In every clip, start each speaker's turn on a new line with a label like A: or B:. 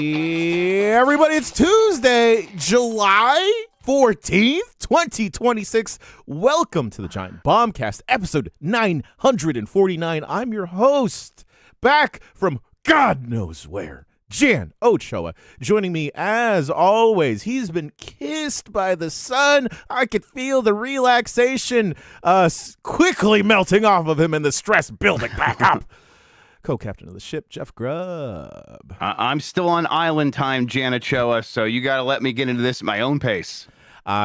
A: Hey, everybody, it's Tuesday, July 14th, 2026. Welcome to the Giant Bombcast, episode 949. I'm your host, back from God knows where, Jan Ochoa. Joining me, as always, he's been kissed by the sun. I could feel the relaxation quickly melting off of him and the stress building back up. Co-captain of the ship, Jeff Grubb.
B: I'm still on island time, Jan Ochoa, so you got to let me get into this at my own pace.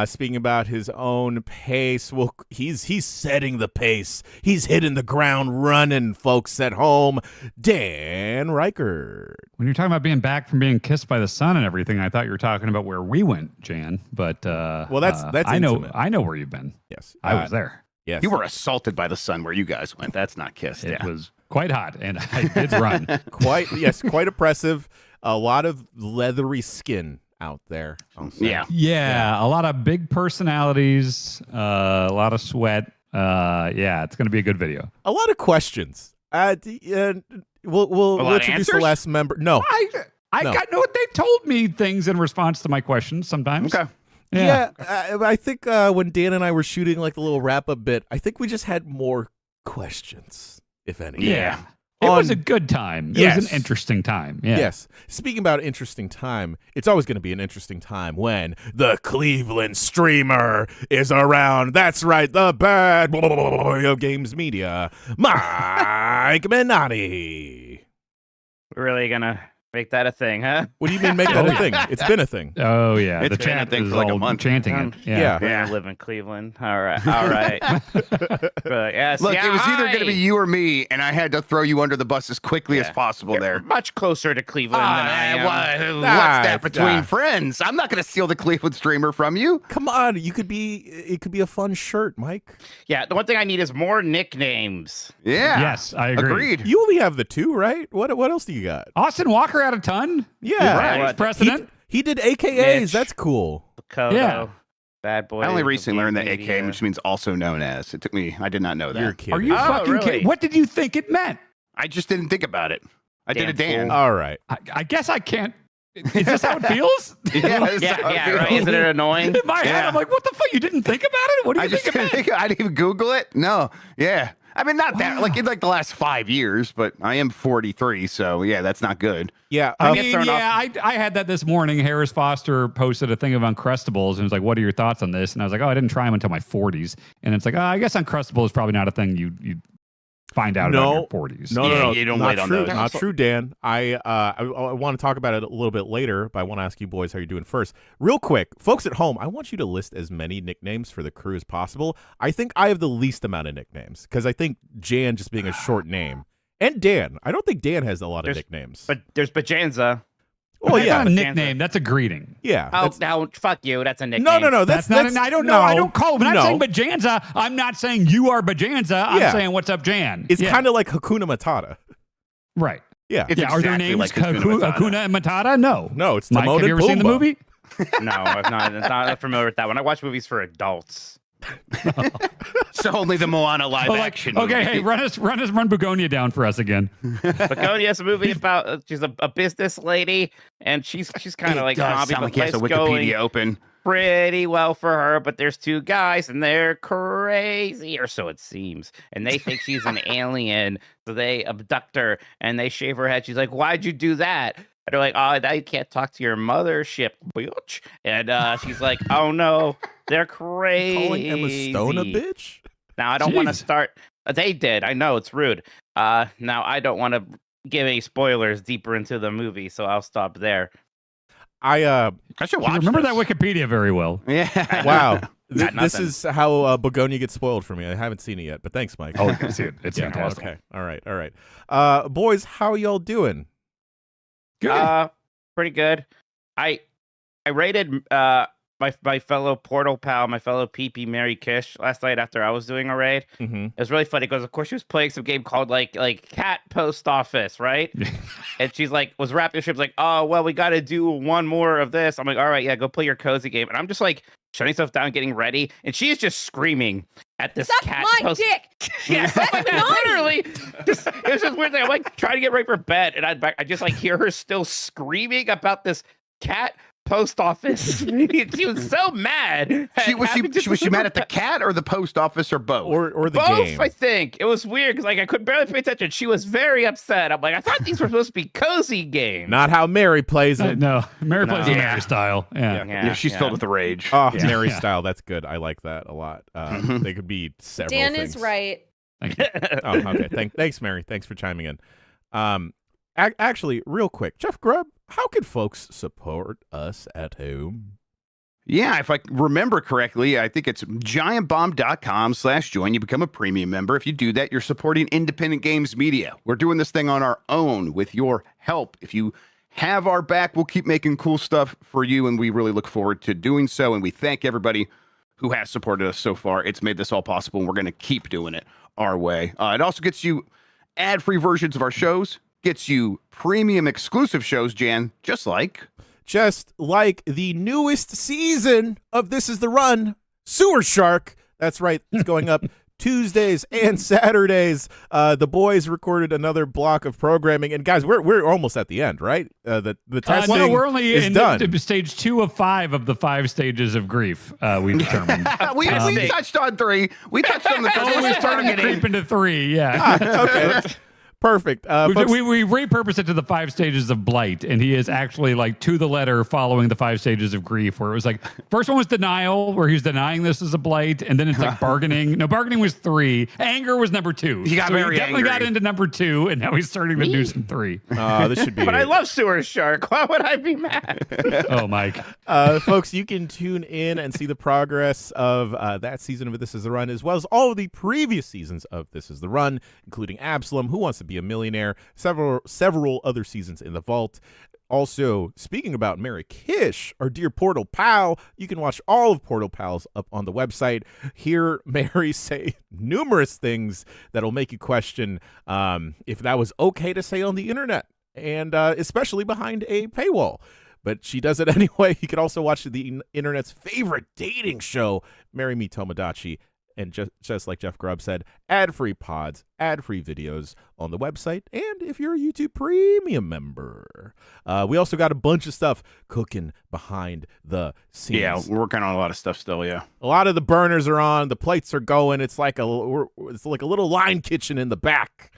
A: Speaking about his own pace, well, he's setting the pace. He's hitting the ground running, folks at home. Dan Reichert.
C: When you're talking about being back from being kissed by the sun and everything, I thought you were talking about where we went, Jan. But
A: well, that's
C: I know
A: intimate.
C: I know where you've been.
A: Yes,
C: I was there.
A: Yes,
B: You were assaulted by the sun where you guys went. That's not kissed.
C: It was quite hot, and I did run.
A: quite oppressive. A lot of leathery skin out there.
C: Yeah, a lot of big personalities, a lot of sweat. Yeah, it's going to be a good video.
A: A lot of questions. We'll introduce the last member. No,
C: I got no. They told me things in response to my questions sometimes.
B: Okay.
A: Yeah, I think when Dan and I were shooting like the little wrap-up bit, I think we just had more questions, if any.
C: Yeah. It was a good time. It was an interesting time. Yeah.
A: Yes. Speaking about interesting time, it's always going to be an interesting time when the Cleveland streamer is around. That's right, the bad boy of games media, Mike Minotti.
D: We're really gonna make that a thing, huh?
A: What do you mean make that a thing? It's been a thing.
C: Oh yeah,
B: It's
C: the
B: been a
C: chat
B: thing
C: is
B: for like a
C: all
B: month.
C: chanting it.
A: Yeah.
D: I live in Cleveland. All right. But yes,
B: Look,
D: yeah,
B: it was either
D: hi.
B: going to be you or me, and I had to throw you under the bus as quickly as possible
D: You're
B: there.
D: much closer to Cleveland than I am.
B: What's that between
A: Ah.
B: friends? I'm not going to steal the Cleveland streamer from you.
A: Come on, it could be a fun shirt, Mike.
D: Yeah, the one thing I need is more nicknames.
B: Yeah.
C: Yes, I agree.
B: Agreed.
A: You only have the two, right? What else do you got?
C: Austin Walker had a ton.
A: Yeah,
B: Right.
D: What?
C: Precedent.
A: He did AKAs.
D: Mitch.
A: That's cool.
D: Kodo,
C: Yeah.
D: Bad boy.
B: I only
D: of
B: recently learned that
D: games
B: AK,
D: media.
B: which means also known as. It took me, I did not know that.
A: You're kidding.
C: Are you
D: Oh,
C: fucking
D: really?
C: kidding? What did you think it meant?
B: I just didn't think about it. I did a
D: Damn
B: Dan.
D: fool.
A: All right.
C: I guess I can't. Is this how it feels?
B: Yeah, that's
D: Yeah,
B: how I
D: yeah,
B: feel.
D: right. Isn't it annoying?
C: In my head,
B: Yeah.
C: I'm like, what the fuck? You didn't think about it? What do you
B: I just
C: think it
B: didn't
C: meant?
B: think I didn't even Google it. No, yeah. I mean, not that like in like the last 5 years, but I am 43, so yeah, that's not good.
A: Yeah.
C: I
D: get
C: mean,
D: thrown
C: yeah, I had that this morning. Harris Foster posted a thing of Uncrustables and was like, what are your thoughts on this? And I was like, oh, I didn't try them until my 40s. And it's like, oh, I guess Uncrustable is probably not a thing you find out about in your 40s.
A: No,
B: you don't
A: not
B: wait on
A: true.
B: those.
A: Not true, Dan. I want to talk about it a little bit later, but I want to ask you boys how you're doing first. Real quick, folks at home, I want you to list as many nicknames for the crew as possible. I think I have the least amount of nicknames because I think Jan just being a short name. And Dan. I don't think Dan has a lot of nicknames.
D: But there's Bajanza.
A: well,
C: That's
A: yeah.
C: not a nickname. That's a greeting.
A: Yeah.
D: Oh,
A: that's-
D: no, fuck you. That's a nickname.
A: no.
C: That's not. I don't know. I don't call him. When
A: no.
C: I'm saying Bajanza, I'm not saying you are Bajanza. I'm
A: Yeah.
C: saying what's up, Jan.
A: It's
C: Yeah.
A: kind of like Hakuna Matata.
C: right.
A: Yeah.
B: It's
C: Yeah. Are their
B: exactly
C: names
B: like Hakuna Matata.
C: Hakuna and Matata? No.
A: No, it's
C: Mike,
A: Timon
C: have you
A: and
C: ever seen the
A: Pumbaa.
C: movie?
D: No, I'm not familiar with that one. I watch movies for adults.
B: So only the Moana live
C: Oh, like,
B: action.
C: okay,
B: movie.
C: hey, run Begonia down for us again.
D: Begonia has a movie about she's a business lady, and she's kind of like
B: it does
D: hobby,
B: sound
D: but
B: like he has a
D: life's going
B: Wikipedia open.
D: pretty well for her. But there's two guys, and they're crazy, or so it seems, and they think she's an alien, so they abduct her and they shave her head. She's like, "Why'd you do that?" And they're like, "Oh, now you can't talk to your mothership, bitch." And she's like, "Oh no, they're crazy."
A: Calling Emma Stone a bitch?
D: Now I don't want to
C: Jeez.
D: start. They did. I know it's rude. Now I don't want to give any spoilers deeper into the movie, so I'll stop there.
A: I
B: should
C: You
B: watch
C: remember
B: this.
C: that Wikipedia very well.
B: Yeah.
A: wow.
D: Got
A: This
D: nothing.
A: is how Begonia gets spoiled for me. I haven't seen it yet, but thanks, Mike.
C: Oh, you can see it. It's
A: yeah,
C: fantastic.
A: okay. All right. Boys, how y'all doing?
C: Good.
D: Pretty good. I rated my fellow Portal pal, my fellow PP Mary Kish last night after I was doing a raid.
A: Mm-hmm.
D: It was really funny because of course she was playing some game called like Cat Post Office, right? And she's like was wrapping shit like, oh well, we got to do one more of this. I'm like, all right, yeah, go play your cozy game. And I'm just like shutting stuff down, getting ready, and she is just screaming at this
E: Suck
D: cat.
E: my dick.
D: Yeah, literally. It was just weird thing. I'm like trying to get ready for bed, and I just like hear her still screaming about this cat post office. She was so mad.
B: Was she mad at the cat or the post office or both?
A: Or the
D: both,
A: game?
D: I think. It was weird because like I could barely pay attention. She was very upset. I'm like, I thought these were supposed to be cozy games.
A: Not how Mary plays it.
C: No, Mary plays in
B: Yeah.
C: Mary style. Yeah.
B: Yeah, she's filled with the rage.
A: Oh,
C: Yeah.
A: Mary
C: Yeah.
A: style. That's good. I like that a lot. They could be several
E: Dan
A: things.
E: is right.
C: Thank you.
A: Oh, okay. Thanks, Mary. Thanks for chiming in. Actually, real quick, Jeff Grubb, how can folks support us at home?
B: Yeah, if I remember correctly, I think it's giantbomb.com/join. You become a premium member. If you do that, you're supporting independent games media. We're doing this thing on our own with your help. If you have our back, we'll keep making cool stuff for you, and we really look forward to doing so. And we thank everybody who has supported us so far. It's made this all possible, and we're going to keep doing it our way. It also gets you ad-free versions of our shows, gets you premium exclusive shows, Jan, just like
A: the newest season of This Is the Run, Sewer Shark. That's right. It's going up Tuesdays and Saturdays. The boys recorded another block of programming, and guys, we're almost at the end, right? The testing
C: No, we're only
A: is
C: in
A: done.
C: stage 2 of 5 of the 5 stages of grief. We determined.
B: we touched on 3. We touched on the
C: We're starting to creep into 3. Yeah.
A: Okay. Perfect. Folks,
C: we repurposed it to the 5 stages of Blight, and he is actually like to the letter following the 5 stages of grief, where it was like first one was denial, where he's denying this is a Blight, and then it's like bargaining. No, bargaining was 3. Anger was number 2.
B: He got very
C: definitely
B: angry.
C: got into number 2, and now he's starting to do some 3.
A: this should be.
D: But I love Sewer Shark. Why would I be mad?
C: Oh, Mike.
A: Folks, you can tune in and see the progress of that season of This Is the Run, as well as all of the previous seasons of This Is the Run, including Absalom, Who Wants to Be a Millionaire, several other seasons in the vault. Also, speaking about Mary Kish, our dear Portal Pal, you can watch all of Portal Pals up on the website. Hear Mary say numerous things that'll make you question if that was okay to say on the internet, and especially behind a paywall. But she does it anyway. You can also watch the internet's favorite dating show, Marry Me Tomodachi. And just like Jeff Grubb said, ad-free pods, ad-free videos on the website, and if you're a YouTube Premium member. We also got a bunch of stuff cooking behind the scenes.
B: Yeah, we're working on a lot of stuff still, yeah.
A: A lot of the burners are on, the plates are going. It's like a little line kitchen in the back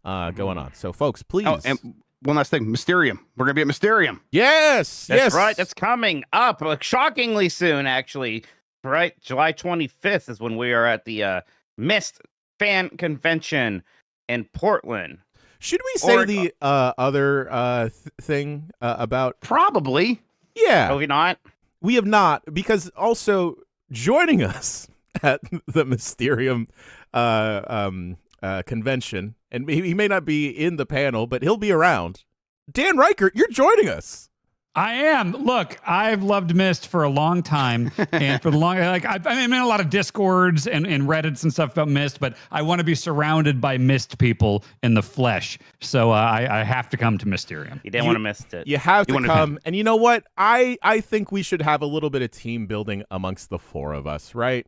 A: going on. So, folks, please.
B: Oh, and one last thing, Mysterium. We're going to be at Mysterium.
A: Yes,
D: That's right. That's coming up shockingly soon, actually. Right, July 25th is when we are at the Myst Fan Convention in Portland.
A: Should we say the other thing about?
B: Probably.
A: Yeah.
D: Have we not?
A: We have not, because also joining us at the Mysterium convention, and he may not be in the panel, but he'll be around. Dan Reichert, you're joining us.
C: I am. Look, I've loved Myst for a long time, and for the long, I'm in a lot of Discords and Reddits and stuff about Myst, but I want to be surrounded by Myst people in the flesh. So I have to come to Mysterium.
D: You didn't want to miss it.
A: You have to come, and you know what? I think we should have a little bit of team building amongst the 4 of us, right?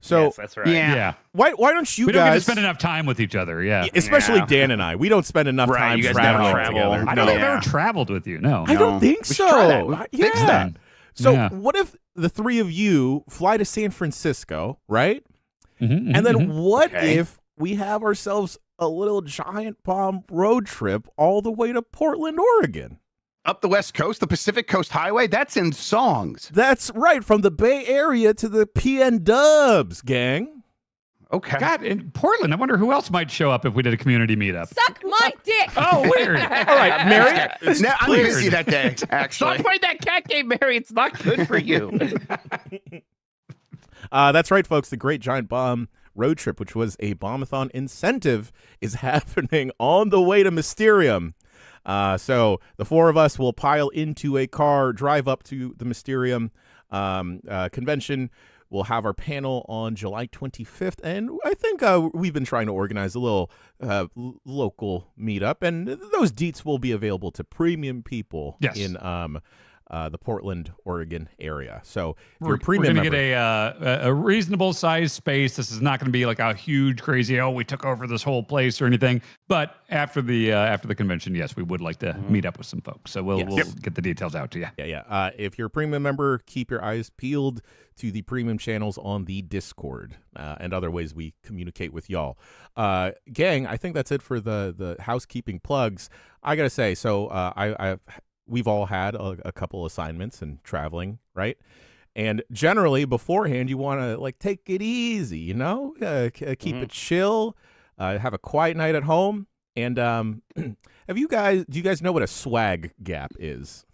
A: So
D: yes, that's right.
C: Yeah.
A: Why don't you
C: we
A: guys
C: don't get to spend enough time with each other? Yeah.
A: Especially Dan and I. We don't spend enough time
B: you guys
A: traveling
B: never travel.
A: together.
C: I don't think I've ever traveled with you. No.
A: I don't think
B: We
A: so.
B: should try that. Fix that.
A: So what if the 3 of you fly to San Francisco, right?
C: Mm-hmm,
A: And then what if we have ourselves a little giant bomb road trip all the way to Portland, Oregon?
B: Up the West Coast, the Pacific Coast Highway, that's in songs.
A: That's right, from the Bay Area to the PN Dubs, gang.
B: Okay.
C: God, in Portland, I wonder who else might show up if we did a community meetup.
E: Suck my dick.
C: Oh, weird.
A: All right, Mary.
B: Now, I'm
A: weird.
B: busy that day, actually.
D: Stop playing that cat game, Mary. It's not good for you.
A: That's right, folks. The Great Giant Bomb Road Trip, which was a Bombathon incentive, is happening on the way to Mysterium. So the 4 of us will pile into a car, drive up to the Mysterium, convention. We'll have our panel on July 25th, and I think we've been trying to organize a little local meetup, and those deets will be available to premium people in the Portland, Oregon area. So if you're a premium
C: we're going to
A: member,
C: get a reasonable sized space. This is not going to be like a huge, crazy, we took over this whole place or anything. But after the convention, yes, we would like to meet up with some folks. So we'll get the details out to you.
A: Yeah. If you're a premium member, keep your eyes peeled to the premium channels on the Discord and other ways we communicate with y'all. Gang, I think that's it for the housekeeping plugs. I got to say, so we've all had a couple assignments and traveling, right? And generally beforehand, you want to like take it easy, you know, keep it chill, have a quiet night at home. And do you guys know what a swag gap is?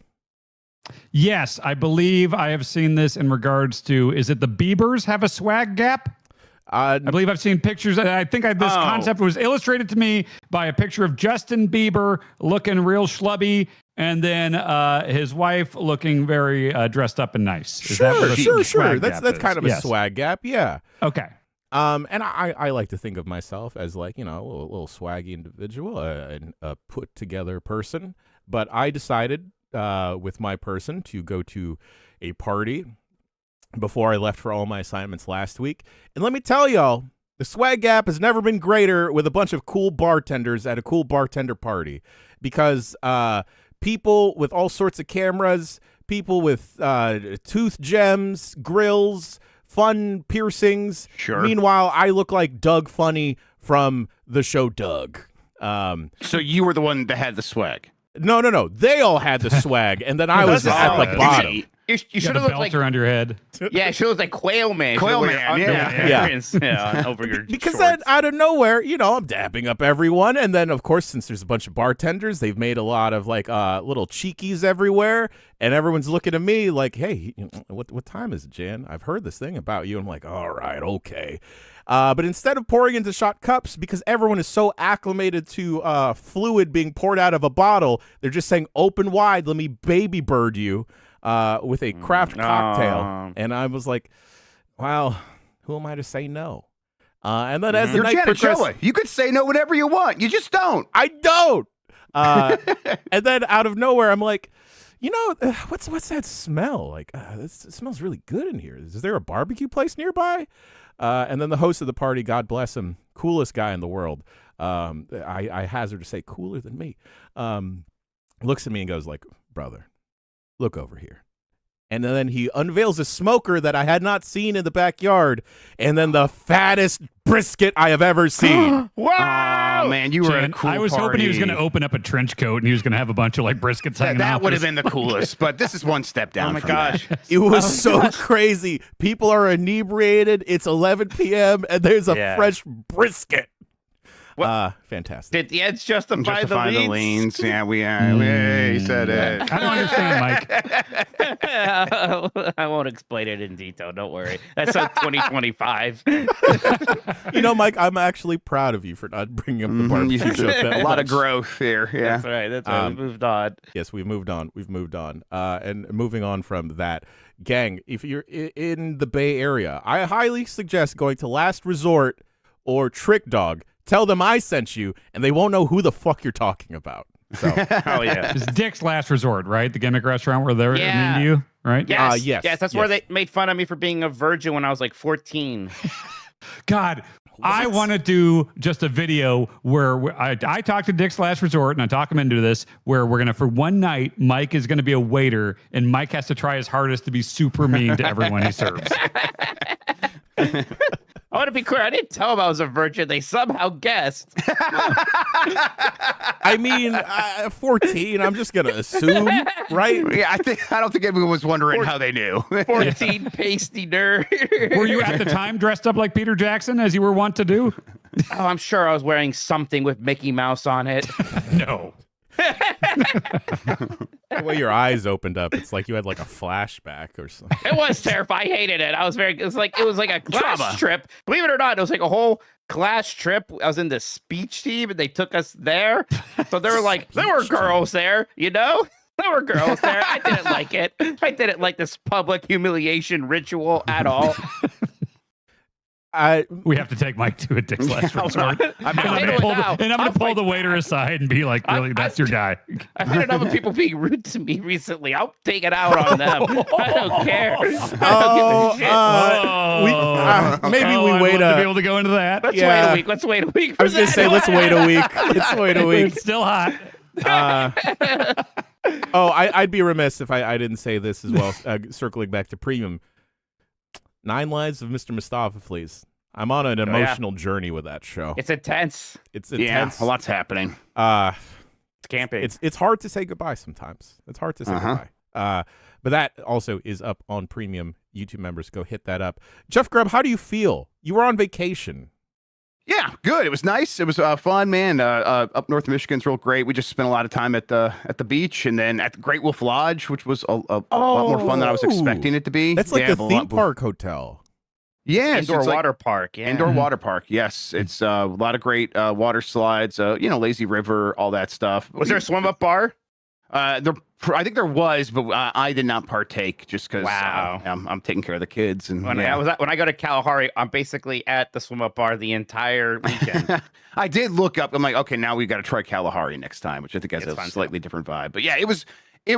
C: Yes, I believe I have seen this in regards to, is it the Biebers have a swag gap? I believe I've seen pictures. I think this concept was illustrated to me by a picture of Justin Bieber looking real schlubby, and then his wife looking very dressed up and nice.
A: Sure. That's kind of a swag gap. Yeah.
C: Okay.
A: And I like to think of myself as like, you know, a little swaggy individual, a put together person. But I decided with my person to go to a party before I left for all my assignments last week. And let me tell y'all, the swag gap has never been greater with a bunch of cool bartenders at a cool bartender party, because people with all sorts of cameras, people with tooth gems, grills, fun piercings.
B: Sure.
A: Meanwhile, I look like Doug Funny from the show Doug.
B: So you were the one that had the swag.
A: No. They all had the swag, and then I was at the bottom.
D: You should have looked like
C: around your head.
D: Yeah, she looked like Quail Man.
B: Quail Man,
D: Over your
A: because
D: shorts.
A: then out of nowhere, you know, I'm dapping up everyone, and then of course, since there's a bunch of bartenders, they've made a lot of like little cheekies everywhere, and everyone's looking at me like, "Hey, what time is it, Jan? I've heard this thing about you." I'm like, "All right, okay." But instead of pouring into shot cups, because everyone is so acclimated to fluid being poured out of a bottle, they're just saying, "Open wide, let me baby bird you." With a craft cocktail. And I was like, wow, who am I to say no? And then as the night progressed,
B: you could say no whenever you want. You just don't.
A: I don't. And then out of nowhere, I'm like, you know, what's that smell? Like, it smells really good in here. Is there a barbecue place nearby? And then the host of the party, God bless him, coolest guy in the world. I hazard to say cooler than me. Looks at me and goes like, brother, look over here. And then he unveils a smoker that I had not seen in the backyard, and then the fattest brisket I have ever seen.
B: Wow! Oh, man, you were at a cool
C: I was hoping he was going to open up a trench coat and he was going to have a bunch of like briskets hanging
B: that
C: off.
B: Would have been the coolest, but this is one step down.
D: Oh my
B: from
D: gosh.
B: That.
A: It was crazy. People are inebriated. It's 11 p.m. and there's a fresh brisket. Fantastic.
D: Did the ends justify the leans?
B: Yeah, we said it.
C: I don't understand,
D: Mike. I won't explain it in detail. Don't worry. That's on 2025.
A: You know, Mike, I'm actually proud of you for not bringing up the barbecue joke.
B: A lot of growth here. Yeah,
D: that's right. That's right. We moved on.
A: Yes, we've moved on. And moving on from that, gang, if you're in the Bay Area, I highly suggest going to Last Resort or Trick Dog. Tell them I sent you, and they won't know who the fuck you're talking about. So,
D: oh yeah,
C: it's Dick's Last Resort, right? The gimmick restaurant where they're mean to you, right?
D: Yes, yes. That's where they made fun of me for being a virgin when I was like 14.
C: God, what? I want to do just a video where I talk to Dick's Last Resort, and I talk him into this, where we're gonna, for one night, Mike is gonna be a waiter, and Mike has to try his hardest to be super mean to everyone he serves.
D: I want to be clear. I didn't tell them I was a virgin. They somehow guessed.
A: I mean, 14. I'm just gonna assume, right?
B: Yeah, I don't think anyone was wondering how they knew.
D: 14 pasty nerd.
C: Were you at the time dressed up like Peter Jackson, as you were wont to do?
D: Oh, I'm sure I was wearing something with Mickey Mouse on it.
C: No.
A: The way your eyes opened up, it's like you had like a flashback or something.
D: It was terrifying. I hated it. It was like a class trip. Believe it or not, it was like a whole class trip. I was in the speech team and they took us there. So there were girls there, you know? There were girls there. I didn't like it. I didn't like this public humiliation ritual at all.
C: We have to take Mike to a Dick's Last Resort.
D: I'm
C: gonna pull the waiter aside and be like, "Really, that's your guy."
D: I've had enough of people being rude to me recently. I'll take it out on them. I don't care. I don't give a shit.
A: Maybe we wait
C: to be able to go into that.
D: Let's wait a week. Let's wait a week.
A: I was gonna say let's wait a week. Let's wait a week.
C: It's still hot.
A: I'd be remiss if I didn't say this as well. Circling back to premium, 9 Lives of Mr. Mistopheles. I'm on an emotional journey with that show.
D: It's intense.
A: It's intense.
B: Yeah, a lot's happening.
D: It's camping.
A: It's hard to say goodbye sometimes. It's hard to say goodbye. But that also is up on premium. YouTube members, go hit that up. Jeff Grubb, how do you feel? You were on vacation.
B: Yeah, good. It was nice. It was fun, man. Up north of Michigan's real great. We just spent a lot of time at the beach and then at the Great Wolf Lodge, which was a lot more fun than I was expecting it to be.
A: That's like a theme park hotel.
B: Yeah,
D: indoor water park. Yeah.
B: Indoor water park. Yes, it's a lot of great water slides. Lazy river, all that stuff.
D: Was there a swim up bar?
B: I think there was, but I did not partake just because I'm taking care of the kids. And
D: when I go to Kalahari, I'm basically at the swim up bar the entire weekend.
B: I did look up. I'm like, okay, now we've got to try Kalahari next time, which I think has a slightly different vibe. But yeah, it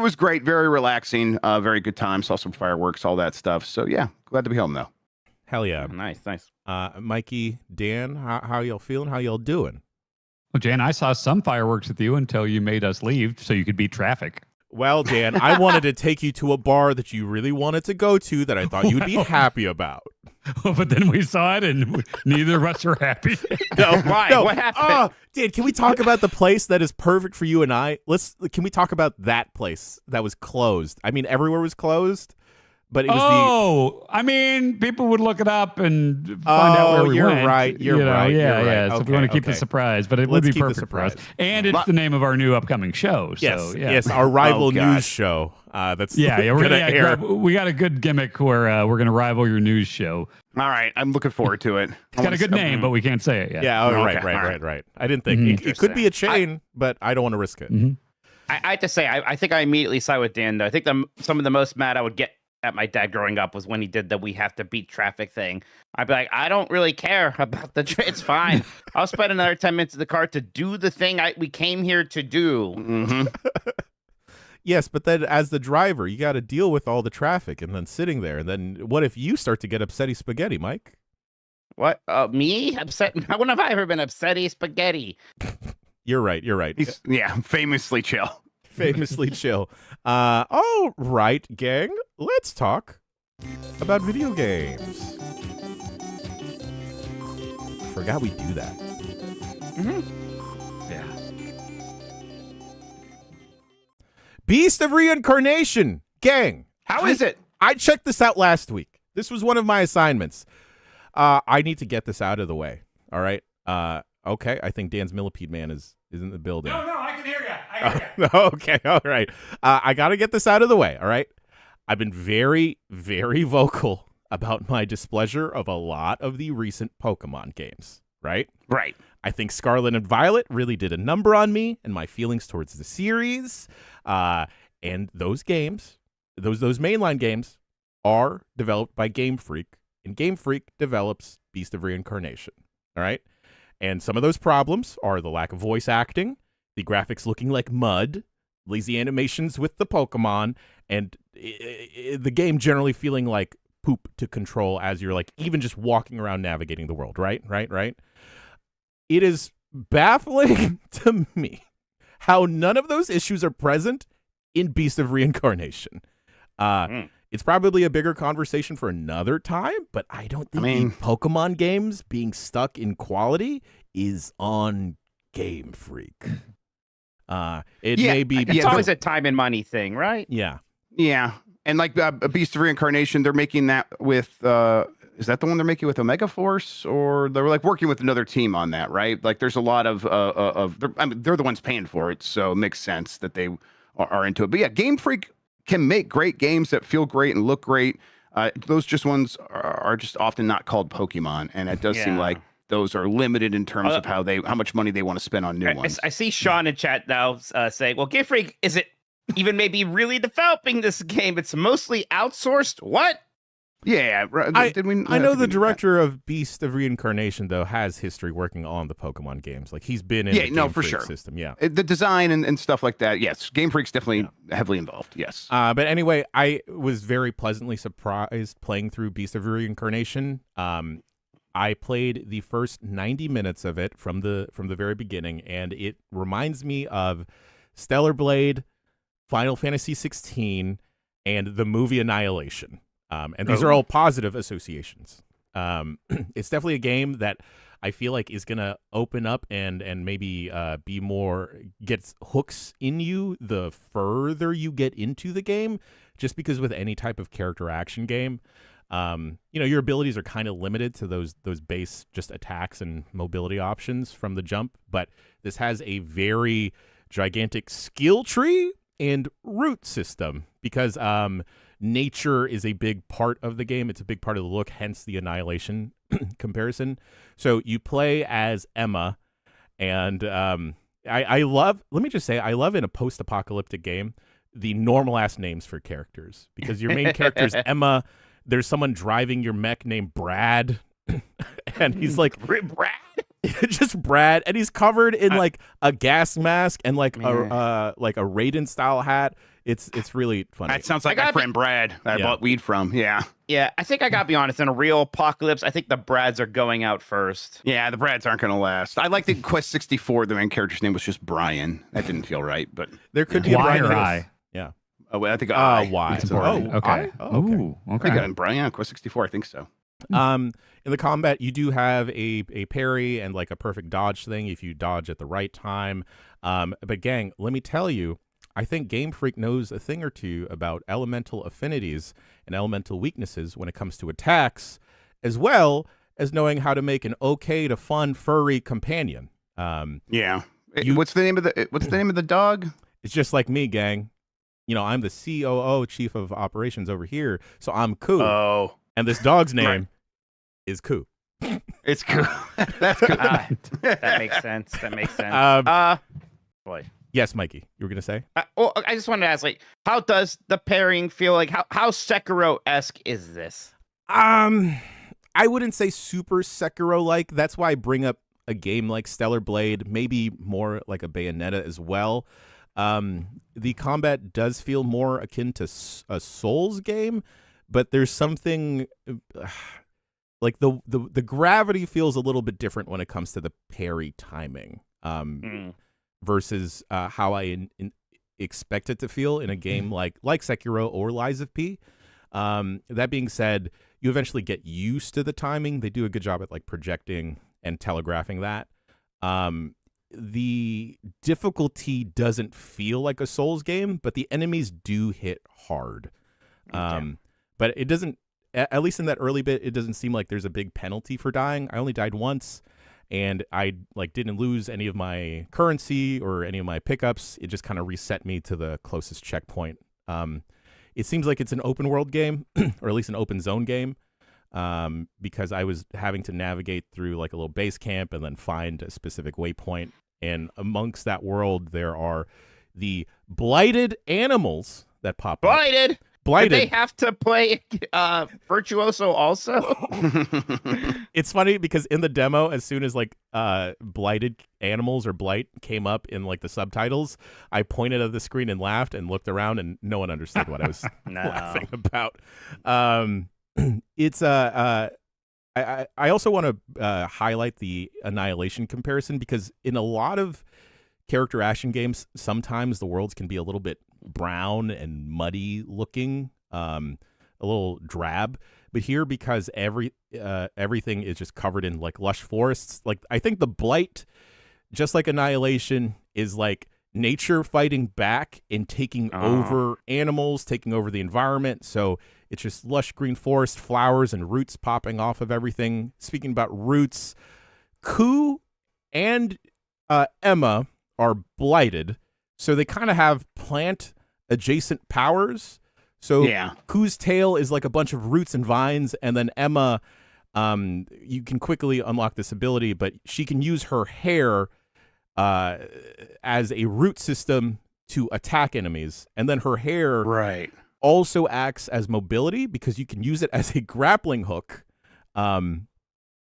B: was great, very relaxing, very good time. Saw some fireworks, all that stuff. So yeah, glad to be home though.
A: Hell yeah,
D: nice.
A: Mikey, Dan, how y'all feeling? How y'all doing?
C: Well, Jan, I saw some fireworks with you until you made us leave so you could beat traffic.
A: Well, Dan, I wanted to take you to a bar that you really wanted to go to that I thought you'd be happy about.
C: But then we saw it and neither of us were happy.
D: Why? What happened?
A: Dan, can we talk about the place that is perfect for you and I? Can we talk about that place that was closed? I mean, everywhere was closed. But it was
C: I mean, people would look it up and find out where we went.
A: You're right.
C: Yeah. So we want to keep the surprise, but it would be perfect for us. And it's the name of our new upcoming show. So,
A: yes, our rival news show.
C: We're gonna air. We got a good gimmick where we're gonna rival your news show.
B: All right, I'm looking forward to it.
C: It's got a good name, but we can't say it yet.
A: Yeah. Right. I didn't think it could be a chain, but I don't want to risk it.
C: Mm-hmm.
D: I have to say, I think I immediately side with Dan. Though I think some of the most mad I would get at my dad growing up was when he did the "we have to beat traffic" thing. I'd be like, I don't really care about it's fine. I'll spend another 10 minutes in the car to do the thing we came here to do.
B: Mm-hmm.
A: Yes, but then as the driver, you got to deal with all the traffic and then sitting there. And then what if you start to get upsetty spaghetti, Mike?
D: What? Me? Upset? When have I ever been upsetty spaghetti?
A: You're right.
B: He's, famously chill.
A: Famously chill. All right, gang. Let's talk about video games. Forgot we do that.
C: Yeah.
A: Beast of Reincarnation, gang.
B: How is it?
A: I checked this out last week. This was one of my assignments. I need to get this out of the way. All right. Okay. I think Dan's Millipede Man is in the building.
C: No, I can hear you.
A: Okay. All right. I got to get this out of the way. All right. I've been very, very vocal about my displeasure of a lot of the recent Pokemon games. Right. I think Scarlet and Violet really did a number on me and my feelings towards the series. And those games, those mainline games, are developed by Game Freak, and Game Freak develops Beast of Reincarnation. All right. And some of those problems are the lack of voice acting, the graphics looking like mud, lazy animations with the Pokemon, and the game generally feeling like poop to control as you're like even just walking around navigating the world. Right. It is baffling to me how none of those issues are present in Beast of Reincarnation. It's probably a bigger conversation for another time, but I don't think the Pokemon games being stuck in quality is on Game Freak. May be.
D: It's always a time and money thing, right?
A: Yeah.
B: And like Beast of Reincarnation, they're making that with. Is that the one they're making with Omega Force, or they're like working with another team on that, right? Like, there's a lot of they're the ones paying for it, so it makes sense that they are into it. But yeah, Game Freak can make great games that feel great and look great. Those just ones are just often not called Pokemon, and it does seem like those are limited in terms of how much money they want to spend on new ones.
D: I see Sean in chat now saying, "Well, Game Freak is it even maybe really developing this game. It's mostly outsourced. What?
B: Yeah,
A: I know the director of Beast of Reincarnation though has history working on the Pokemon games. Like he's been in the Game
B: for
A: Freak
B: sure.
A: system. Yeah,
B: The design and stuff like that. Yes, Game Freak's definitely heavily involved. Yes.
A: But anyway, I was very pleasantly surprised playing through Beast of Reincarnation. I played the first 90 minutes of it from the very beginning, and it reminds me of Stellar Blade, Final Fantasy 16, and the movie Annihilation. And these are all positive associations. It's definitely a game that I feel like is going to open up and maybe be more, gets hooks in you the further you get into the game, just because with any type of character action game, your abilities are kind of limited to those base just attacks and mobility options from the jump. But this has a very gigantic skill tree and root system because nature is a big part of the game. It's a big part of the look, hence the Annihilation comparison. So you play as Emma, and I love, let me just say, I love in a post-apocalyptic game the normal-ass names for characters, because your main character is Emma. There's someone driving your mech named Brad, and he's like...
D: Brad?
A: Just Brad, and he's covered in like a gas mask and like a Raiden style hat. It's really funny.
B: That sounds like my friend Brad that I bought weed from. Yeah.
D: Yeah, I think I gotta be honest. In a real apocalypse, I think the Brads are going out first.
B: Yeah, the Brads aren't going to last. I like the Quest 64. The main character's name was just Brian. That didn't feel right, but
A: there could be a
C: Y
A: Brian
C: or
A: Hills.
C: I.
A: Yeah.
B: Oh, I think I.
A: Y.
C: It's important. Okay.
A: I? Oh, okay.
C: Ooh,
B: I
C: okay.
B: think Brian on Quest 64. I think so.
A: In the combat, you do have a parry and like a perfect dodge thing if you dodge at the right time. But gang, let me tell you, I think Game Freak knows a thing or two about elemental affinities and elemental weaknesses when it comes to attacks, as well as knowing how to make an okay to fun furry companion.
B: Yeah. What's the name of the dog?
A: It's just like me, gang. I'm the COO, Chief of Operations over here, so I'm Koo.
B: Oh.
A: And this dog's name is Koo.
B: It's Koo. That's good.
D: That makes sense. Boy.
A: Yes, Mikey, you were going to say?
D: Well, I just wanted to ask, like, how does the pairing feel? Like, how Sekiro-esque is this?
A: I wouldn't say super Sekiro-like. That's why I bring up a game like Stellar Blade, maybe more like a Bayonetta as well. The combat does feel more akin to a Souls game, but there's something like the gravity feels a little bit different when it comes to the parry timing versus how I expect it to feel in a game like Sekiro or Lies of P. That being said, you eventually get used to the timing. They do a good job at like projecting and telegraphing that. The difficulty doesn't feel like a Souls game, but the enemies do hit hard. But it doesn't, at least in that early bit, it doesn't seem like there's a big penalty for dying. I only died once, and I didn't lose any of my currency or any of my pickups. It just kind of reset me to the closest checkpoint. It seems like it's an open world game, or at least an open zone game, because I was having to navigate through like a little base camp and then find a specific waypoint. And amongst that world, there are the blighted animals that pop up. Blighted.
D: Did they have to play Virtuoso also?
A: It's funny because in the demo, as soon as like blighted animals or Blight came up in like the subtitles, I pointed at the screen and laughed and looked around, and no one understood what I was laughing about. It's I also want to highlight the Annihilation comparison, because in a lot of character action games, sometimes the worlds can be a little bit brown and muddy looking, a little drab. But here, because everything is just covered in like lush forests, like I think the Blight, just like Annihilation, is like nature fighting back and taking over animals, taking over the environment. So it's just lush green forest, flowers, and roots popping off of everything. Speaking about roots, Koo and Emma are blighted, so they kind of have plant-adjacent powers. So Koo's tail is like a bunch of roots and vines, and then Emma, you can quickly unlock this ability, but she can use her hair as a root system to attack enemies, and then her hair
B: Right.
A: also acts as mobility because you can use it as a grappling hook, and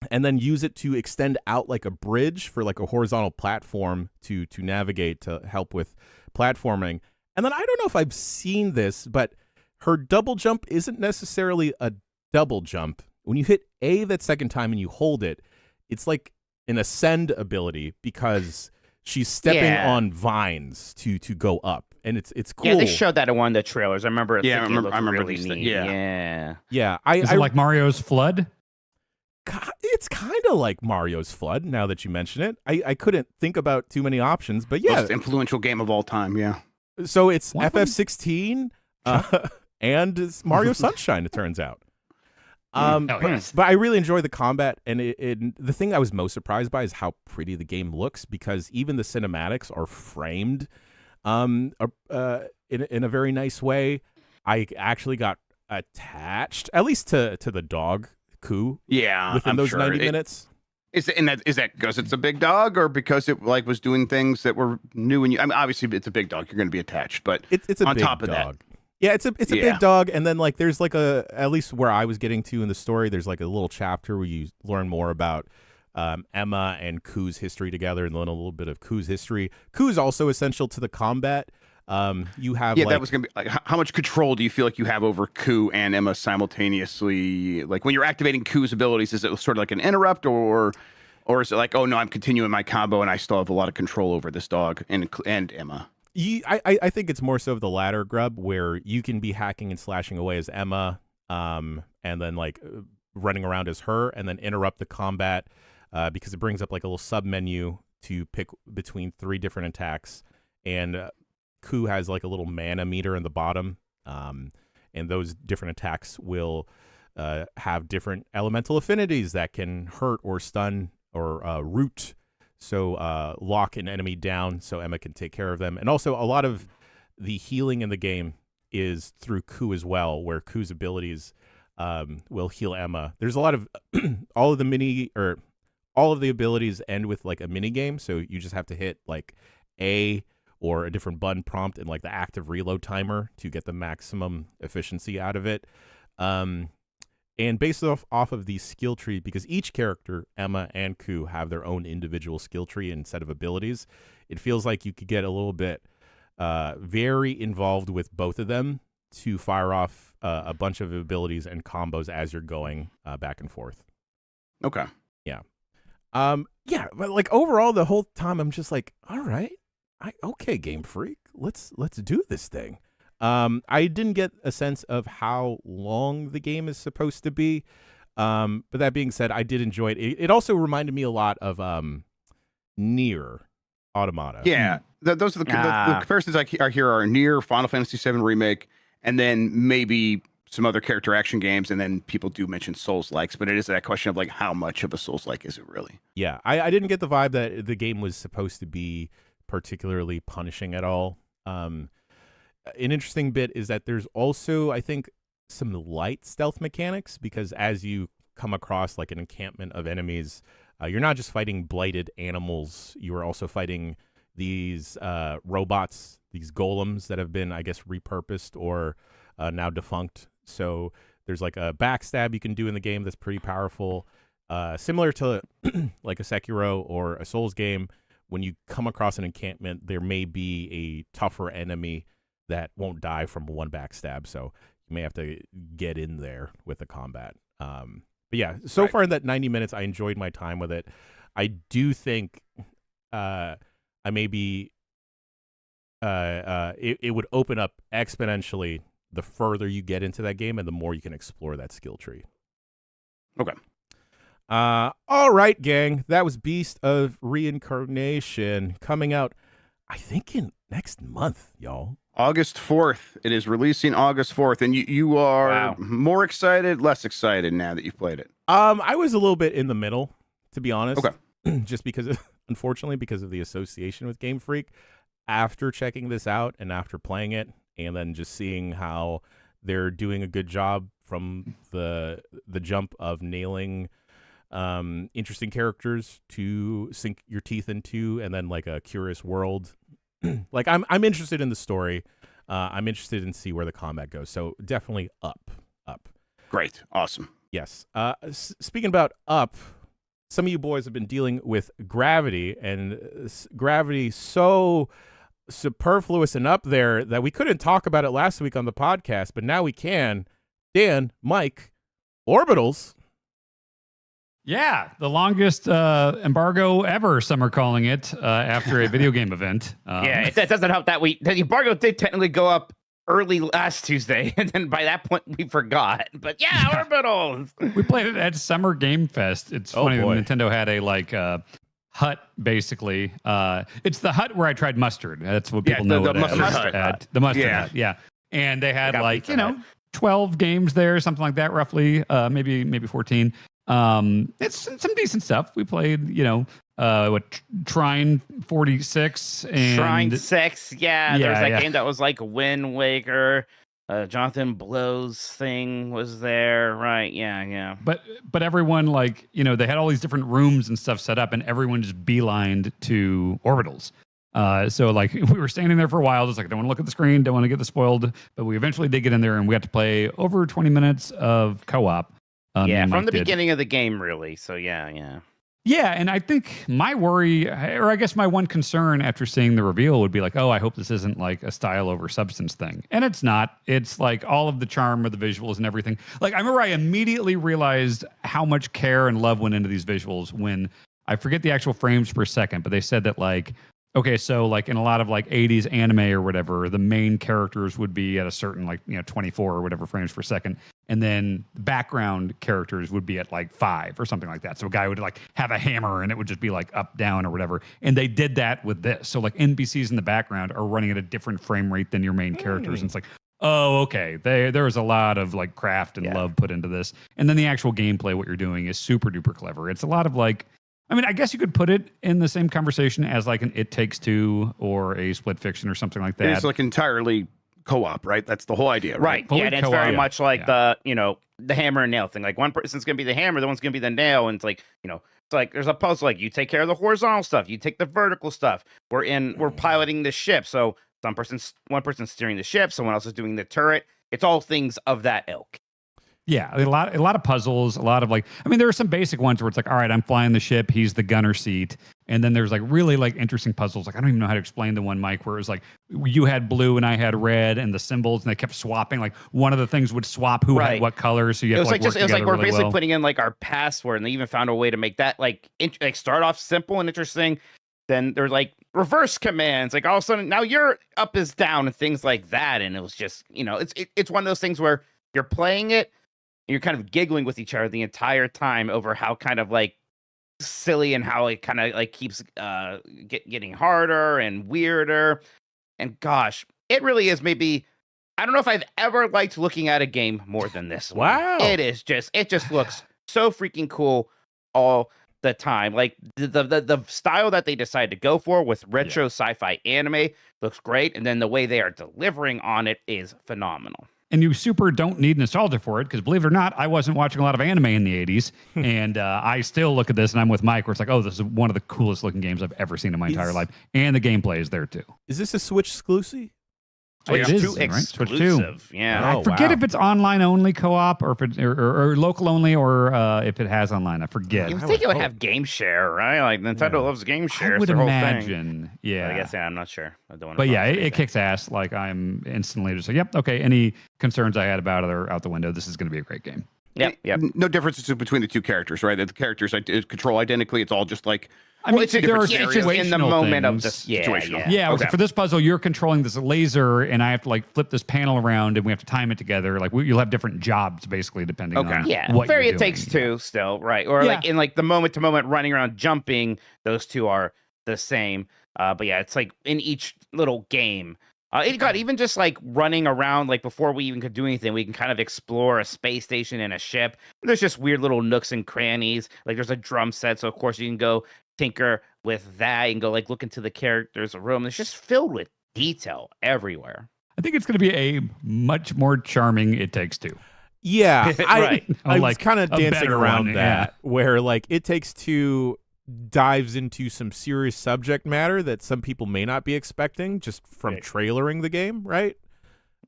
A: then use it to extend out like a bridge for like a horizontal platform to navigate to help with platforming. And then I don't know if I've seen this, but her double jump isn't necessarily a double jump. When you hit A that second time and you hold it, it's like an ascend ability because she's stepping on vines to go up, and it's cool.
D: Yeah, they showed that in one of the trailers. I remember.
B: Yeah, I remember
D: really
B: these
D: neat.
B: things. Yeah.
A: Yeah.
C: Is it like Mario's Flood?
A: It's kind of like Mario's Flood. Now that you mention it, I couldn't think about too many options, but yeah,
B: Most influential game of all time. Yeah.
A: So it's FF16, and it's Mario Sunshine. It turns out. But I really enjoy the combat, and the thing I was most surprised by is how pretty the game looks, because even the cinematics are framed in a very nice way. I actually got attached, at least to the dog Ku.
B: Yeah,
A: within those 90 minutes.
B: Is that because it's a big dog, or because it like was doing things that were new? And I mean, obviously it's a big dog, you're going to be attached, but
A: it's a
B: on
A: big
B: top of
A: dog.
B: that.
A: Yeah, it's a big dog, and then like there's like at least where I was getting to in the story, there's like a little chapter where you learn more about Emma and Ku's history together, and learn a little bit of Ku's history. Ku's also essential to the combat. You have
B: that was gonna be like, how much control do you feel like you have over Ku and Emma simultaneously? Like when you're activating Ku's abilities, is it sort of like an interrupt, or is it like, oh no, I'm continuing my combo and I still have a lot of control over this dog and Emma?
A: I think it's more so of the latter, Grubb, where you can be hacking and slashing away as Emma, and then like running around as her, and then interrupt the combat because it brings up like a little sub menu to pick between 3 different attacks, and Ku has like a little mana meter in the bottom, and those different attacks will have different elemental affinities that can hurt or stun or root. So lock an enemy down so Emma can take care of them. And also a lot of the healing in the game is through Ku as well, where Ku's abilities will heal Emma. There's a lot of all of the abilities end with like a mini game, so you just have to hit like A or a different button prompt and like the active reload timer to get the maximum efficiency out of it. And based off of the skill tree, because each character, Emma and Ku, have their own individual skill tree and set of abilities, it feels like you could get a little bit very involved with both of them to fire off a bunch of abilities and combos as you're going back and forth.
B: Okay.
A: Yeah. But like overall, the whole time I'm just like, all right, okay, Game Freak, let's do this thing. I didn't get a sense of how long the game is supposed to be. But that being said, I did enjoy it. It also reminded me a lot of Nier Automata.
B: Yeah, those are the comparisons I hear are Nier, Final Fantasy VII Remake, and then maybe some other character action games, and then people do mention Souls-likes, but it is that question of like, how much of a Souls-like is it really?
A: Yeah, I didn't get the vibe that the game was supposed to be particularly punishing at all. An interesting bit is that there's also, I think, some light stealth mechanics, because as you come across like an encampment of enemies, you're not just fighting blighted animals, you are also fighting these robots, these golems that have been, I guess, repurposed or now defunct. So there's like a backstab you can do in the game that's pretty powerful. Similar to like a Sekiro or a Souls game, when you come across an encampment, there may be a tougher enemy that won't die from one backstab, so you may have to get in there with the combat. But yeah, so far in that 90 minutes, I enjoyed my time with it. I do think I maybe it would open up exponentially the further you get into that game and the more you can explore that skill tree.
B: Okay.
A: All right, gang. That was Beast of Reincarnation, coming out, I think, in next month, y'all.
B: August 4th. It is releasing August 4th. And you are more excited, less excited now that you've played it?
A: I was a little bit in the middle, to be honest.
B: Okay.
A: Just because, unfortunately, because of the association with Game Freak. After checking this out and after playing it, and then just seeing how they're doing a good job from the jump of nailing interesting characters to sink your teeth into, and then like a curious world like I'm interested in the story. I'm interested in see where the combat goes. So definitely up.
B: Great. Awesome.
A: Yes. Speaking about up, some of you boys have been dealing with gravity, and gravity so superfluous and up there that we couldn't talk about it last week on the podcast, but now we can. Dan, Mike, Orbitals.
C: Yeah, the longest embargo ever, some are calling it, after a video game event.
D: Yeah, it doesn't help that the embargo did technically go up early last Tuesday, and then by that point we forgot. But yeah, Orbitals.
C: We played it at Summer Game Fest. It's funny that Nintendo had a hut, basically. It's the hut where I tried mustard. That's what people know
B: the
C: it
B: mustard
C: at. The mustard hut, yeah. And they had 12 games there, something like that, roughly, maybe 14. It's some decent stuff. We played, Trine 46 and
D: Shrine 6. Yeah, there was that game that was like Wind Waker. Jonathan Blow's thing was there, right? Yeah.
C: But everyone, they had all these different rooms and stuff set up, and everyone just beelined to Orbitals. So we were standing there for a while, just I don't want to look at the screen, don't want to get spoiled, but we eventually did get in there, and we had to play over 20 minutes of co-op.
D: From the beginning of the game, really. So yeah.
C: Yeah, and I think my worry, or I guess my one concern after seeing the reveal would be I hope this isn't like a style over substance thing. And it's not. It's like all of the charm of the visuals and everything. I remember I immediately realized how much care and love went into these visuals when I forget the actual frames per second, but they said that okay, so in a lot of 80s anime or whatever, the main characters would be at a certain 24 or whatever frames per second. And then background characters would be at 5 or something like that. So a guy would have a hammer and it would just be up, down or whatever. And they did that with this. So NPCs in the background are running at a different frame rate than your main characters. And it's oh, okay. There was a lot of craft and love put into this. And then the actual gameplay, what you're doing is super duper clever. It's a lot of I guess you could put it in the same conversation as an It Takes Two or a Split Fiction or something like that.
B: It's entirely co-op, right? That's the whole idea, right?
D: Yeah, and it's very much the hammer and nail thing. One person's going to be the hammer, the one's going to be the nail, and it's there's a puzzle. You take care of the horizontal stuff, you take the vertical stuff. We're piloting the ship, so one person's steering the ship, someone else is doing the turret. It's all things of that ilk.
C: Yeah, a lot of puzzles, a lot of there are some basic ones where it's all right, I'm flying the ship, he's the gunner seat. And then there's really interesting puzzles. I don't even know how to explain the one, Mike, where it was you had blue and I had red and the symbols and they kept swapping. One of the things would swap who had what color. So you had
D: it was we're basically putting in our password, and they even found a way to make that start off simple and interesting. Then there's reverse commands, all of a sudden now your up is down and things like that. And it was just, it's one of those things where you're playing it, you're kind of giggling with each other the entire time over how kind of silly and how it kind of keeps getting harder and weirder. And gosh, it really is maybe, I don't know if I've ever liked looking at a game more than this one.
A: Wow.
D: It just looks so freaking cool all the time. The style that they decided to go for with retro sci-fi anime looks great. And then the way they are delivering on it is phenomenal.
C: And you super don't need nostalgia for it, because believe it or not, I wasn't watching a lot of anime in the 80s. And I still look at this and I'm with Mike, where it's this is one of the coolest looking games I've ever seen in my entire life. And the gameplay is there too.
A: Is this a Switch exclusive?
D: Switch 2 exclusive. Yeah.
C: I forget if it's online only co-op or if it or local only, or if it has online. I forget.
D: You think it would have game share, right? Nintendo loves game share.
C: I would
D: Thing.
C: imagine. Yeah.
D: But I guess I'm not sure. I don't want to.
C: But yeah, it kicks ass. I'm instantly just yep, okay. Any concerns I had about it are out the window. This is going to be a great game.
D: Yep.
B: No differences between the two characters, right? The characters control identically. It's all just
C: there are situational
D: in the moment
C: things.
D: of the situational.
C: Yeah. Okay. For this puzzle, you're controlling this laser, and I have to flip this panel around, and we have to time it together. You'll have different jobs basically depending on what
D: very
C: you're
D: It
C: doing.
D: Takes Two still, right? Or in the moment to moment running around jumping, those two are the same. But yeah, it's in each little game. It got even just running around before we even could do anything, we can kind of explore a space station and a ship. There's just weird little nooks and crannies. There's a drum set, so of course you can go tinker with that and go look into the character's room. It's just filled with detail everywhere.
C: I think it's going to be a much more charming It Takes Two.
A: Yeah,
D: right.
A: I was kind of dancing around that, where It Takes Two dives into some serious subject matter that some people may not be expecting just from trailering the game, right?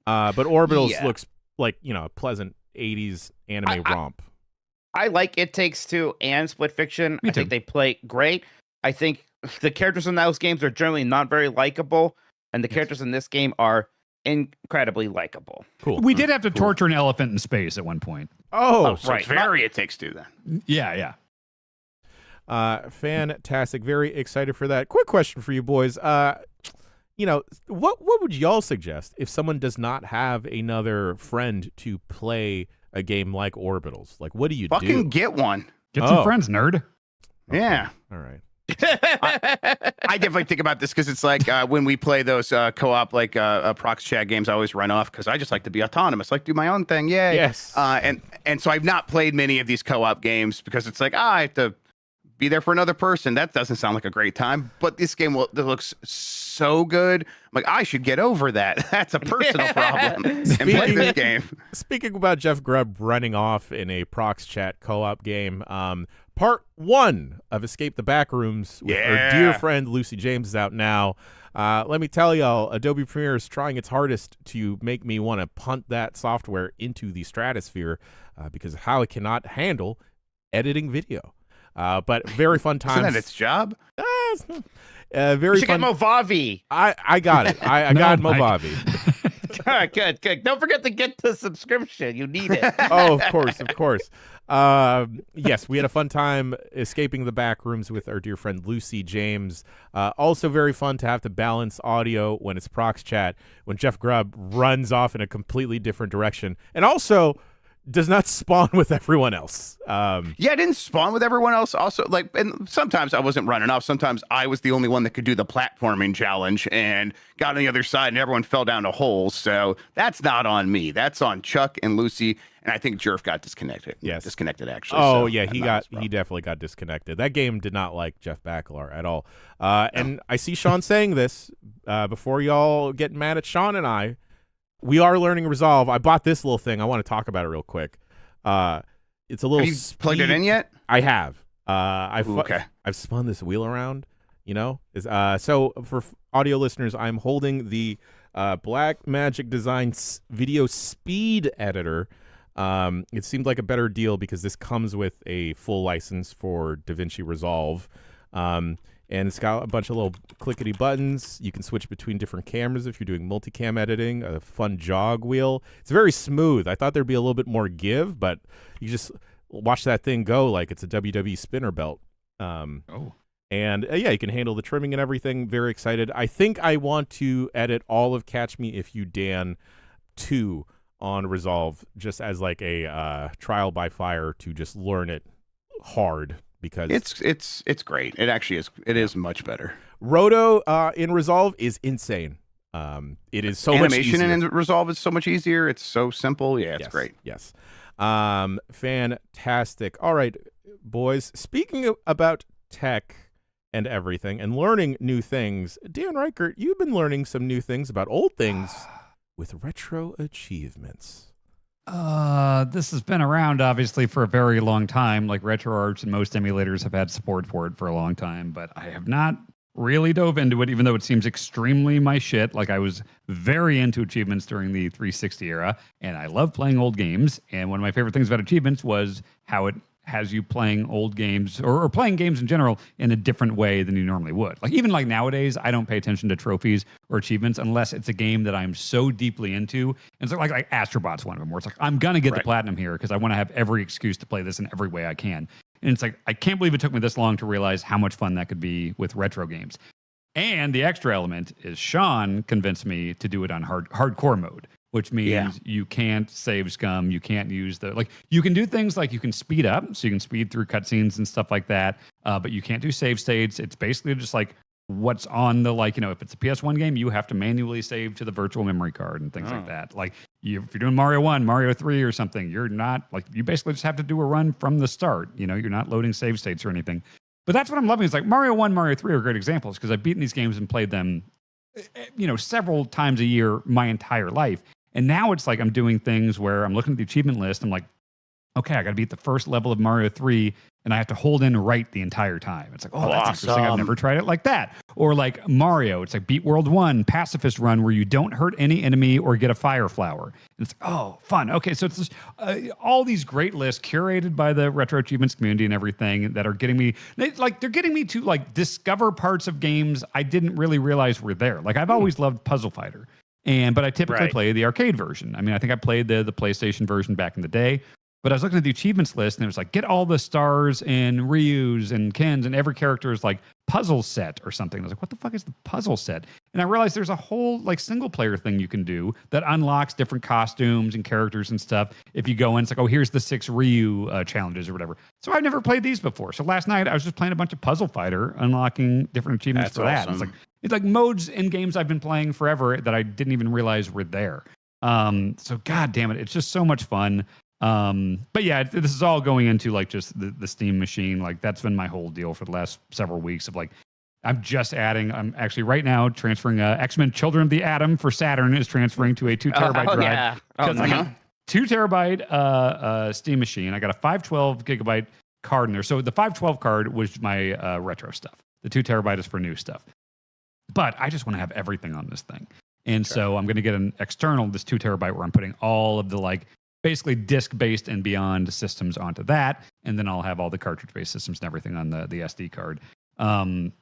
A: But Orbitals looks like, a pleasant 80s anime romp.
D: I like It Takes Two and Split Fiction. I think they play great. I think the characters in those games are generally not very likable, and the characters in this game are incredibly likable.
A: Cool.
C: We did have to torture an elephant in space at one point.
B: So
D: right.
B: very It Takes Two then.
C: Yeah.
A: Fantastic. Very excited for that. Quick question for you boys. What would y'all suggest if someone does not have another friend to play a game like Orbitals? Like, what do you do?
B: Fucking get one.
C: Get some friends, nerd.
A: Okay.
B: Yeah.
A: All right.
B: I definitely think about this because it's like when we play those co-op prox chat games, I always run off because I just like to be autonomous, like do my own thing. Yay.
A: Yes.
B: And so I've not played many of these co-op games because it's like, I have to be there for another person. That doesn't sound like a great time. But this game looks so good. I'm like, I should get over that. That's a personal problem. And play this game.
A: Speaking about Jeff Grubb running off in a prox chat co-op game, part 1 of Escape the Backrooms with our dear friend Lucy James is out now. Let me tell y'all, Adobe Premiere is trying its hardest to make me want to punt that software into the stratosphere because of how it cannot handle editing video. But very fun times.
B: Isn't that its job?
A: Very
D: you
A: fun.
D: Get Movavi.
A: I got it. I got Movavi.
D: Good. Don't forget to get the subscription. You need it.
A: Oh, of course. Yes, we had a fun time escaping the back rooms with our dear friend Lucy James. Also very fun to have to balance audio when it's prox chat, when Jeff Grubb runs off in a completely different direction. And also does not spawn with everyone else.
B: I didn't spawn with everyone else. Also, and sometimes I wasn't running off. Sometimes I was the only one that could do the platforming challenge and got on the other side and everyone fell down a hole. So that's not on me. That's on Chuck and Lucy. And I think Jerf got disconnected.
A: Yes.
B: Disconnected, actually.
A: Oh,
B: so
A: yeah, he definitely got disconnected. That game did not like Jeff Bakalar at all. And I see Sean saying this before y'all get mad at Sean and I. We are learning Resolve. I bought this little thing. I want to talk about it real quick. It's a little.
B: Have you plugged it in yet?
A: I have. I've spun this wheel around. So for audio listeners, I'm holding the Black Magic Design video speed editor. It seemed like a better deal because this comes with a full license for DaVinci Resolve. And it's got a bunch of little clickety buttons. You can switch between different cameras if you're doing multicam editing, a fun jog wheel. It's very smooth. I thought there'd be a little bit more give, but you just watch that thing go like it's a WWE spinner belt. And you can handle the trimming and everything. Very excited. I think I want to edit all of Catch Me If You Dan 2 on Resolve just as like a trial by fire to just learn it hard. Because
B: it's great. It actually is. It is much better.
A: Roto in Resolve is insane. It is so much easier.
B: Animation in Resolve is so much easier. It's so simple. Yeah, it's great.
A: Yes. Fantastic. All right, boys. Speaking about tech and everything and learning new things, Dan Reichert, you've been learning some new things about old things with RetroAchievements.
C: This has been around obviously for a very long time. Like RetroArch and most emulators have had support for it for a long time, but I have not really dove into it, even though it seems extremely my shit. Like I was very into achievements during the 360 era, and I love playing old games. And one of my favorite things about achievements was how it has you playing old games or playing games in general in a different way than you normally would. Like even like nowadays, I don't pay attention to trophies or achievements unless it's a game that I'm so deeply into. And so like Astrobot's one of them where it's like, I'm going to get the platinum here because I want to have every excuse to play this in every way I can. And it's like, I can't believe it took me this long to realize how much fun that could be with retro games. And the extra element is Sean convinced me to do it on hardcore mode, which means you can't save scum. You can't use you can do things like you can speed up, so you can speed through cutscenes and stuff like that, but you can't do save states. It's basically just like what's on the, if it's a PS1 game, you have to manually save to the virtual memory card and things like that. Like if you're doing Mario 1, Mario 3 or something, you're not, you basically just have to do a run from the start. You're not loading save states or anything. But that's what I'm loving is like Mario 1, Mario 3 are great examples because I've beaten these games and played them, several times a year my entire life. And now it's like I'm doing things where I'm looking at the achievement list. I'm like, okay, I got to beat the first level of Mario 3 and I have to hold in right the entire time. It's like, oh, that's interesting. I've never tried it like that. Or like Mario, it's like beat World 1, pacifist run, where you don't hurt any enemy or get a fire flower. And it's like, oh, fun. Okay, so it's just, all these great lists curated by the Retro Achievements community and everything that are getting me, they're getting me to like discover parts of games I didn't really realize were there. Like I've always loved Puzzle Fighter, but I typically play the arcade version. I mean, I think I played the PlayStation version back in the day. But I was looking at the achievements list, and it was like, get all the stars and Ryu's and Ken's, and every character is like puzzle set or something. I was like, what the fuck is the puzzle set? And I realized there's a whole like single player thing you can do that unlocks different costumes and characters and stuff. If you go in, it's like, oh, here's the 6 Ryu challenges or whatever. So I've never played these before. So last night I was just playing a bunch of Puzzle Fighter, unlocking different achievements for that. It's like modes in games I've been playing forever that I didn't even realize were there. So god damn it, it's just so much fun. But yeah, this is all going into like just the Steam machine. Like that's been my whole deal for the last several weeks of like, I'm actually right now transferring X-Men Children of the Atom for Saturn is transferring to a 2 terabyte drive.
D: Yeah.
C: I got 2 terabyte Steam machine. I got a 512 gigabyte card in there. So the 512 card was my retro stuff. The 2 terabyte is for new stuff. But I just want to have everything on this thing. And so I'm going to get an external, this 2 terabyte where I'm putting all of the like basically disk-based and beyond systems onto that, and then I'll have all the cartridge-based systems and everything on the SD card.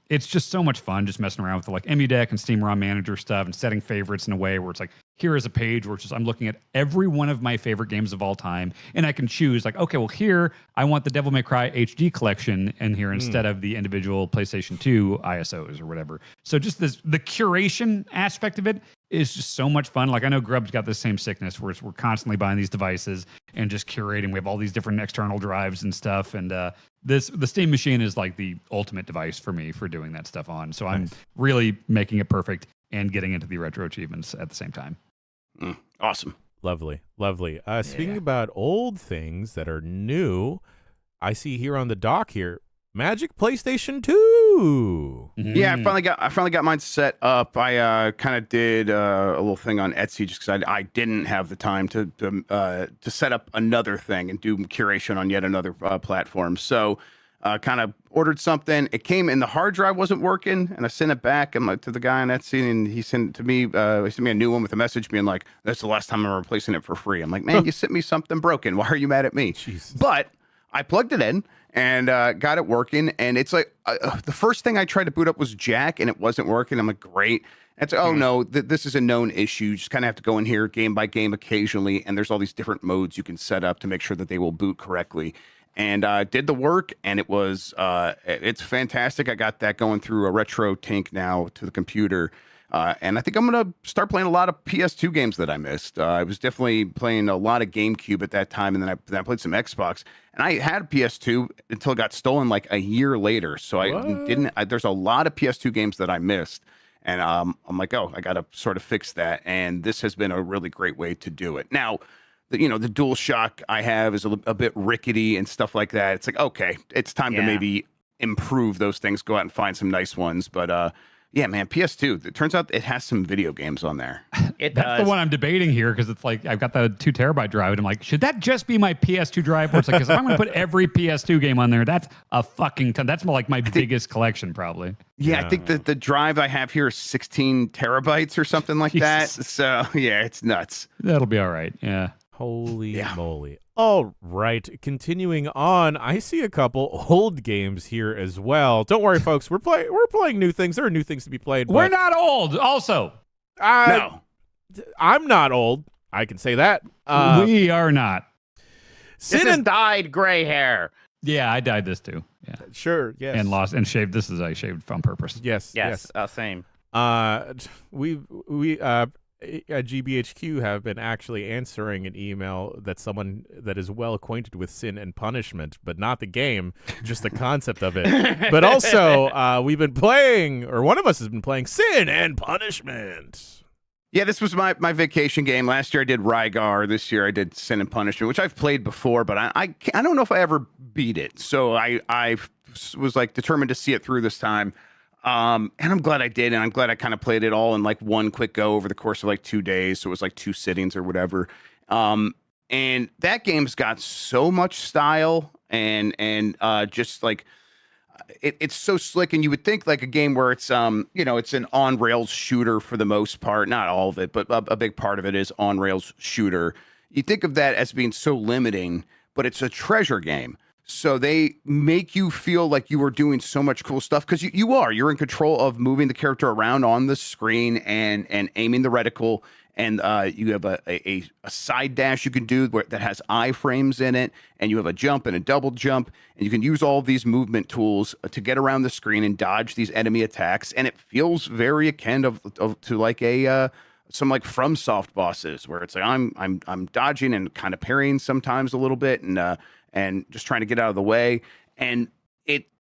C: It's just so much fun just messing around with the like EmuDeck and Steam ROM Manager stuff and setting favorites in a way where it's like, here is a page where it's just I'm looking at every one of my favorite games of all time, and I can choose like, okay, well here I want the Devil May Cry HD collection in here instead of the individual PlayStation 2 ISOs or whatever. So just the curation aspect of it is just so much fun. Like I know Grubb's got the same sickness where we're constantly buying these devices and just curating. We have all these different external drives and stuff. And the Steam machine is like the ultimate device for me for doing that stuff on. So I'm really making it perfect and getting into the retro achievements at the same time.
B: Awesome.
A: Lovely. Speaking about old things that are new, I see here on the dock here, Magic PlayStation 2.
B: Yeah, I finally got mine set up. I kind of did a little thing on Etsy just because I didn't have the time to set up another thing and do curation on yet another platform. So kind of ordered something. It came and the hard drive wasn't working, and I sent it back to the guy on Etsy, and he sent it to me. He sent me a new one with a message being like, "That's the last time I'm replacing it for free." I'm like, "Man, you sent me something broken. Why are you mad at me?"
A: Jesus.
B: But I plugged it in and got it working, and it's like the first thing I tried to boot up was Jack, and it wasn't working. I'm like, great. And it's oh no, this is a known issue. You just kind of have to go in here game by game occasionally, and there's all these different modes you can set up to make sure that they will boot correctly. And did the work, and it was it's fantastic. I got that going through a retro tank now to the computer. And I think I'm going to start playing a lot of PS2 games that I missed. I was definitely playing a lot of GameCube at that time, and then I played some Xbox. And I had PS2 until it got stolen like a year later. So there's a lot of PS2 games that I missed. And I'm like, oh, I got to sort of fix that. And this has been a really great way to do it. Now, the DualShock I have is a bit rickety and stuff like that. It's like, okay, it's time to maybe improve those things, go out and find some nice ones. But yeah, man, PS2. It turns out it has some video games on there.
C: That's the one I'm debating here because it's like I've got the 2 terabyte drive, and I'm like, should that just be my PS2 drive? Where it's like, because if I'm going to put every PS2 game on there, that's a fucking ton. That's more like my biggest collection, probably.
B: Yeah, I think the drive I have here is 16 terabytes or something like that. So yeah, it's nuts.
C: That'll be all right. Yeah.
A: Holy moly. All right, continuing on, I see a couple old games here as well. Don't worry, folks. We're playing new things. There are new things to be played.
C: We're not old, also.
A: No. I'm not old. I can say that.
C: We are not.
D: This is dyed gray hair.
C: Yeah, I dyed this too. Yeah.
A: Sure, yes.
C: And lost and shaved. This is I shaved on purpose.
A: Yes.
D: Same.
A: We at GBHQ have been actually answering an email that someone that is well acquainted with Sin and Punishment, but not the game, just the concept of it. But also, we've been playing, or one of us has been playing Sin and Punishment.
B: Yeah, this was my vacation game. Last year I did Rygar. This year I did Sin and Punishment, which I've played before, but I don't know if I ever beat it. So I was like determined to see it through this time. And I'm glad I did, and I'm glad I kind of played it all in like one quick go over the course of like 2 days. So it was like 2 sittings or whatever. And And that game's got so much style and just like it's so slick. And you would think like a game where it's it's an on rails shooter for the most part, not all of it, but a big part of it is on rails shooter. You think of that as being so limiting, but it's a treasure game. So they make you feel like you are doing so much cool stuff because you're in control of moving the character around on the screen and aiming the reticle. And you have a side dash you can do that has iframes in it, and you have a jump and a double jump, and you can use all of these movement tools to get around the screen and dodge these enemy attacks. And it feels very akin to like some like FromSoft bosses, where it's like I'm dodging and kind of parrying sometimes a little bit, and just trying to get out of the way. And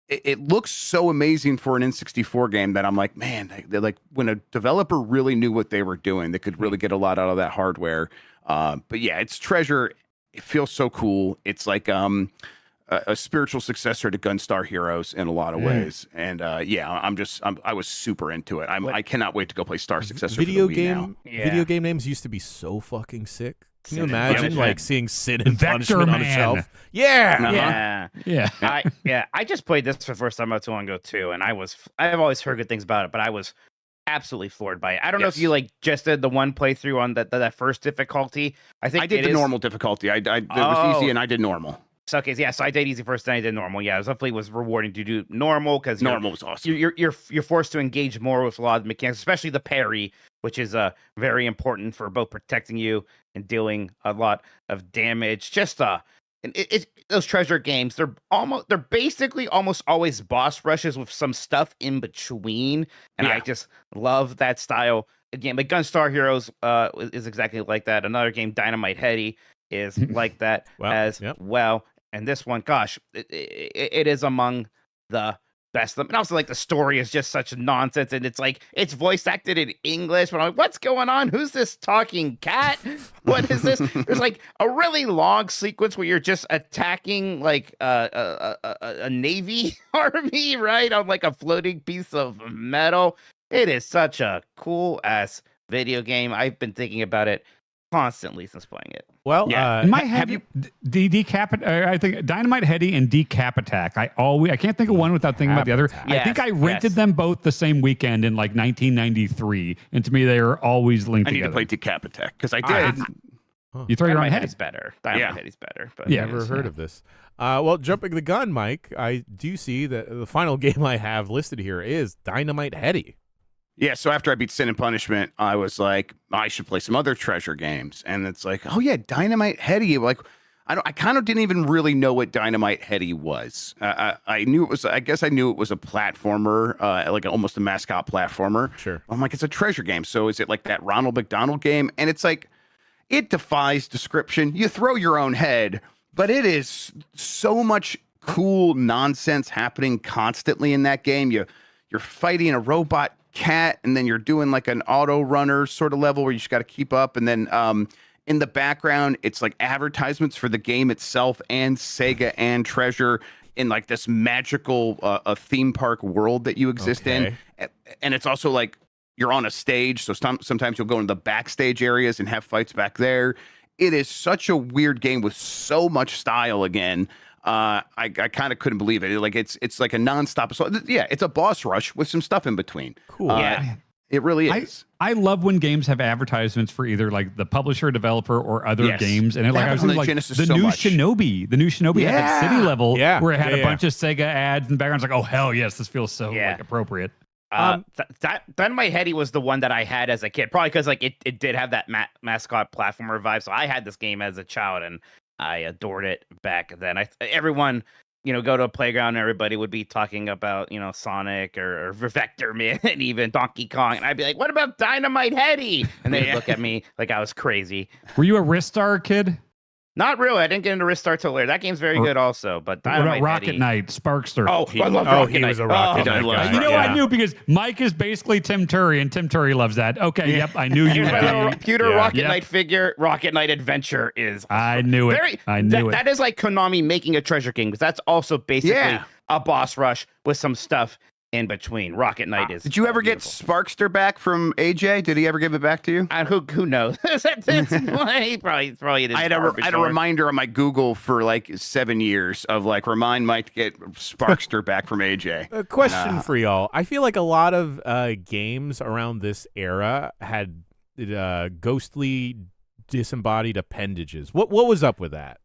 B: it looks so amazing for an N64 game that I'm like, man, they're like when a developer really knew what they were doing, they could really get a lot out of that hardware. But yeah, it's treasure. It feels so cool. It's like a spiritual successor to Gunstar Heroes in a lot of ways. And I was super into it. I cannot wait to go play Star Successor.
A: Video
B: for the Wii now.
A: Video game names used to be so fucking sick. Can you
D: Sin and
A: imagine
D: Punishment.
A: like seeing Sin and
C: Vector
A: Punishment on a
C: Man.
A: shelf? Yeah.
B: Uh-huh.
C: Yeah.
D: I just played this for the first time not too long ago too, and I've always heard good things about it, but I was absolutely floored by it. I don't know if
B: Yes.
D: you like just did the one playthrough on that first difficulty. I think
B: I did
D: it
B: the
D: is-
B: normal difficulty. It was easy, and I did normal.
D: So, okay, yeah, so I did easy first, then I did normal. Yeah, it definitely was rewarding to do normal because
B: Normal was awesome.
D: you're forced to engage more with a lot of the mechanics, especially the parry, which is very important for both protecting you and dealing a lot of damage. Just those treasure games, they're basically almost always boss rushes with some stuff in between, and
B: Yeah.
D: I just love that style. Again, but Gunstar Heroes is exactly like that. Another game, Dynamite Heady, is like that well. And this one, gosh, it is among the best. And also, like, the story is just such nonsense, and it's like it's voice acted in English. But I'm like, what's going on? Who's this talking cat? What is this? There's like a really long sequence where you're just attacking like a navy army, right, on like a floating piece of metal. It is such a cool ass video game. I've been thinking about it constantly since playing it.
A: Well,
B: Yeah.
C: In my head, I think Dynamite Heady and Decap Attack. I can't think of one without thinking about the other.
A: Decap
C: I think I rented
D: Yes.
C: them both the same weekend in like 1993, and to me they are always linked
B: I need
C: together.
B: to play Decap Attack because I
A: I-
B: did.
C: You throw your own
D: Dynamite
C: head.
D: Heady's better. Dynamite
B: Yeah.
D: Heady's better. But
C: Yeah.
A: never heard of this. Well, jumping the gun, Mike, I do see that the final game I have listed here is Dynamite Heady.
B: Yeah, so after I beat Sin and Punishment, I was like, I should play some other treasure games. And it's like, oh yeah, Dynamite Heady. Like, I kind of didn't even really know what Dynamite Heady was. I knew it was, I guess I knew it was a platformer, like almost a mascot platformer.
A: Sure.
B: I'm like, it's a treasure game. So is it like that Ronald McDonald game? And it's like, it defies description. You throw your own head, but it is so much cool nonsense happening constantly in that game. You're fighting a robot cat, and then you're doing like an auto runner sort of level where you just got to keep up. And then in the background, it's like advertisements for the game itself and Sega and Treasure in like this magical theme park world that you exist in. And it's also like you're on a stage. So sometimes you'll go into the backstage areas and have fights back there. It is such a weird game with so much style again. I kind of couldn't believe it. Like it's like a nonstop. So yeah, it's a boss rush with some stuff in between.
A: Cool.
D: Yeah.
B: It really is.
C: I love when games have advertisements for either like the publisher, developer, or other
B: Yes.
C: games. And it, like
B: That
C: I was
B: happened on
C: thinking,
B: the
C: like
B: Genesis
C: the
B: so
C: new
B: much.
C: Shinobi had that city
B: Yeah.
C: level
A: Yeah.
C: where it had
A: Yeah,
C: a
A: yeah.
C: bunch of Sega ads in the background. It's like, oh hell yes, this feels so
D: Yeah.
C: like appropriate.
D: Dynamite Heady was the one that I had as a kid, probably because like it did have that mascot platformer vibe. So I had this game as a child, and I adored it back then. Everyone, go to a playground, and everybody would be talking about, Sonic or Vector Man and even Donkey Kong. And I'd be like, what about Dynamite Heady? And they'd look at me like I was crazy.
C: Were you a Ristar kid?
D: Not really. I didn't get into Ristar till later. That game's very good also. But
C: What about
D: Dynamite
C: Rocket
D: Heady-
C: Knight, Sparkster?
D: Oh, I love Rocket
A: he
D: Knight.
A: was a Rocket
B: Knight guy.
C: You know,
A: Yeah.
C: I knew because Mike is basically Tim Turry, and Tim Turry loves that. Okay, yep, I knew you
D: Here's
C: would
D: my little
C: be.
D: pewter
A: Yeah.
D: Rocket
C: Yep.
D: Knight figure. Rocket Knight Adventure is
C: I knew it. I knew it.
D: That is like Konami making a treasure game, because that's also basically
B: Yeah.
D: a boss rush with some stuff in between. Rocket Knight is.
B: Did you ever get
D: beautiful.
B: Sparkster back from AJ? Did he ever give it back to you?
D: Who knows? He probably did.
B: I had a reminder on my Google for like 7 years of like remind Mike to get Sparkster back from AJ.
A: A question for y'all. I feel like a lot of games around this era had ghostly disembodied appendages. What was up with that?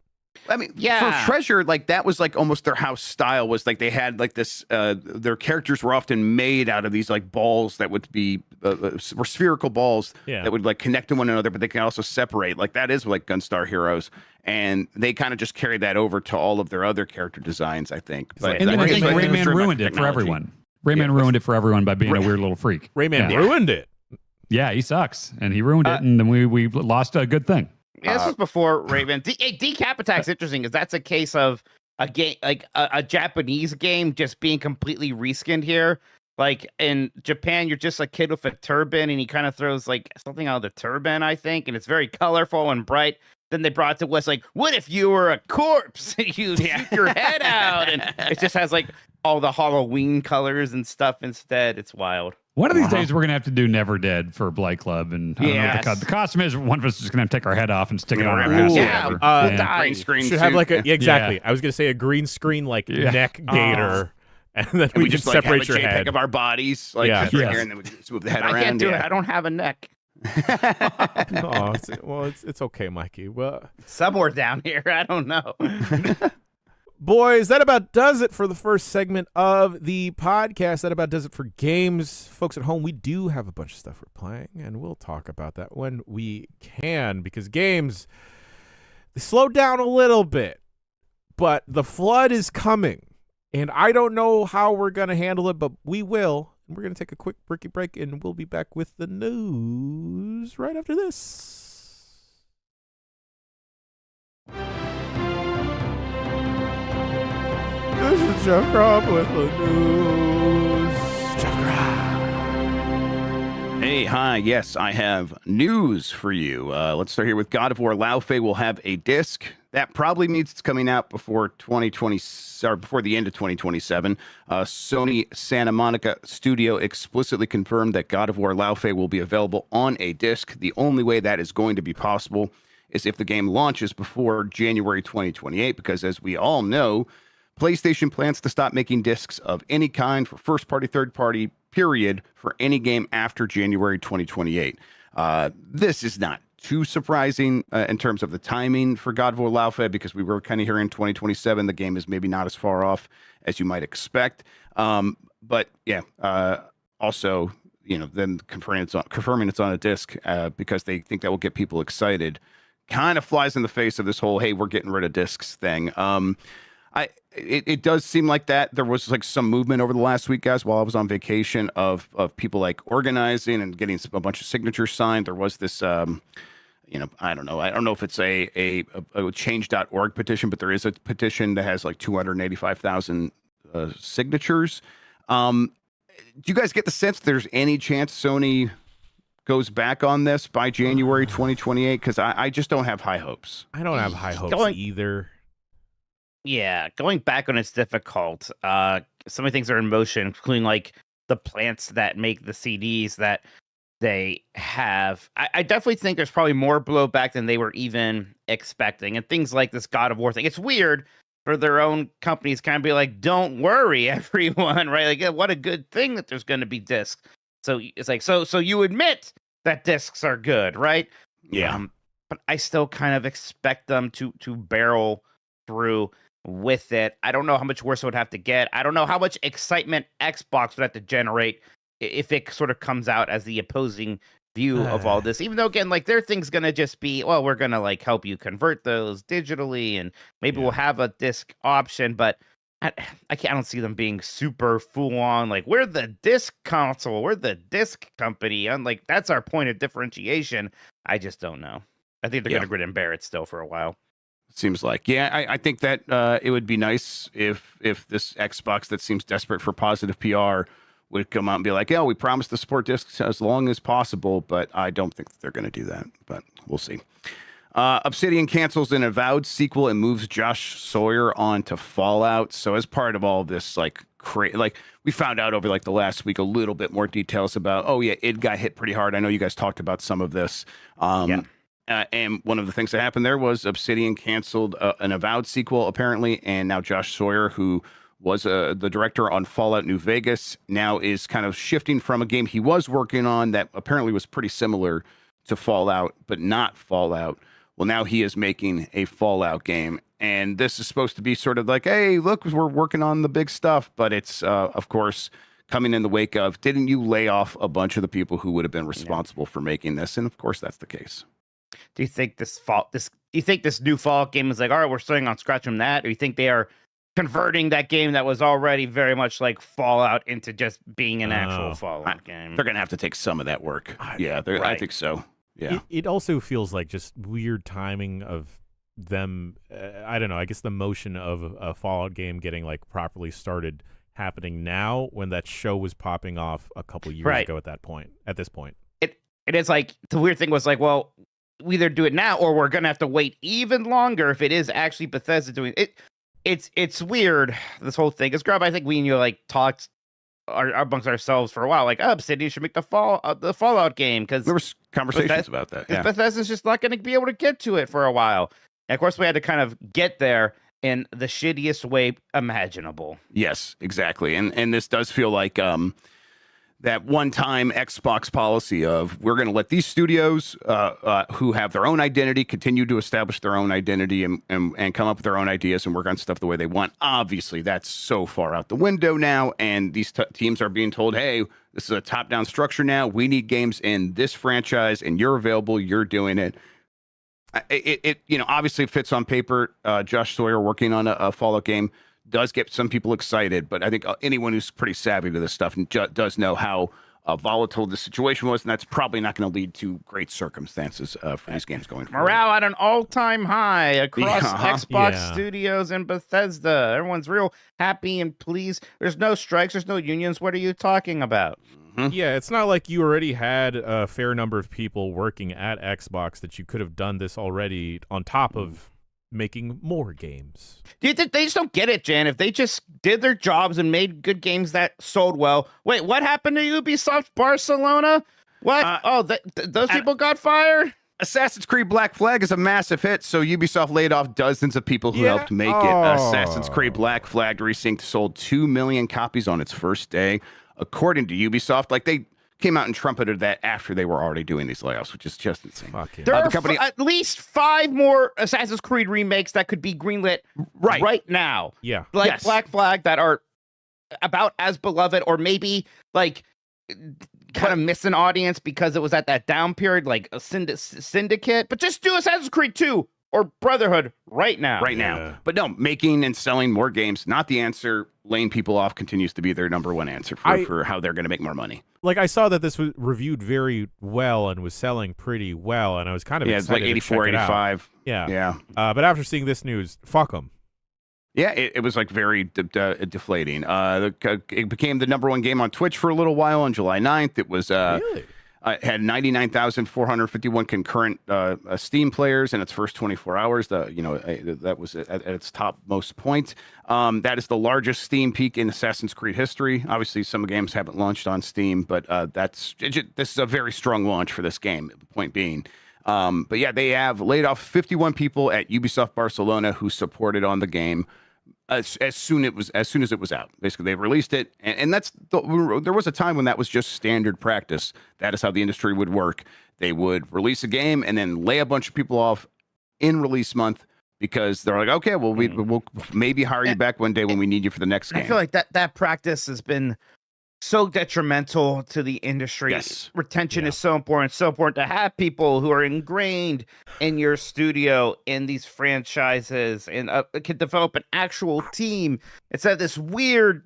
B: I mean,
D: Yeah.
B: for Treasure, like that was like almost their house style was like they had like this, their characters were often made out of these like balls that would be, were spherical balls that would like connect to one another, but they can also separate. Like that is like Gunstar Heroes. And they kind of just carried that over to all of their other character designs, I think. But
C: And then I think
B: like,
C: Rayman ruined it for everyone. Rayman ruined it for everyone by being a weird little freak.
A: Rayman ruined it.
C: Yeah, he sucks. And he ruined it, and then we lost a good thing.
D: Yeah, this was before Raven. Decap Attack's interesting because that's a case of a game, like a Japanese game, just being completely reskinned here. Like in Japan, you're just a kid with a turban, and he kind of throws like something out of the turban, I think, and it's very colorful and bright. Then they brought it to West, like, what if you were a corpse? You shoot your head out, and it just has like all the Halloween colors and stuff instead. It's wild.
C: One of these days, we're going to have to do Never Dead for Blight Club. And I don't know what the costume is. One of us is just going to have to take our head off and stick it on our head.
B: Green screen
A: should
B: suit.
A: have like exactly. I was going to say a green screen like neck gaiter. And then we just separate your head
B: of our bodies. Like, just right here, and then we just move the head around.
D: I can't do it. I don't have a neck.
A: It's okay, Mikey. Well,
D: somewhere down here. I don't know.
A: Boys, that about does it for the first segment of the podcast. That about does it for games. Folks at home, we do have a bunch of stuff we're playing, and we'll talk about that when we can, because games, they slowed down a little bit, but the flood is coming, and I don't know how we're going to handle it, but we will. And we're going to take a quick break, and we'll be back with the news right after this. This is Jeff Grubb with the news. Jeff Grubb.
B: Hey, hi. Yes, I have news for you. Let's start here with God of War Laufey will have a disc. That probably means it's coming out before 2020 or before the end of 2027. Sony Santa Monica Studio explicitly confirmed that God of War Laufey will be available on a disc. The only way that is going to be possible is if the game launches before January 2028, because as we all know, PlayStation plans to stop making discs of any kind for first-party, third-party, period, for any game after January 2028. This is not too surprising in terms of the timing for God of War Laufey, because we were kind of hearing 2027. The game is maybe not as far off as you might expect. But yeah, also, you know, then confirming it's on a disc because they think that will get people excited, kind of flies in the face of this whole, hey, we're getting rid of discs thing. It does seem like that there was like some movement over the last week, guys, while I was on vacation of people like organizing and getting a bunch of signatures signed. There was this, you know, I don't know if it's a change.org petition, but there is a petition that has like 285,000 signatures. Do you guys get the sense there's any chance Sony goes back on this by January 2028? Because I just don't have high hopes.
A: I don't have high hopes either.
D: Yeah, going back on it's difficult. So many things are in motion, including like the plants that make the CDs that they have. I definitely think there's probably more blowback than they were even expecting. And things like this God of War thing. It's weird for their own companies kind of be like, don't worry, everyone, right? Like, what a good thing that there's going to be discs. So it's like, so you admit that discs are good, right?
B: Yeah.
D: But I still kind of expect them to barrel through with it. I don't know how much worse it would have to get. I don't know how much excitement Xbox would have to generate if it sort of comes out as the opposing view of all this. Even though, again, like their thing's going to just be, well, we're going to like help you convert those digitally and maybe we'll have a disc option, but I don't see them being super full on. Like, we're the disc console, we're the disc company. And like, that's our point of differentiation. I just don't know. I think they're going to grit and bear it still for a while.
B: Seems like, yeah, I think that it would be nice if this Xbox that seems desperate for positive PR would come out and be like, yeah, we promise to support discs as long as possible, but I don't think that they're going to do that, but we'll see. Obsidian cancels an Avowed sequel and moves Josh Sawyer on to Fallout. So as part of all this, like we found out over like the last week a little bit more details about. Oh yeah, id got hit pretty hard. I know you guys talked about some of this. And one of the things that happened there was Obsidian canceled an Avowed sequel apparently, and now Josh Sawyer, who was the director on Fallout New Vegas, now is kind of shifting from a game he was working on that apparently was pretty similar to Fallout, but not Fallout. Well, now he is making a Fallout game, and this is supposed to be sort of like, hey, look, we're working on the big stuff, but it's, of course, coming in the wake of, didn't you lay off a bunch of the people who would have been responsible for making this? And of course, that's the case.
D: Do you think this new Fallout game is like, all right, we're starting on scratch from that, or you think they are converting that game that was already very much like Fallout into just being an actual Fallout game?
B: They're gonna have to take some of that work. I think so. Yeah.
A: It also feels like just weird timing of them. I don't know. I guess the motion of a Fallout game getting like properly started happening now when that show was popping off a couple years ago. At this point,
D: it is like the weird thing was like, well, we either do it now or we're gonna have to wait even longer if it is actually Bethesda doing it. It's weird, this whole thing. Because Grubb, I think we and you like talked amongst ourselves for a while, like, Obsidian should make the Fallout game, because
B: there was conversations about that. Yeah.
D: Bethesda's just not going to be able to get to it for a while. And of course, we had to kind of get there in the shittiest way imaginable.
B: Yes, exactly. And this does feel like that one-time Xbox policy of, we're going to let these studios who have their own identity continue to establish their own identity and come up with their own ideas and work on stuff the way they want. Obviously, that's so far out the window now, and these teams are being told, hey, this is a top-down structure now. We need games in this franchise, and you're available. You're doing it. It obviously fits on paper. Josh Sawyer working on a Fallout game does get some people excited, but I think anyone who's pretty savvy to this stuff does know how volatile the situation was, and that's probably not going to lead to great circumstances for these games going forward.
D: Morale at an all-time high across Xbox Studios and Bethesda. Everyone's real happy and pleased. There's no strikes. There's no unions. What are you talking about?
A: Yeah, it's not like you already had a fair number of people working at Xbox that you could have done this already on top of making more games.
D: Do you think they just don't get it, Jan? If they just did their jobs and made good games that sold well. Wait, what happened to Ubisoft Barcelona? What? Those people got fired?
B: Assassin's Creed Black Flag is a massive hit, so Ubisoft laid off dozens of people who helped make it. Assassin's Creed Black Flag Resynced sold 2 million copies on its first day. According to Ubisoft, like they came out and trumpeted that after they were already doing these layoffs, which is just insane.
D: There are at least 5 more Assassin's Creed remakes that could be greenlit right now.
A: Yeah.
D: Like Black Flag, that are about as beloved, or maybe like kind of miss an audience because it was at that down period, like a Syndicate. But just do Assassin's Creed 2 or Brotherhood right now.
B: But no, making and selling more games, not the answer. Laying people off continues to be their number one answer for how they're going to make more money.
A: Like, I saw that this was reviewed very well and was selling pretty well, and I was kind of excited.
B: Yeah, it's like 84, 85.
A: Yeah. But after seeing this news, fuck them.
B: Yeah, it was like very deflating. It became the number one game on Twitch for a little while on July 9th. It was
A: really?
B: Had 99,451 concurrent Steam players in its first 24 hours. That was at its topmost point. That is the largest Steam peak in Assassin's Creed history. Obviously, some games haven't launched on Steam, but this is a very strong launch for this game. The point being, but yeah, they have laid off 51 people at Ubisoft Barcelona who supported on the game. As soon as it was out, basically they released it, and there was a time when that was just standard practice. That is how the industry would work. They would release a game and then lay a bunch of people off in release month because they're like, okay, well we'll maybe hire you back one day when we need you for the next game.
D: I feel like that practice has been so detrimental to the industry.
B: Yes.
D: Retention is so important. So important to have people who are ingrained in your studio, in these franchises, and can develop an actual team instead of this weird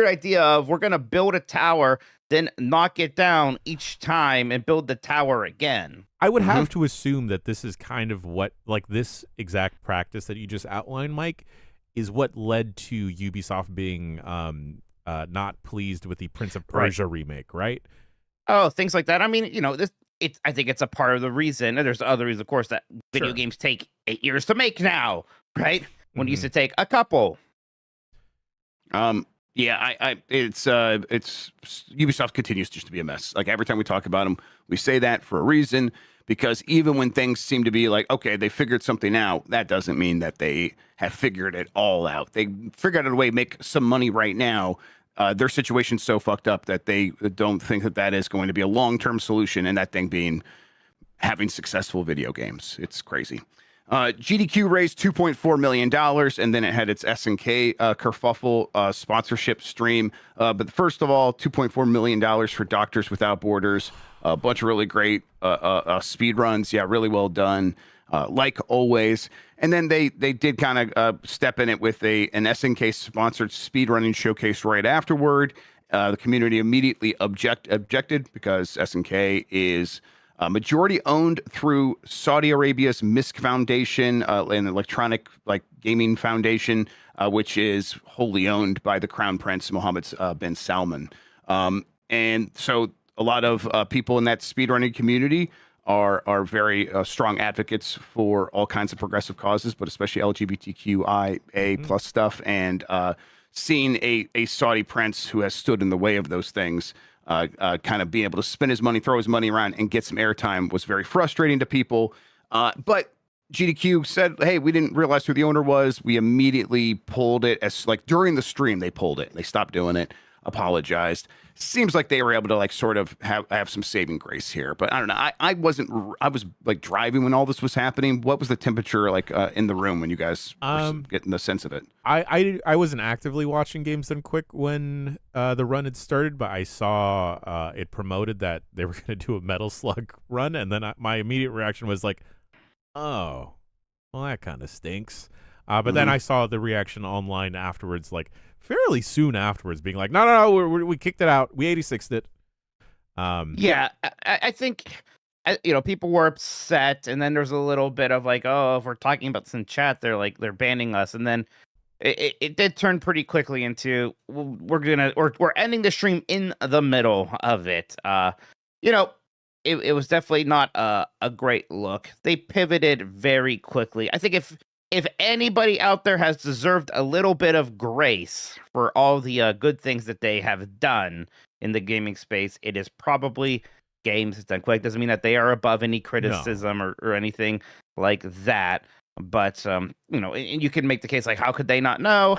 D: idea of we're going to build a tower, then knock it down each time and build the tower again.
A: I would have to assume that this is kind of what, like, this exact practice that you just outlined, Mike, is what led to Ubisoft being not pleased with the Prince of Persia remake, right?
D: Oh, things like that. I mean, I think it's a part of the reason, and there's other reasons, of course, that video
A: Sure.
D: games take 8 years to make now, right? When it used to take a couple.
B: Yeah, it's Ubisoft continues just to be a mess. Like every time we talk about them, we say that for a reason, because even when things seem to be like, okay, they figured something out, that doesn't mean that they have figured it all out. They figured out a way to make some money right now. Their situation's so fucked up that they don't think that that is going to be a long-term solution, and that thing being having successful video games. It's crazy. GDQ raised $2.4 million, and then it had its S&K kerfuffle sponsorship stream. But first of all, $2.4 million for Doctors Without Borders. A bunch of really great speed runs. Yeah, really well done, like always. And then they did kind of step in it with an S&K sponsored speedrunning showcase right afterward. The community immediately objected because S&K is majority owned through Saudi Arabia's Misk Foundation, an electronic gaming foundation, which is wholly owned by the Crown Prince Mohammed bin Salman. And so a lot of people in that speedrunning community are very strong advocates for all kinds of progressive causes, but especially LGBTQIA plus stuff. And seeing a Saudi prince who has stood in the way of those things kind of being able to spend his money, throw his money around, and get some airtime was very frustrating to people. But GDQ said, hey, we didn't realize who the owner was. We immediately pulled it during the stream, they pulled it. They stopped doing it, apologized. Seems like they were able to sort of have some saving grace here. But I don't know. I was driving when all this was happening. What was the temperature in the room when you guys were getting the sense of it?
A: I wasn't actively watching Games Done Quick when the run had started, but I saw it promoted that they were going to do a Metal Slug run, and then my immediate reaction was like, oh, well, that kind of stinks. But then I saw the reaction online afterwards, fairly soon afterwards, being like, no, we kicked it out. We 86'd it.
D: Yeah, I think, people were upset, and then there's a little bit of oh, if we're talking about this in chat, they're banning us, and then it did turn pretty quickly into we're ending the stream in the middle of it. It was definitely not a great look. They pivoted very quickly. I think if anybody out there has deserved a little bit of grace for all the good things that they have done in the gaming space, it is probably Games Done Quick. Doesn't mean that they are above any criticism or anything like that. But, you can make the case how could they not know?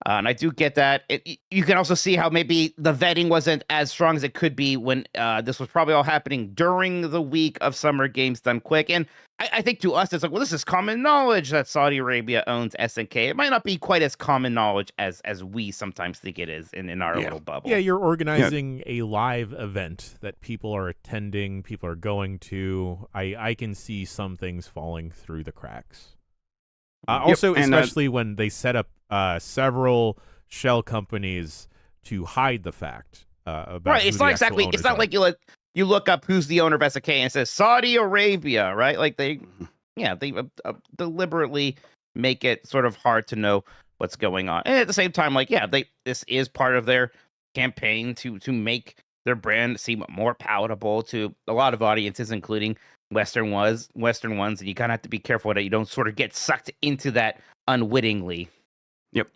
D: And I do get that. You can also see how maybe the vetting wasn't as strong as it could be when this was probably all happening during the week of Summer Games Done Quick. And I think to us, it's well, this is common knowledge that Saudi Arabia owns SNK. It might not be quite as common knowledge as we sometimes think it is in our little bubble.
A: Yeah, you're organizing a live event that people are attending, people are going to. I can see some things falling through the cracks. Also, especially when they set up several shell companies to hide the fact about
D: right. It's not exactly. It's not like you look up who's the owner of SNK and it says Saudi Arabia, right? They deliberately make it sort of hard to know what's going on, and at the same time, this is part of their campaign to make their brand seem more palatable to a lot of audiences, including Western ones, and you kind of have to be careful that you don't sort of get sucked into that unwittingly.
B: Yep.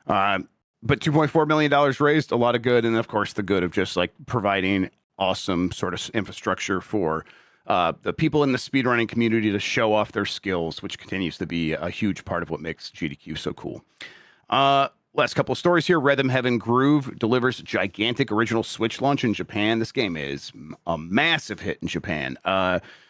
B: But $2.4 million raised, a lot of good, and of course the good of just providing awesome sort of infrastructure for the people in the speedrunning community to show off their skills, which continues to be a huge part of what makes GDQ so cool. Last couple of stories here. Rhythm Heaven Groove delivers gigantic original Switch launch in Japan. This game is a massive hit in Japan.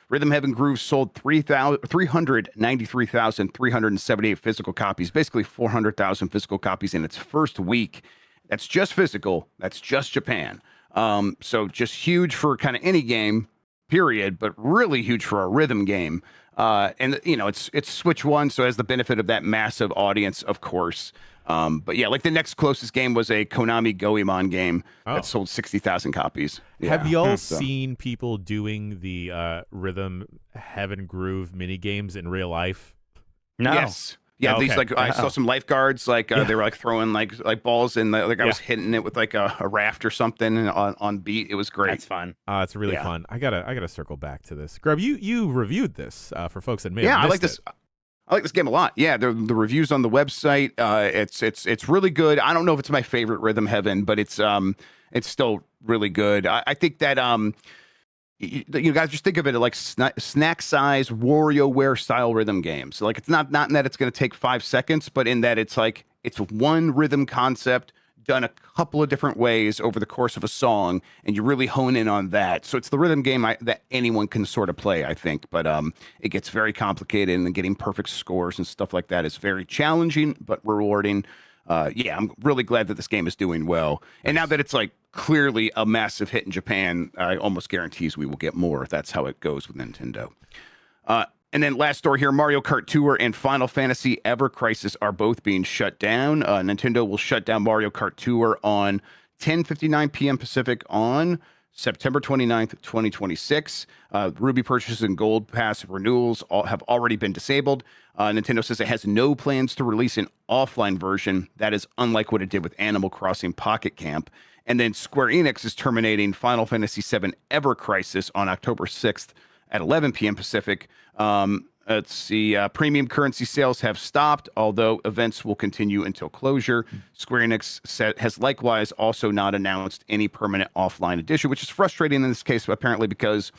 B: Rhythm Heaven Groove sold 393,378 physical copies, basically 400,000 physical copies in its first week. That's just physical. That's just Japan. So just huge for kind of any game, period, but really huge for a rhythm game. And it's Switch 1, so it has the benefit of that massive audience, of course. But yeah, the next closest game was a Konami Goemon game that sold 60,000 copies. Yeah.
A: Have y'all seen people doing the Rhythm Heaven Groove mini games in real life?
D: No.
B: Yes. Yeah, these
A: Okay.
B: I saw some lifeguards they were like throwing like balls, and the guy was hitting it with like a raft or something on beat. It was great.
D: That's fun.
A: It's really fun. I gotta circle back to this. Grubb, you reviewed this for folks that may have
B: I like
A: missed
B: this. I like this game a lot. Yeah, the reviews on the website, it's really good. I don't know if it's my favorite Rhythm Heaven, but it's still really good. I think that you guys just think of it like snack size WarioWare style rhythm games. Like it's not in that it's going to take 5 seconds, but in that it's like it's one rhythm concept done a couple of different ways over the course of a song, and you really hone in on that. So it's the rhythm game that anyone can sort of play, I think. But it gets very complicated, and getting perfect scores and stuff like that is very challenging but rewarding. I'm really glad that this game is doing well. And now that it's like clearly a massive hit in Japan, I almost guarantees we will get more. That's how it goes with Nintendo. And then last story here, Mario Kart Tour and Final Fantasy Ever Crisis are both being shut down. Nintendo will shut down Mario Kart Tour on 10:59 p.m. Pacific on September 29th, 2026. Ruby purchases and Gold Pass renewals have already been disabled. Nintendo says it has no plans to release an offline version. That is unlike what it did with Animal Crossing Pocket Camp. And then Square Enix is terminating Final Fantasy VII Ever Crisis on October 6th at 11 p.m. Pacific. Let's see. Premium currency sales have stopped, although events will continue until closure. Square Enix has likewise also not announced any permanent offline edition, which is frustrating in this case, apparently, because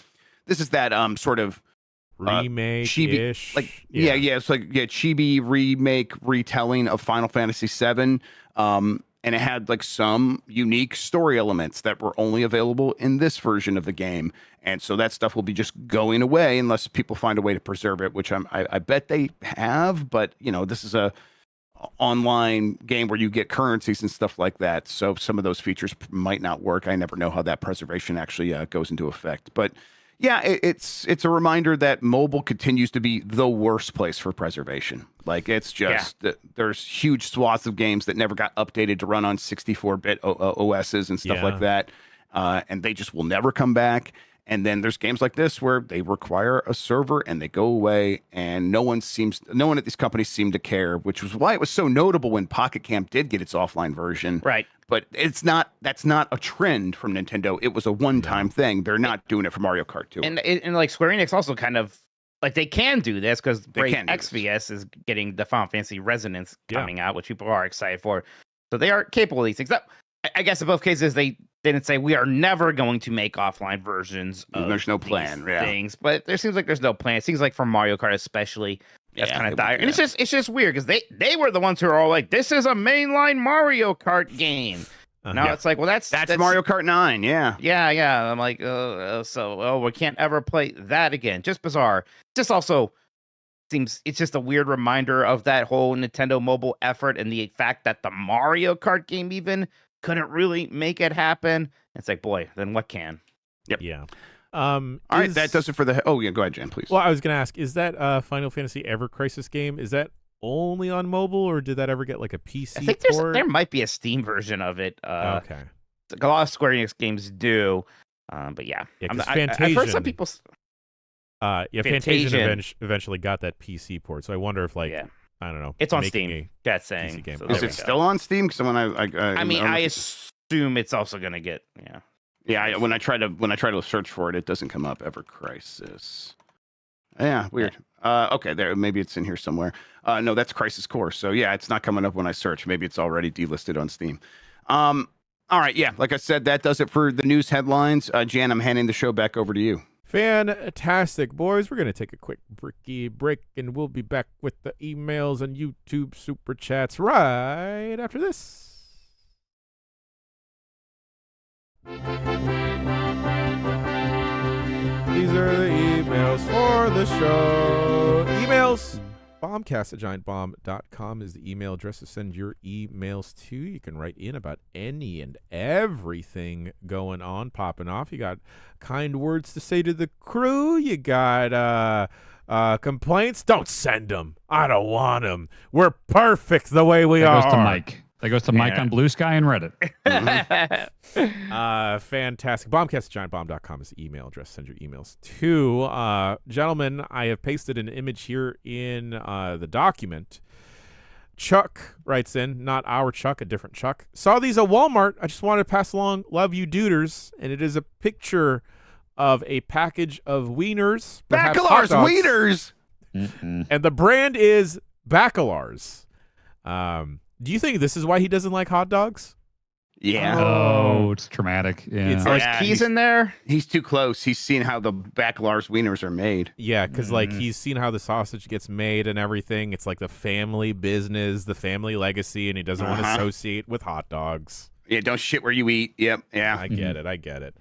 B: this is that sort of
A: remake-ish.
B: It's like chibi remake retelling of Final Fantasy VII. And it had like some unique story elements that were only available in this version of the game. And so that stuff will be just going away unless people find a way to preserve it, which I bet they have. But, this is a online game where you get currencies and stuff like that. So some of those features might not work. I never know how that preservation actually goes into effect. But yeah, it's a reminder that mobile continues to be the worst place for preservation. Like it's just there's huge swaths of games that never got updated to run on 64-bit OSs and stuff like that, and they just will never come back. And then there's games like this where they require a server and they go away, and no one at these companies seem to care, which was why it was so notable when Pocket Camp did get its offline version.
D: Right.
B: But that's not a trend from Nintendo. It was a one-time thing. They're not doing it for Mario Kart 2.
D: And like Square Enix also kind of like they can do this because XVS is getting the Final Fantasy Resonance coming out, which people are excited for. So they are capable of these things. I guess in both cases they didn't say we are never going to make offline versions of
B: there's no plan,
D: things, but there seems like there's no plan. It seems like for Mario Kart especially, that's kind of dire. And it's just weird because they were the ones who are all like, this is a mainline Mario Kart game. Now it's like, well, that's
B: Mario Kart 9, yeah.
D: I'm like, we can't ever play that again. Just bizarre. Just also seems it's just a weird reminder of that whole Nintendo mobile effort and the fact that the Mario Kart game even couldn't really make it happen. It's like, boy, then what can?
B: Yep.
A: Yeah.
B: All right, that does it for the. Oh yeah, go ahead, Jen, please.
A: Well, I was going to ask, is that Final Fantasy Ever Crisis game? Is that only on mobile, or did that ever get like a PC?
D: I think there might be a Steam version of it.
A: Okay.
D: A lot of Square Enix games do, but yeah.
A: Fantasia.
D: I've heard some people.
A: Fantasia eventually got that PC port, so I wonder if I don't know.
D: It's on Steam. That's saying.
A: Game.
D: So
B: is it still on Steam? Because when
D: I assume it's also going to get
B: Yeah, when I try to search for it, it doesn't come up. Ever Crisis. Yeah, weird. Okay, there. Maybe it's in here somewhere. No, that's Crisis Core. So yeah, it's not coming up when I search. Maybe it's already delisted on Steam. All right, yeah. Like I said, that does it for the news headlines. Jan, I'm handing the show back over to you.
A: Fantastic, boys. We're going to take a quick break, and we'll be back with the emails and YouTube super chats right after this. These are the emails for the show. Emails. Bombcast@giantbomb.com is the email address to send your emails to. You can write in about any and everything going on, popping off. You got kind words to say to the crew. You got complaints. Don't send them. I don't want them. We're perfect the way we are.
C: That That goes to Mike on Blue Sky and Reddit.
A: Fantastic. Bombcast@giantbomb.com is the email address. Send your emails to. Gentlemen, I have pasted an image here in the document. Chuck writes in, not our Chuck, a different Chuck. Saw these at Walmart. I just wanted to pass along love you duders. And it is a picture of a package of wieners.
B: Bacalar's wieners!
A: And the brand is Bacalar's. Do you think this is why he doesn't like hot dogs?
B: Yeah.
C: Oh, it's traumatic. Yeah.
D: Are his keys in there?
B: He's too close. He's seen how the Bacalar's wieners are made.
A: Yeah, because like he's seen how the sausage gets made and everything. It's like the family business, the family legacy, and he doesn't want to associate with hot dogs.
B: Yeah, don't shit where you eat. Yep. Yeah.
A: I get it. I get it.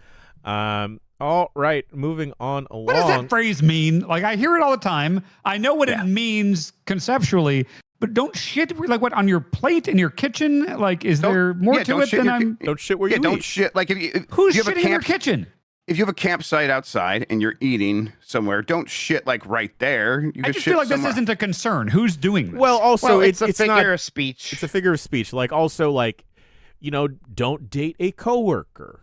A: All right, moving on along.
C: What does that phrase mean? Like, I hear it all the time. I know what it means conceptually, but don't shit like what on your plate in your kitchen. Like, is there more to it than I'm?
A: Don't shit where you
B: don't
A: eat.
B: shit like if
C: Who's
B: you have
C: shitting in your kitchen?
B: If you have a campsite outside and you're eating somewhere, don't shit like right there.
C: I just feel like this isn't a concern. Who's doing this?
A: Well, also
D: it's a figure
A: not,
D: of speech.
A: It's a figure of speech. Like also like, don't date a coworker.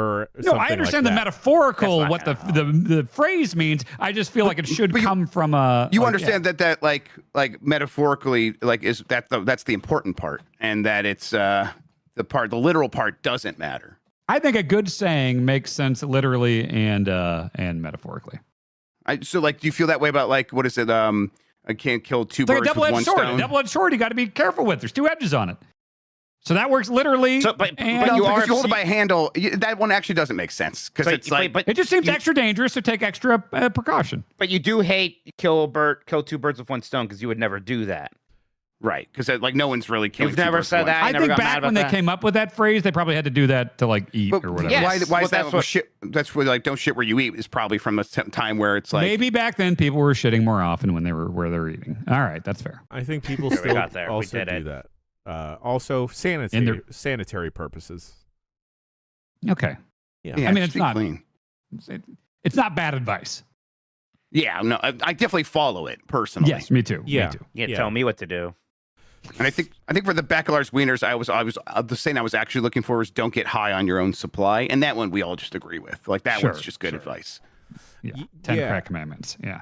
C: No, I understand
A: like
C: the metaphorical, what
D: gonna
C: the phrase means. I just feel like it should come from a.
B: You understand that like metaphorically like that's the important part, and that it's the literal part doesn't matter.
C: I think a good saying makes sense literally and metaphorically.
B: So like, do you feel that way about like what is it? I can't kill two
C: it's like
B: birds
C: a double-edged
B: with one
C: sword.
B: stone.
C: A double-edged sword you got to be careful with. There's two edges on it. So that works literally.
D: So, but
B: But you hold it by a handle. That one actually doesn't make sense because it's like.
C: It just seems extra dangerous to take extra precaution.
D: But you do hate kill two birds with one stone because you would never do that.
B: Right, because like no one's really killed.
D: You've never said that.
C: I think back when they came up with that phrase, they probably had to do that to like eat or whatever.
D: Yes.
B: Why is that shit? That's where like don't shit where you eat is probably from a time where it's like
C: maybe back then people were shitting more often when they were where they were eating. All right, that's fair.
A: I think people still also do that. Also, sanitary purposes.
C: Okay.
A: Yeah.
C: I mean, it's not
B: clean.
C: It's not bad advice.
B: Yeah, no, I definitely follow it personally.
C: Yes, me too.
A: Yeah.
C: Me too.
D: You tell me what to do.
B: And I think for the Bacalar's wieners, I was the saying I was actually looking for was don't get high on your own supply, and that one we all just agree with. Like that one's just good advice.
C: Yeah. 10 crack commandments. Yeah.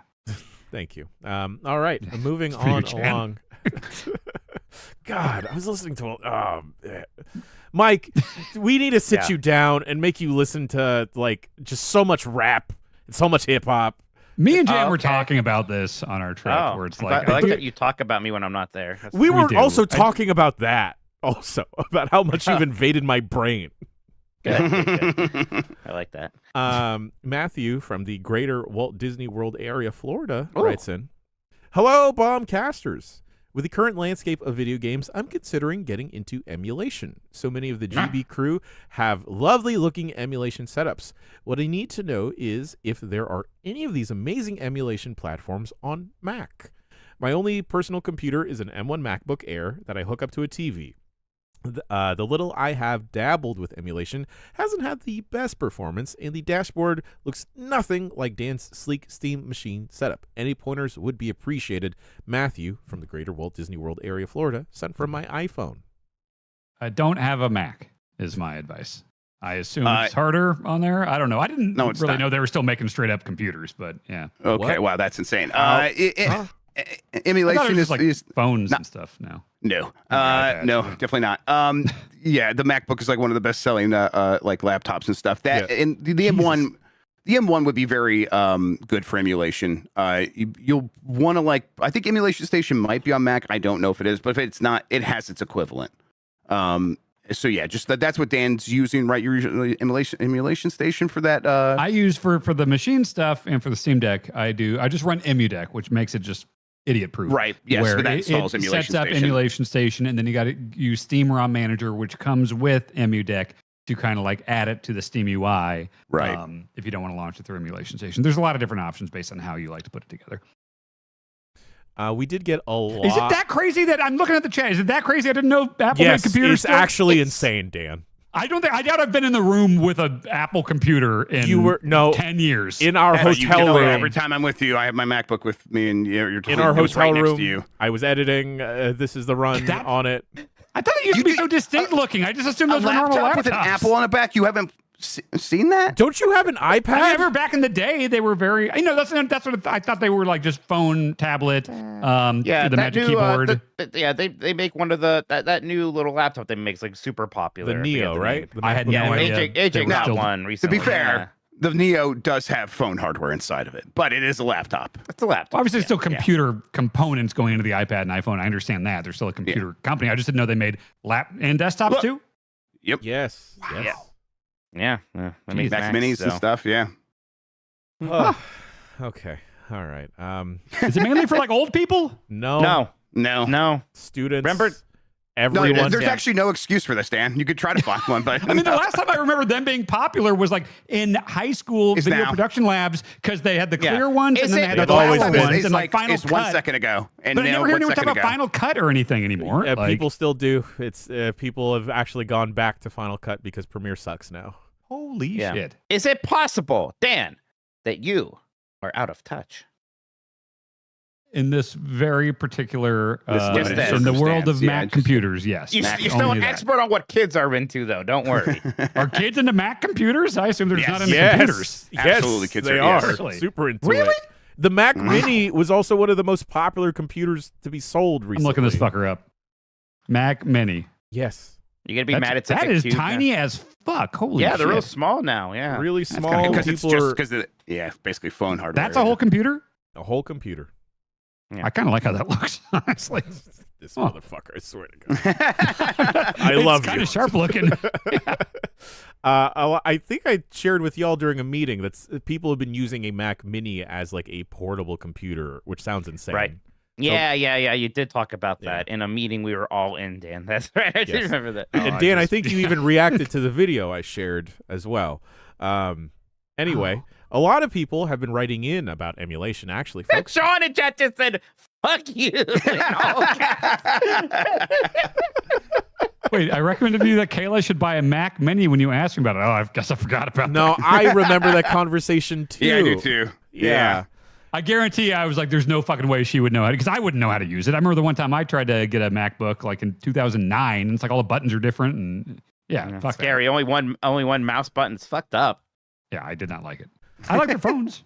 A: Thank you. All right, moving on along. God, I was listening to Mike, we need to sit you down and make you listen to like just so much rap and so much hip hop.
C: Me and Jan were talking about this on our trip where it's like
D: I like that you talk about me when I'm not there.
A: We were also talking about that also about how much you've invaded my brain.
D: Good. I like that.
A: Matthew from the greater Walt Disney World area, Florida, writes in, "Hello, Bombcasters. With the current landscape of video games, I'm considering getting into emulation. So many of the GB crew have lovely-looking emulation setups. What I need to know is if there are any of these amazing emulation platforms on Mac. My only personal computer is an M1 MacBook Air that I hook up to a TV. The little I have dabbled with emulation hasn't had the best performance, and the dashboard looks nothing like Dan's sleek Steam machine setup. Any pointers would be appreciated. Matthew from the greater Walt Disney World area, Florida, sent from my iPhone."
C: Don't have a Mac is my advice. I assume it's harder on there. I don't know. I didn't really know they were still making straight up computers, but yeah.
B: Okay, wow, that's insane. Emulation is
C: like phones and stuff now.
B: No, no, definitely not. Yeah, the MacBook is like one of the best selling like laptops and stuff. And the M1, the M1 would be very good for emulation. You'll want to like, I think Emulation Station might be on Mac. I don't know if it is, but if it's not, it has its equivalent. So yeah, just that's what Dan's using, right? You're usually emulation station for that.
C: I use for the machine stuff and for the Steam Deck. I just run EmuDeck, which makes it just idiot proof.
B: Right. Yes.
C: Where
B: that installs
C: it
B: emulation
C: sets up
B: station.
C: emulation station, and then you got to use Steam ROM Manager, which comes with EmuDeck to kind of like add it to the Steam UI.
B: Right.
C: If you don't want to launch it through emulation station, there's a lot of different options based on how you like to put it together.
A: We did get a lot.
C: Is it that crazy that I'm looking at the chat? Is it that crazy? I didn't know Apple made computers.
A: It's actually insane, Dan.
C: I doubt I've been in the room with an Apple computer in 10 years.
A: In our hotel room.
B: Every time I'm with you, I have my MacBook with me, and you're
A: in our hotel
B: room.
A: Next
B: to you.
A: I was editing. This is the run on it.
C: I thought it used to be so distinct looking. I just assumed those were normal laptops.
B: With an Apple on the back. You haven't seen that?
A: Don't you have an iPad?
C: I remember back in the day, they were very. That's what I thought they were like, just phone, tablet. The Magic Keyboard.
D: They make one of that new little laptop they makes like super popular.
A: The Neo, right?
C: I had no idea.
D: AJ got one recently.
B: To be fair, the Neo does have phone hardware inside of it, but it is a laptop.
D: It's a laptop.
C: Obviously, still computer components going into the iPad and iPhone. I understand that. They're still a computer company. I just didn't know they made lap and desktops too.
B: Yep.
A: Yes.
D: Wow. Yeah.
B: They make Mac Minis and stuff. Yeah.
A: Okay. All right.
C: Is it mainly for like old people?
A: No. Students.
D: Remember.
A: Everyone.
B: There's actually no excuse for this, Dan. You could try to find one, but
C: I mean, the last time I remember them being popular was like in high school video production labs because they had the clear ones and then they had the
A: always
C: flower
A: been.
C: ones and like Final
B: it's
C: Cut.
B: 1 second ago, and
C: But I never hear anyone talk about
B: ago.
C: Final Cut or anything anymore.
A: People still do. It's people have actually gone back to Final Cut because Premiere sucks now.
C: Holy shit!
D: Is it possible, Dan, that you are out of touch?
C: In this very particular,
B: limited
C: in the world of
B: circumstance,
C: Mac computers, yes.
D: You're still an expert on what kids are into, though. Don't worry.
C: Are kids into Mac computers? I assume they're just not into computers.
A: Yes,
B: absolutely, kids
A: they
B: are.
A: are super into
C: Really?
A: it. The Mac Mini was also one of the most popular computers to be sold recently.
C: I'm looking this fucker up. Mac Mini.
A: Yes.
D: You're gonna be mad at
C: that is tiny as fuck. Holy shit.
D: they're real small now. Yeah,
A: Really small.
B: Because it's just because basically phone hardware.
C: That's a whole computer?
A: A whole computer.
D: Yeah.
C: I kind of like how that looks, honestly.
A: This motherfucker, I swear to God. I love
C: it's kind
A: you.
C: of sharp looking.
A: I think I shared with y'all during a meeting that people have been using a Mac Mini as like a portable computer, which sounds insane.
D: Right. Yeah. You did talk about that in a meeting we were all in, Dan. That's right. I do remember that.
A: And Dan, I think you even reacted to the video I shared as well. Anyway, a lot of people have been writing in about emulation, actually, folks.
D: Sean and Chet just said, fuck you.
C: Wait, I recommended to you that Kayla should buy a Mac Mini when you asked me about it. Oh, I guess I forgot about that.
A: No, I remember that conversation too.
B: Yeah, I do too.
A: Yeah.
C: I guarantee I was like, there's no fucking way she would know how to, because I wouldn't know how to use it. I remember the one time I tried to get a MacBook like in 2009, and it's like all the buttons are different, and fuck
D: scary.
C: that.
D: Only one mouse button's fucked up.
C: Yeah, I did not like it. I like their phones.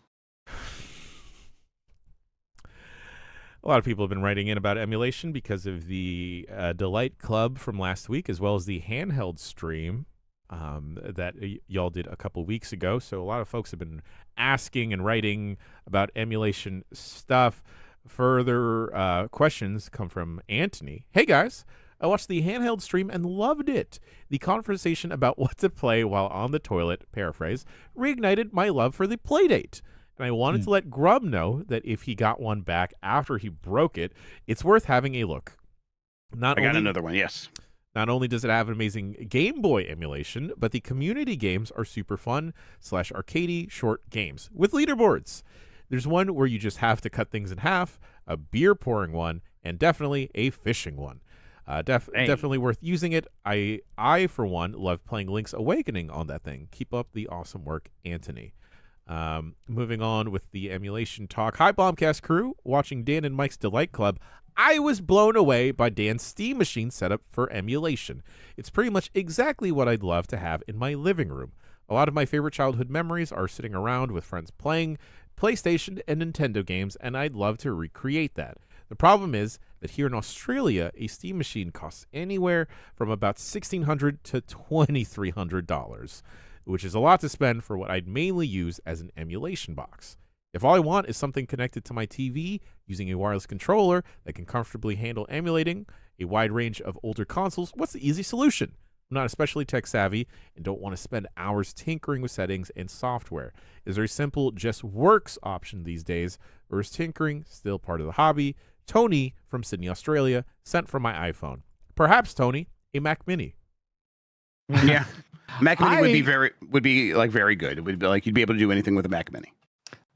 A: A lot of people have been writing in about emulation because of the Delight Club from last week, as well as the handheld stream that y'all did a couple weeks ago. So a lot of folks have been asking and writing about emulation stuff. Further questions come from Anthony. Hey, guys. I watched the handheld stream and loved it. The conversation about what to play while on the toilet, paraphrase, reignited my love for the Playdate. And I wanted to let Grubb know that if he got one back after he broke it, it's worth having a look.
B: I got another one, yes.
A: Not only does it have an amazing Game Boy emulation, but the community games are super fun / arcadey short games with leaderboards. There's one where you just have to cut things in half, a beer pouring one, and definitely a fishing one. Definitely worth using it. I, for one, love playing Link's Awakening on that thing. Keep up the awesome work, Anthony. Moving on with the emulation talk. Hi, Bombcast crew. Watching Dan and Mike's Delight Club, I was blown away by Dan's Steam machine setup for emulation. It's pretty much exactly what I'd love to have in my living room. A lot of my favorite childhood memories are sitting around with friends playing PlayStation and Nintendo games, and I'd love to recreate that. The problem is that here in Australia, a Steam machine costs anywhere from about $1,600 to $2,300, which is a lot to spend for what I'd mainly use as an emulation box. If all I want is something connected to my TV using a wireless controller that can comfortably handle emulating a wide range of older consoles, what's the easy solution? I'm not especially tech savvy and don't want to spend hours tinkering with settings and software. Is there a simple just works option these days, or is tinkering still part of the hobby? Tony from Sydney, Australia, sent from my iPhone. Perhaps, Tony, a Mac Mini.
B: Yeah. Mac Mini would be very good. It would be like you'd be able to do anything with a Mac Mini.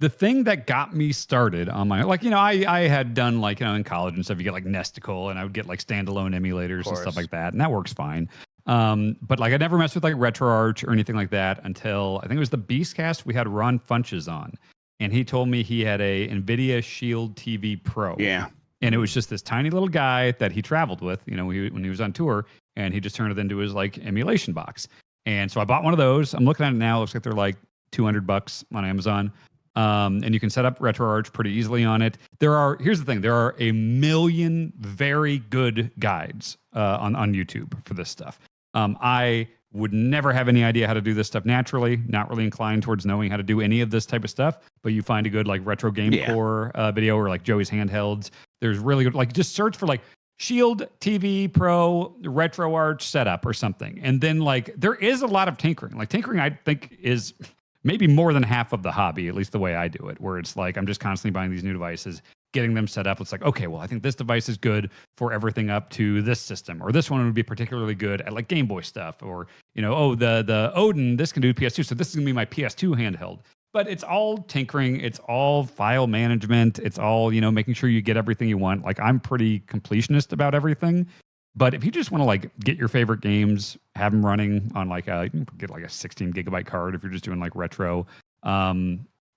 C: The thing that got me started on my, I had done in college and stuff, you get like Nesticle, and I would get like standalone emulators and stuff like that, and that works fine. But I never messed with like RetroArch or anything like that until I think it was the Beastcast we had Ron Funches on, and he told me he had a NVIDIA Shield TV Pro.
B: Yeah.
C: And it was just this tiny little guy that he traveled with, you know, when he was on tour, and he just turned it into his like emulation box. And so I bought one of those. I'm looking at it now. It looks like they're like $200 on Amazon. And you can set up RetroArch pretty easily on it. Here's the thing, there are a million very good guides on YouTube for this stuff. I would never have any idea how to do this stuff naturally, not really inclined towards knowing how to do any of this type of stuff, but you find a good like retro game core video, or like Joey's handhelds. There's really good, like just search for like Shield TV Pro RetroArch setup or something. And then like there is a lot of tinkering. Like tinkering I think is maybe more than half of the hobby, at least the way I do it, where it's like I'm just constantly buying these new devices, getting them set up. It's like, okay, well, I think this device is good for everything up to this system, or this one would be particularly good at like Game Boy stuff, or, you know, oh, the Odin, this can do PS2, so this is going to be my PS2 handheld. But it's all tinkering. It's all file management. It's all, you know, making sure you get everything you want. Like I'm pretty completionist about everything. But if you just want to like get your favorite games, have them running on like you can get like a 16 gigabyte card if you're just doing like retro.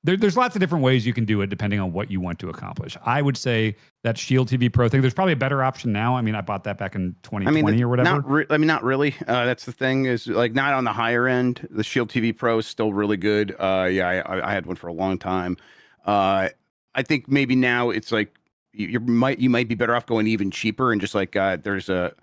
C: There's lots of different ways you can do it depending on what you want to accomplish. I would say that Shield TV Pro thing, there's probably a better option now. I mean, I bought that back in 2020 or whatever.
B: Not really. That's the thing, is like not on the higher end. The Shield TV Pro is still really good. I had one for a long time. I think maybe now it's like you might be better off going even cheaper, and just like there's a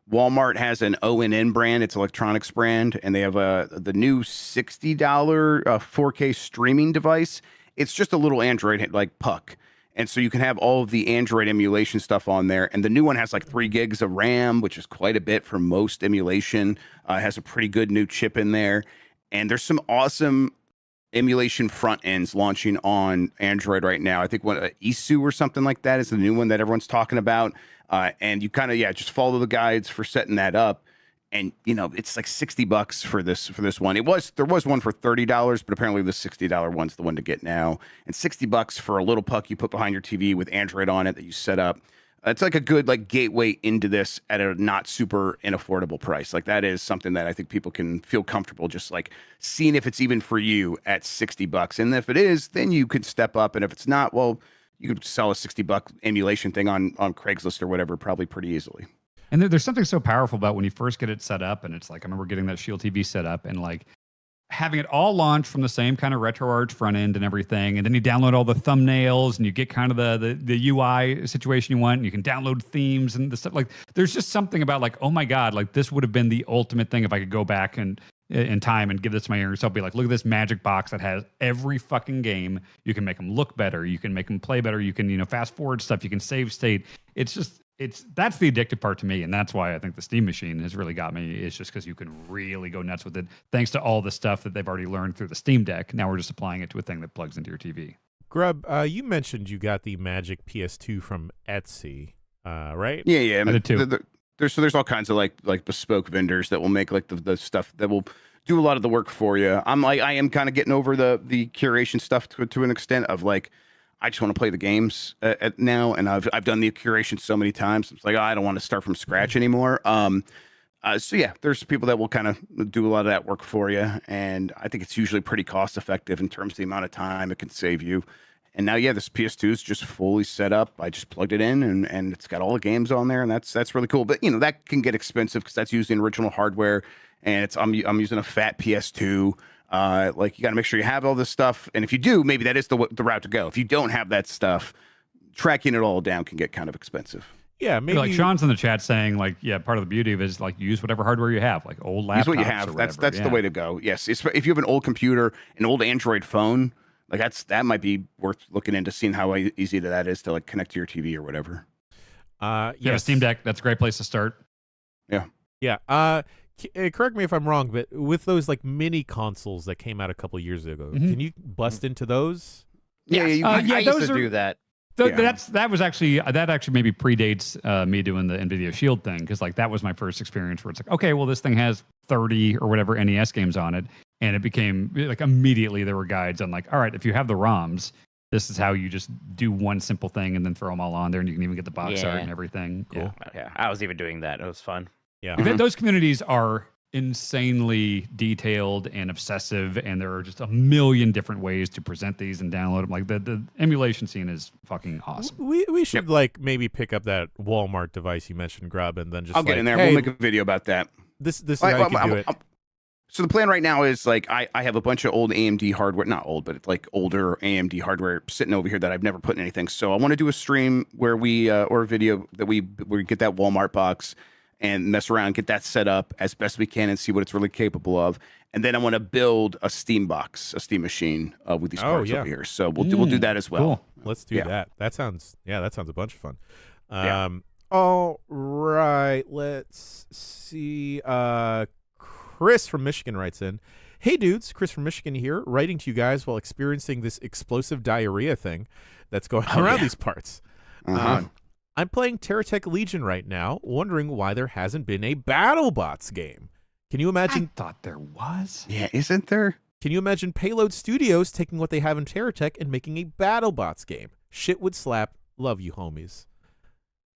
B: Walmart has an ONN brand, it's electronics brand, and they have the new $60 4K streaming device. It's just a little Android like puck. And so you can have all of the Android emulation stuff on there. And the new one has like 3 gigs of RAM, which is quite a bit for most emulation. It has a pretty good new chip in there. And there's some awesome emulation front ends launching on Android right now. I think Isu or something like that is the new one that everyone's talking about. And you kind of, just follow the guides for setting that up. And, you know, it's like $60 for this one. There was one for $30, but apparently the $60 one's the one to get now. And $60 for a little puck you put behind your TV with Android on it that you set up. It's like a good like gateway into this at a not super inaffordable price. Like that is something that I think people can feel comfortable just like seeing if it's even for you at $60. And if it is, then you could step up. And if it's not, well, you could sell a $60 emulation thing on Craigslist or whatever, probably pretty easily.
C: And there's something so powerful about when you first get it set up, and it's like, I remember getting that Shield TV set up and like having it all launched from the same kind of RetroArch front end and everything. And then you download all the thumbnails and you get kind of the UI situation you want. And you can download themes and the stuff. Like there's just something about like, oh my God, like this would have been the ultimate thing if I could go back and in time and give this to my younger self, be like, look at this magic box that has every fucking game. You can make them look better. You can make them play better. You can, you know, fast forward stuff. You can save state. That's the addictive part to me. And that's why I think the Steam machine has really got me. It's just because you can really go nuts with it. Thanks to all the stuff that they've already learned through the Steam Deck. Now we're just applying it to a thing that plugs into your TV.
A: Grubb, you mentioned you got the Magic PS2 from Etsy, right?
B: Yeah.
C: I did too.
B: There's all kinds of like bespoke vendors that will make like the stuff that will do a lot of the work for you. I am kind of getting over the curation stuff to an extent of like, I just want to play the games now, and I've done the curation so many times. It's like, I don't want to start from scratch anymore. So yeah, there's people that will kind of do a lot of that work for you, and I think it's usually pretty cost effective in terms of the amount of time it can save you. And now, this PS2 is just fully set up. I just plugged it in, and it's got all the games on there, and that's really cool. But that can get expensive because that's using original hardware, and I'm using a fat PS2. Like you got to make sure you have all this stuff, and if you do, maybe that is the route to go. If you don't have that stuff, tracking it all down can get kind of expensive.
A: Yeah, maybe
C: like Sean's in the chat saying like, part of the beauty of it is like use whatever hardware you have, like old laptops.
B: Use what you have. That's the way to go. Yes, if you have an old computer, an old Android phone, like that might be worth looking into, seeing how easy that is to like connect to your TV or whatever.
C: Yeah, Steam Deck. That's a great place to start.
A: Yeah. Correct me if I'm wrong, but with those like mini consoles that came out a couple years ago, can you bust into those?
B: Yeah,
D: I used to do that.
C: That actually maybe predates me doing the NVIDIA Shield thing, because like that was my first experience where it's like, okay, well this thing has 30 or whatever NES games on it, and it became like immediately there were guides on like, all right, if you have the ROMs, this is how you just do one simple thing and then throw them all on there, and you can even get the box art and everything. Cool.
D: Yeah, I was even doing that. It was fun.
A: Yeah.
C: Those communities are insanely detailed and obsessive, and there are just a million different ways to present these and download them. Like the emulation scene is fucking awesome.
A: We should like maybe pick up that Walmart device you mentioned, Grubb, and then just
B: I'll get in there.
A: Hey,
B: We'll make a video about that.
A: This is how you can do it.
B: So the plan right now is like I have a bunch of old AMD hardware, not old, but it's like older AMD hardware sitting over here that I've never put in anything. So I want to do a stream where we or a video that we get that Walmart box and mess around, get that set up as best we can and see what it's really capable of. And then I want to build a Steam box, a Steam machine with these parts over here. So we'll do that as well.
A: Cool. Let's do that. That sounds a bunch of fun. All right, let's see. Chris from Michigan writes in, "Hey dudes, Chris from Michigan here, writing to you guys while experiencing this explosive diarrhea thing that's going around these parts. I'm playing Terratech Legion right now, wondering why there hasn't been a BattleBots game. Can you imagine?
C: I thought there was.
B: Yeah, isn't there?
A: Can you imagine Payload Studios taking what they have in Terratech and making a BattleBots game? Shit would slap. Love you, homies."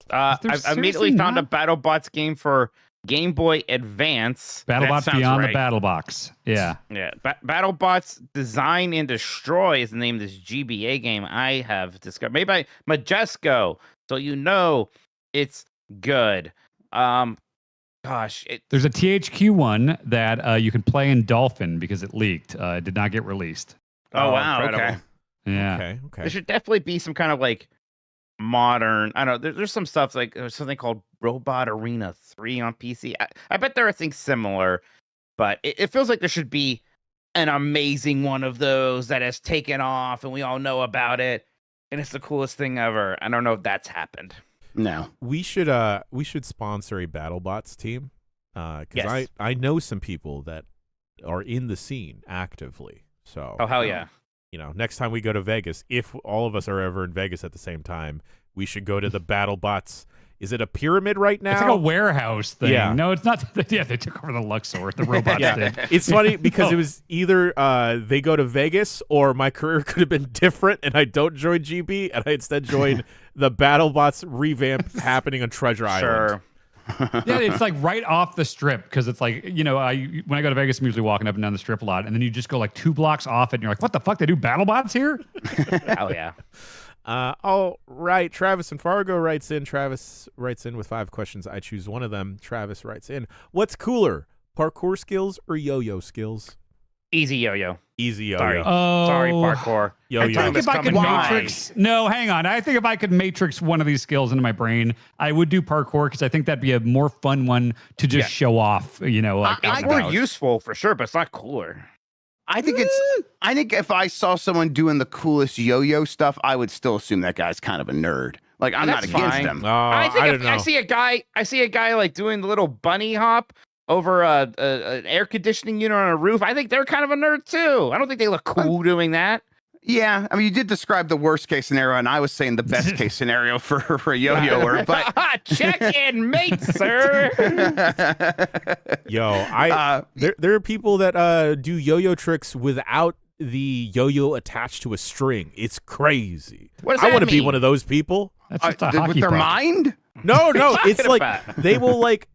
D: I immediately found a BattleBots game for Game Boy Advance.
C: BattleBots Beyond the Battle Box. Yeah.
D: Yeah. BattleBots Design and Destroy is the name of this GBA game I have discovered. Made by Majesco. So you know it's good. There's
C: a THQ one that you can play in Dolphin because it leaked. It did not get released.
D: Oh, wow.
B: Okay.
C: Yeah.
A: Okay.
D: There should definitely be some kind of like modern, I don't know, there's some stuff like there's something called Robot Arena 3 on PC. I bet there are things similar, but it feels like there should be an amazing one of those that has taken off and we all know about it and it's the coolest thing ever. I don't know if that's happened.
B: No.
A: We should sponsor a BattleBots team because I know some people that are in the scene actively. So
D: hell yeah.
A: Next time we go to Vegas, if all of us are ever in Vegas at the same time, we should go to the BattleBots. Is it a pyramid right now?
C: It's like a warehouse thing.
A: Yeah.
C: No, it's not. Yeah, they took over the Luxor. The robots did.
A: It's funny because it was either they go to Vegas or my career could have been different and I don't join GB and I instead join the BattleBots revamp happening on Treasure Island.
C: Yeah, it's like right off the strip because it's like, when I go to Vegas, I'm usually walking up and down the strip a lot. And then you just go like 2 blocks off it and you're like, what the fuck? They do BattleBots here?
D: Hell yeah.
A: All right. Travis in Fargo writes in. Travis writes in with 5 questions. I choose one of them. Travis writes in, what's cooler, parkour skills or yo-yo skills?
D: Easy yo-yo.
A: Easy yo-yo.
D: Sorry. Sorry, parkour.
A: Yo-yo.
C: I think if I could matrix... No, hang on. I think if I could matrix one of these skills into my brain, I would do parkour because I think that'd be a more fun one to just show off,
D: It's more useful for sure, but it's not cooler.
B: I think if I saw someone doing the coolest yo-yo stuff, I would still assume that guy's kind of a nerd. Like I'm not against him.
D: I think if I see a guy like doing the little bunny hop over an air conditioning unit on a roof, I think they're kind of a nerd too. I don't think they look cool doing that.
B: Yeah, I mean, you did describe the worst case scenario, and I was saying the best case scenario for a yo-yoer. But
D: check in, mate, sir.
A: There are people that do yo-yo tricks without the yo-yo attached to a string. It's crazy.
D: What does that
A: want to be
D: mean?
A: one of those people.
C: That's just a hockey
B: with their
C: puck.
B: mind?
A: No, it's like
D: about?
A: they will like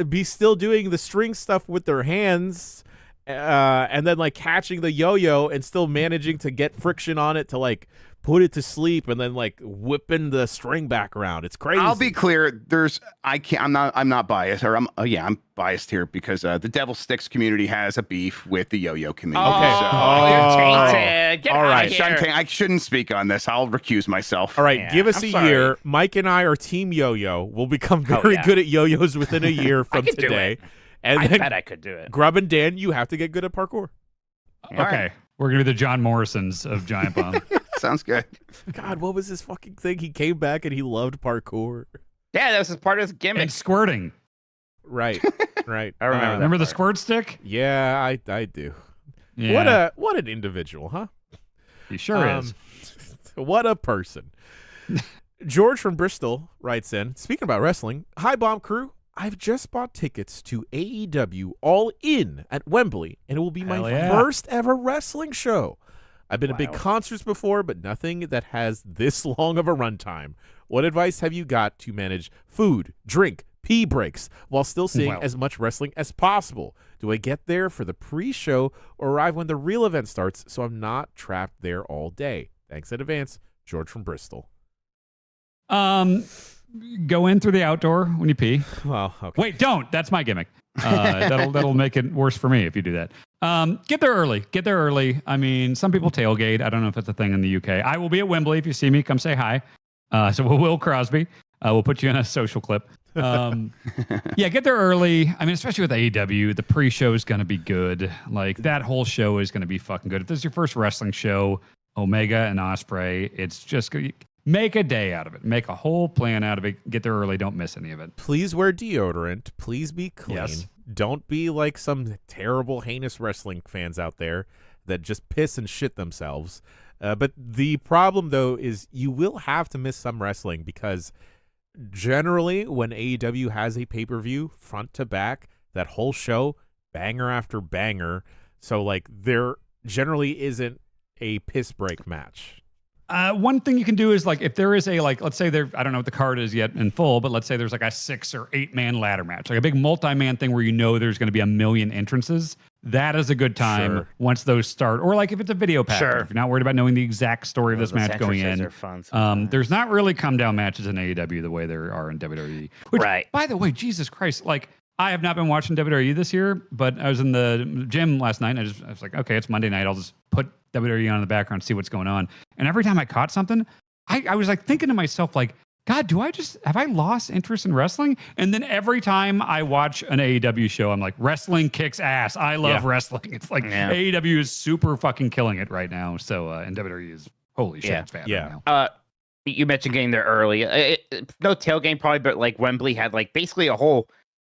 A: be still doing the string stuff with their hands. And then like catching the yo-yo and still managing to get friction on it to like put it to sleep and then like whipping the string back around. It's crazy.
B: I'll be clear. I'm not biased, or I'm biased here because the Devil Sticks community has a beef with the yo-yo community.
D: You're tainted. Get out of here.
B: I shouldn't speak on this. I'll recuse myself.
A: All right, give us a year. Mike and I are team yo-yo. We'll become very good at yo-yos within a year from today. And
D: I
A: then
D: bet I could do it.
A: Grubb and Dan, you have to get good at parkour.
C: Okay. We're going to be the John Morrisons of Giant Bomb.
B: Sounds good.
A: God, what was this fucking thing? He came back and he loved parkour.
D: Yeah, that was part of his gimmick.
C: And squirting.
A: Right.
D: I remember that.
C: Remember the squirt stick?
A: Yeah, I do.
C: Yeah.
A: What an individual, huh?
C: He sure is.
A: What a person. George from Bristol writes in, speaking about wrestling, hi, Bomb Crew. I've just bought tickets to AEW All In at Wembley, and it will be my first ever wrestling show. I've been to big concerts before, but nothing that has this long of a runtime. What advice have you got to manage food, drink, pee breaks while still seeing as much wrestling as possible. Do I get there for the pre-show or arrive when the real event starts so I'm not trapped there all day? Thanks in advance, George from Bristol.
C: Go in through the outdoor when you pee.
A: Well, okay.
C: Wait, don't. That's my gimmick. That'll make it worse for me if you do that. Get there early. I mean, some people tailgate. I don't know if it's a thing in the UK. I will be at Wembley. If you see me, come say hi. So Will Crosby. We'll put you in a social clip. Yeah, get there early. I mean, especially with AEW, the pre-show is going to be good. Like, that whole show is going to be fucking good. If this is your first wrestling show, Omega and Ospreay, it's just make a day out of it. Make a whole plan out of it. Get there early. Don't miss any of it.
A: Please wear deodorant. Please be clean.
C: Yes.
A: Don't be like some terrible, heinous wrestling fans out there that just piss and shit themselves. But the problem, though, is you will have to miss some wrestling because generally when AEW has a pay-per-view front to back, that whole show, banger after banger. So, like, there generally isn't a piss break match.
C: One thing you can do is, like, if there is a, like, let's say there, I don't know what the card is yet in full, but let's say there's like a 6 or 8 man ladder match, like a big multi-man thing where you know there's going to be 1 million entrances. That is a good time once those start. Or like if it's a video package, if you're not worried about knowing the exact story of this match going in. There's not really come down matches in AEW the way there are in WWE. Which, by the way, Jesus Christ, like, I have not been watching WWE this year, but I was in the gym last night and I was like, okay, it's Monday night. I'll just put WWE on in the background, see what's going on. And every time I caught something, I was like thinking to myself, like, God, have I lost interest in wrestling? And then every time I watch an AEW show, I'm like, wrestling kicks ass. I love wrestling. It's like AEW is super fucking killing it right now. So, and WWE is, holy shit, it's bad right now.
D: You mentioned getting there early. No tailgate probably, but like Wembley had like basically a whole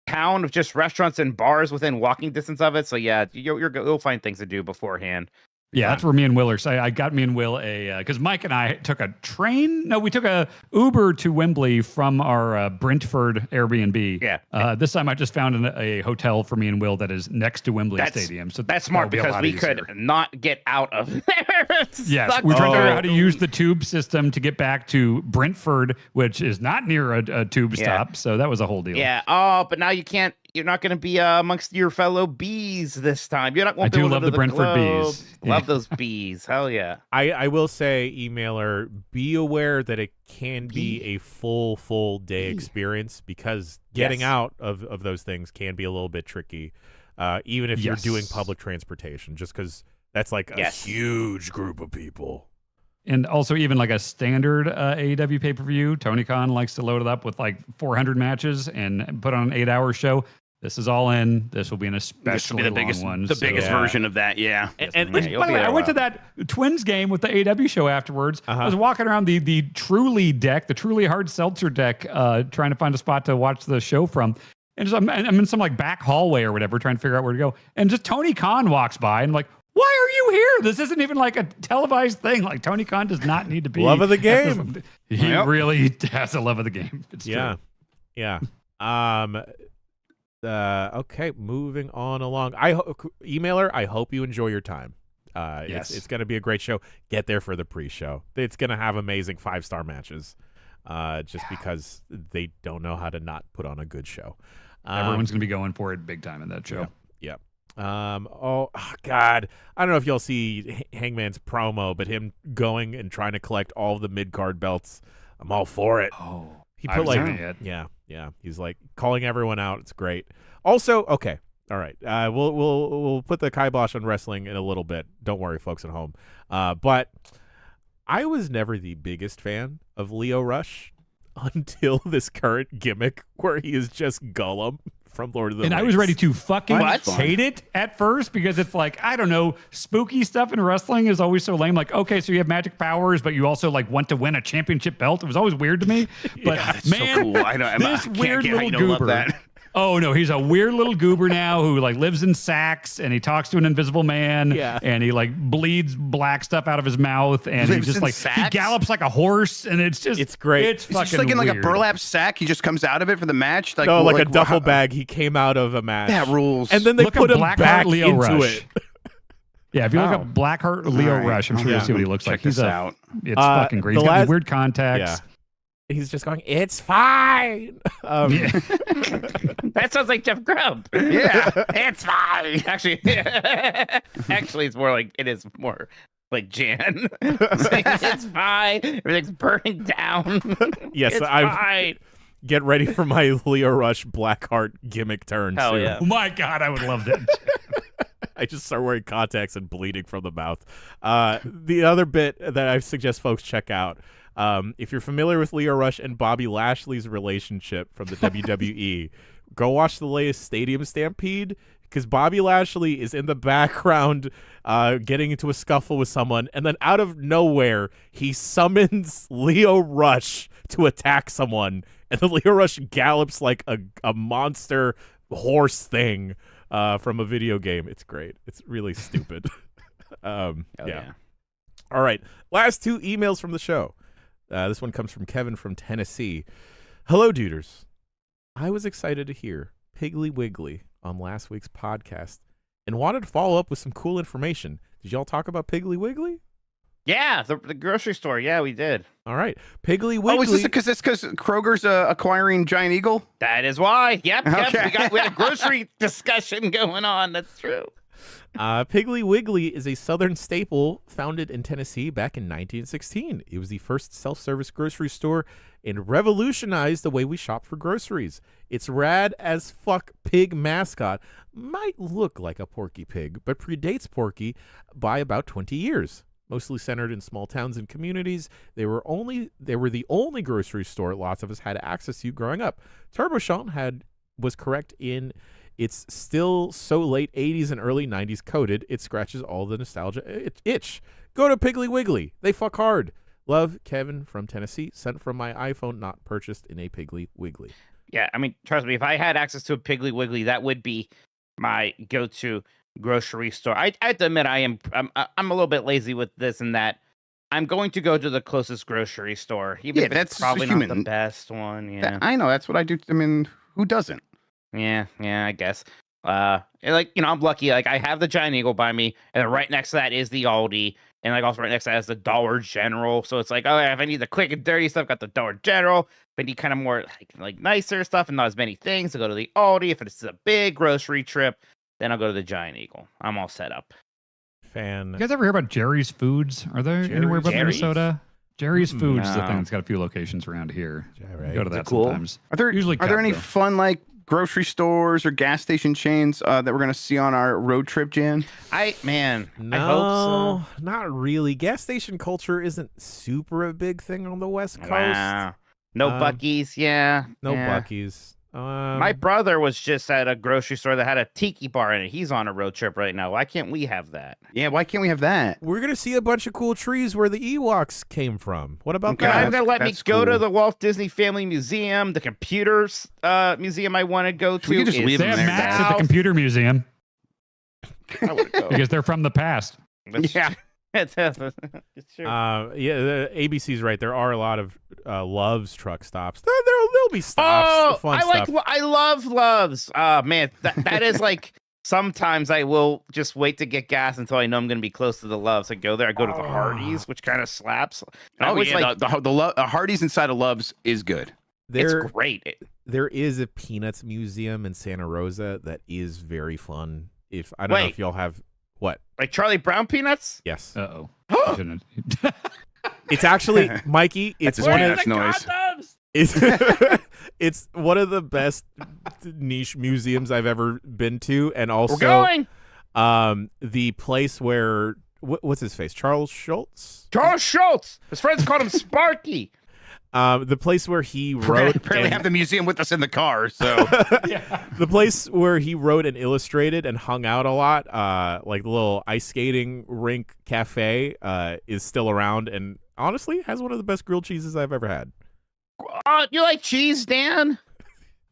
D: town of just restaurants and bars within walking distance of it. So yeah, you'll find things to do beforehand.
C: Yeah, that's where me and Will are. I got me and Will because Mike and I took a train. No, we took a Uber to Wembley from our Brentford Airbnb. Yeah. This time I just found a hotel for me and Will that is next to Wembley Stadium. So
D: that's smart because we could not get out of there.
C: Yes, we're trying to figure out how to use the tube system to get back to Brentford, which is not near a tube stop. So that was a whole deal.
D: Yeah. Oh, but now you can't. You're not going to be amongst your fellow bees this time. You're not.
C: I do love the Brentford bees.
D: Love those bees. Hell yeah.
A: I will say, emailer, be aware that it can be a full day experience because getting out of those things can be a little bit tricky, even if you're doing public transportation, just because that's like a huge group of people.
C: And also, even like a standard AEW pay-per-view, Tony Khan likes to load it up with like 400 matches and put on an 8-hour show. This is all in. This will be an especially long one.
B: The biggest version of that,
C: And by the way, I went to that Twins game with the AEW show afterwards. I was walking around the Truly deck, the Truly Hard Seltzer deck, trying to find a spot to watch the show from. And I'm in some like back hallway or whatever, trying to figure out where to go. And just Tony Khan walks by, and I'm like, why are you here? This isn't even like a televised thing. Like, Tony Khan does not need to be.
A: Love of the game.
C: He really has a love of the game. It's true.
A: Yeah. Okay, moving on along. Emailer, I hope you enjoy your time. It's going to be a great show. Get there for the pre-show. It's going to have amazing 5-star matches just because they don't know how to not put on a good show.
C: Everyone's going to be going for it big time in that show.
A: Yep. Oh God, I don't know if y'all see Hangman's promo, but him going and trying to collect all the mid-card belts. I'm all for it. He put he's like calling everyone out. It's great. Also, okay, all right. We'll put the kibosh on wrestling in a little bit. Don't worry, folks at home. But I was never the biggest fan of Leo Rush until this current gimmick where he is just Gollum from Lord of the Rings.
C: And I was ready to fucking hate it at first because it's like, I don't know, spooky stuff in wrestling is always so lame. Like, okay, so you have magic powers, but you also like want to win a championship belt. It was always weird to me. But
B: that's
C: man,
B: so cool. I know.
C: This weird little goober. Oh no, he's a weird little goober now who like lives in sacks and he talks to an invisible man and he like bleeds black stuff out of his mouth and he just like he gallops like a horse and it's
A: great.
B: It's fucking just like in like a burlap sack. He just comes out of it for the match. Like,
A: no, like a duffel bag. He came out of a match.
B: That rules.
A: And then they put him back into it.
C: Yeah, if you look up Blackheart Leo Rush, I'm sure you'll see what he looks like.
B: Check this out.
C: It's fucking great. He's got these weird contacts.
A: He's just going, it's fine.
D: That sounds like Jeff Grubb.
B: Yeah.
D: It's fine. Actually, it's more like it is more like Jan. It's fine. Everything's burning down.
A: Yes,
D: it's fine.
A: Get ready for my Leo Rush Blackheart gimmick turn.
D: Hell
A: soon.
D: yeah.
C: Oh my God, I would love that.
A: I just start wearing contacts and bleeding from the mouth. The other bit that I suggest folks check out, if you're familiar with Leo Rush and Bobby Lashley's relationship from the WWE, go watch the latest Stadium Stampede, because Bobby Lashley is in the background getting into a scuffle with someone, and then out of nowhere, he summons Leo Rush to attack someone, and then Leo Rush gallops like a monster horse thing from a video game. It's great. It's really stupid. Yeah. All right. Last 2 emails from the show. This one comes from Kevin from Tennessee. Hello, duders. I was excited to hear Piggly Wiggly on last week's podcast and wanted to follow up with some cool information. Did y'all talk about Piggly Wiggly?
D: Yeah, the grocery store. Yeah, we did.
A: All right. Piggly Wiggly.
B: Oh, is this because Kroger's acquiring Giant Eagle?
D: That is why. Yep.
B: Okay.
D: We had a grocery discussion going on. That's true.
A: Piggly Wiggly is a Southern staple founded in Tennessee back in 1916. It was the first self-service grocery store and revolutionized the way we shop for groceries. Its rad as fuck pig mascot might look like a Porky Pig, but predates Porky by about 20 years. Mostly centered in small towns and communities, they were the only grocery store lots of us had access to growing up. TurboShant was correct in its still so late 80s and early 90s coded. It scratches all the nostalgia itch. Go to Piggly Wiggly. They fuck hard. Love, Kevin from Tennessee. Sent from my iPhone, not purchased in a Piggly Wiggly.
D: Yeah, I mean, trust me, if I had access to a Piggly Wiggly, that would be my go-to grocery store. I have to admit, I'm a little bit lazy with this and that. I'm going to go to the closest grocery store, even if it's probably not the best one. Yeah,
B: I know, that's what I do. I mean, who doesn't?
D: Yeah, I guess. I'm lucky. Like, I have the Giant Eagle by me, and then right next to that is the Aldi, and like also right next to that is the Dollar General. So it's like, oh, if I need the quick and dirty stuff, got the Dollar General. If I need kind of more like nicer stuff and not as many things, I go to the Aldi. If it's a big grocery trip, then I'll go to the Giant Eagle. I'm all set up.
C: You guys ever hear about Jerry's Foods? Are there anywhere but Minnesota? Jerry's Foods is a thing that's got a few locations around here. Go to that sometimes.
B: Are there any fun like grocery stores or gas station chains that we're gonna see on our road trip, Jan?
D: I hope so.
A: Not really. Gas station culture isn't super a big thing on the West Coast.
D: Wow. No Buc-ee's,
A: No Buc-ee's.
D: My brother was just at a grocery store that had a tiki bar in it. He's on a road trip right now. Why can't we have that?
B: Yeah, why can't we have that?
A: We're going to see a bunch of cool trees where the Ewoks came from. What about
B: Okay.
A: that?
D: I'm going to let me go to the Walt Disney Family Museum, the computers museum I want to go to.
B: We can just leave
C: They
B: them
C: have
B: there.
C: Max at the computer museum
D: I want to go.
C: because they're from the past.
D: Yeah. It's true.
A: The ABC's right. There are a lot of Love's truck stops. There'll be stops. Fun stuff.
D: I love Loves. Man, that is like sometimes I will just wait to get gas until I know I'm going to be close to the Loves. I go there. I go to the Hardee's, which kind of slaps.
B: The Hardee's inside of Love's is good.
D: It's great.
A: There is a Peanuts museum in Santa Rosa that is very fun. I don't know if y'all have. What?
D: Like Charlie Brown peanuts?
A: Yes.
C: Uh-oh.
A: It's actually, Mikey, it's one of
B: noise.
A: It's one of the best niche museums I've ever been to, and also
D: we're going.
A: The place where what's his face? Charles Schultz?
D: Charles Schultz. His friends called him Sparky.
A: The place where he wrote.
B: Apparently have the museum with us in the car. So
A: the place where he wrote and illustrated and hung out a lot, like the little ice skating rink cafe, is still around, and honestly has one of the best grilled cheeses I've ever had.
D: You like cheese, Dan?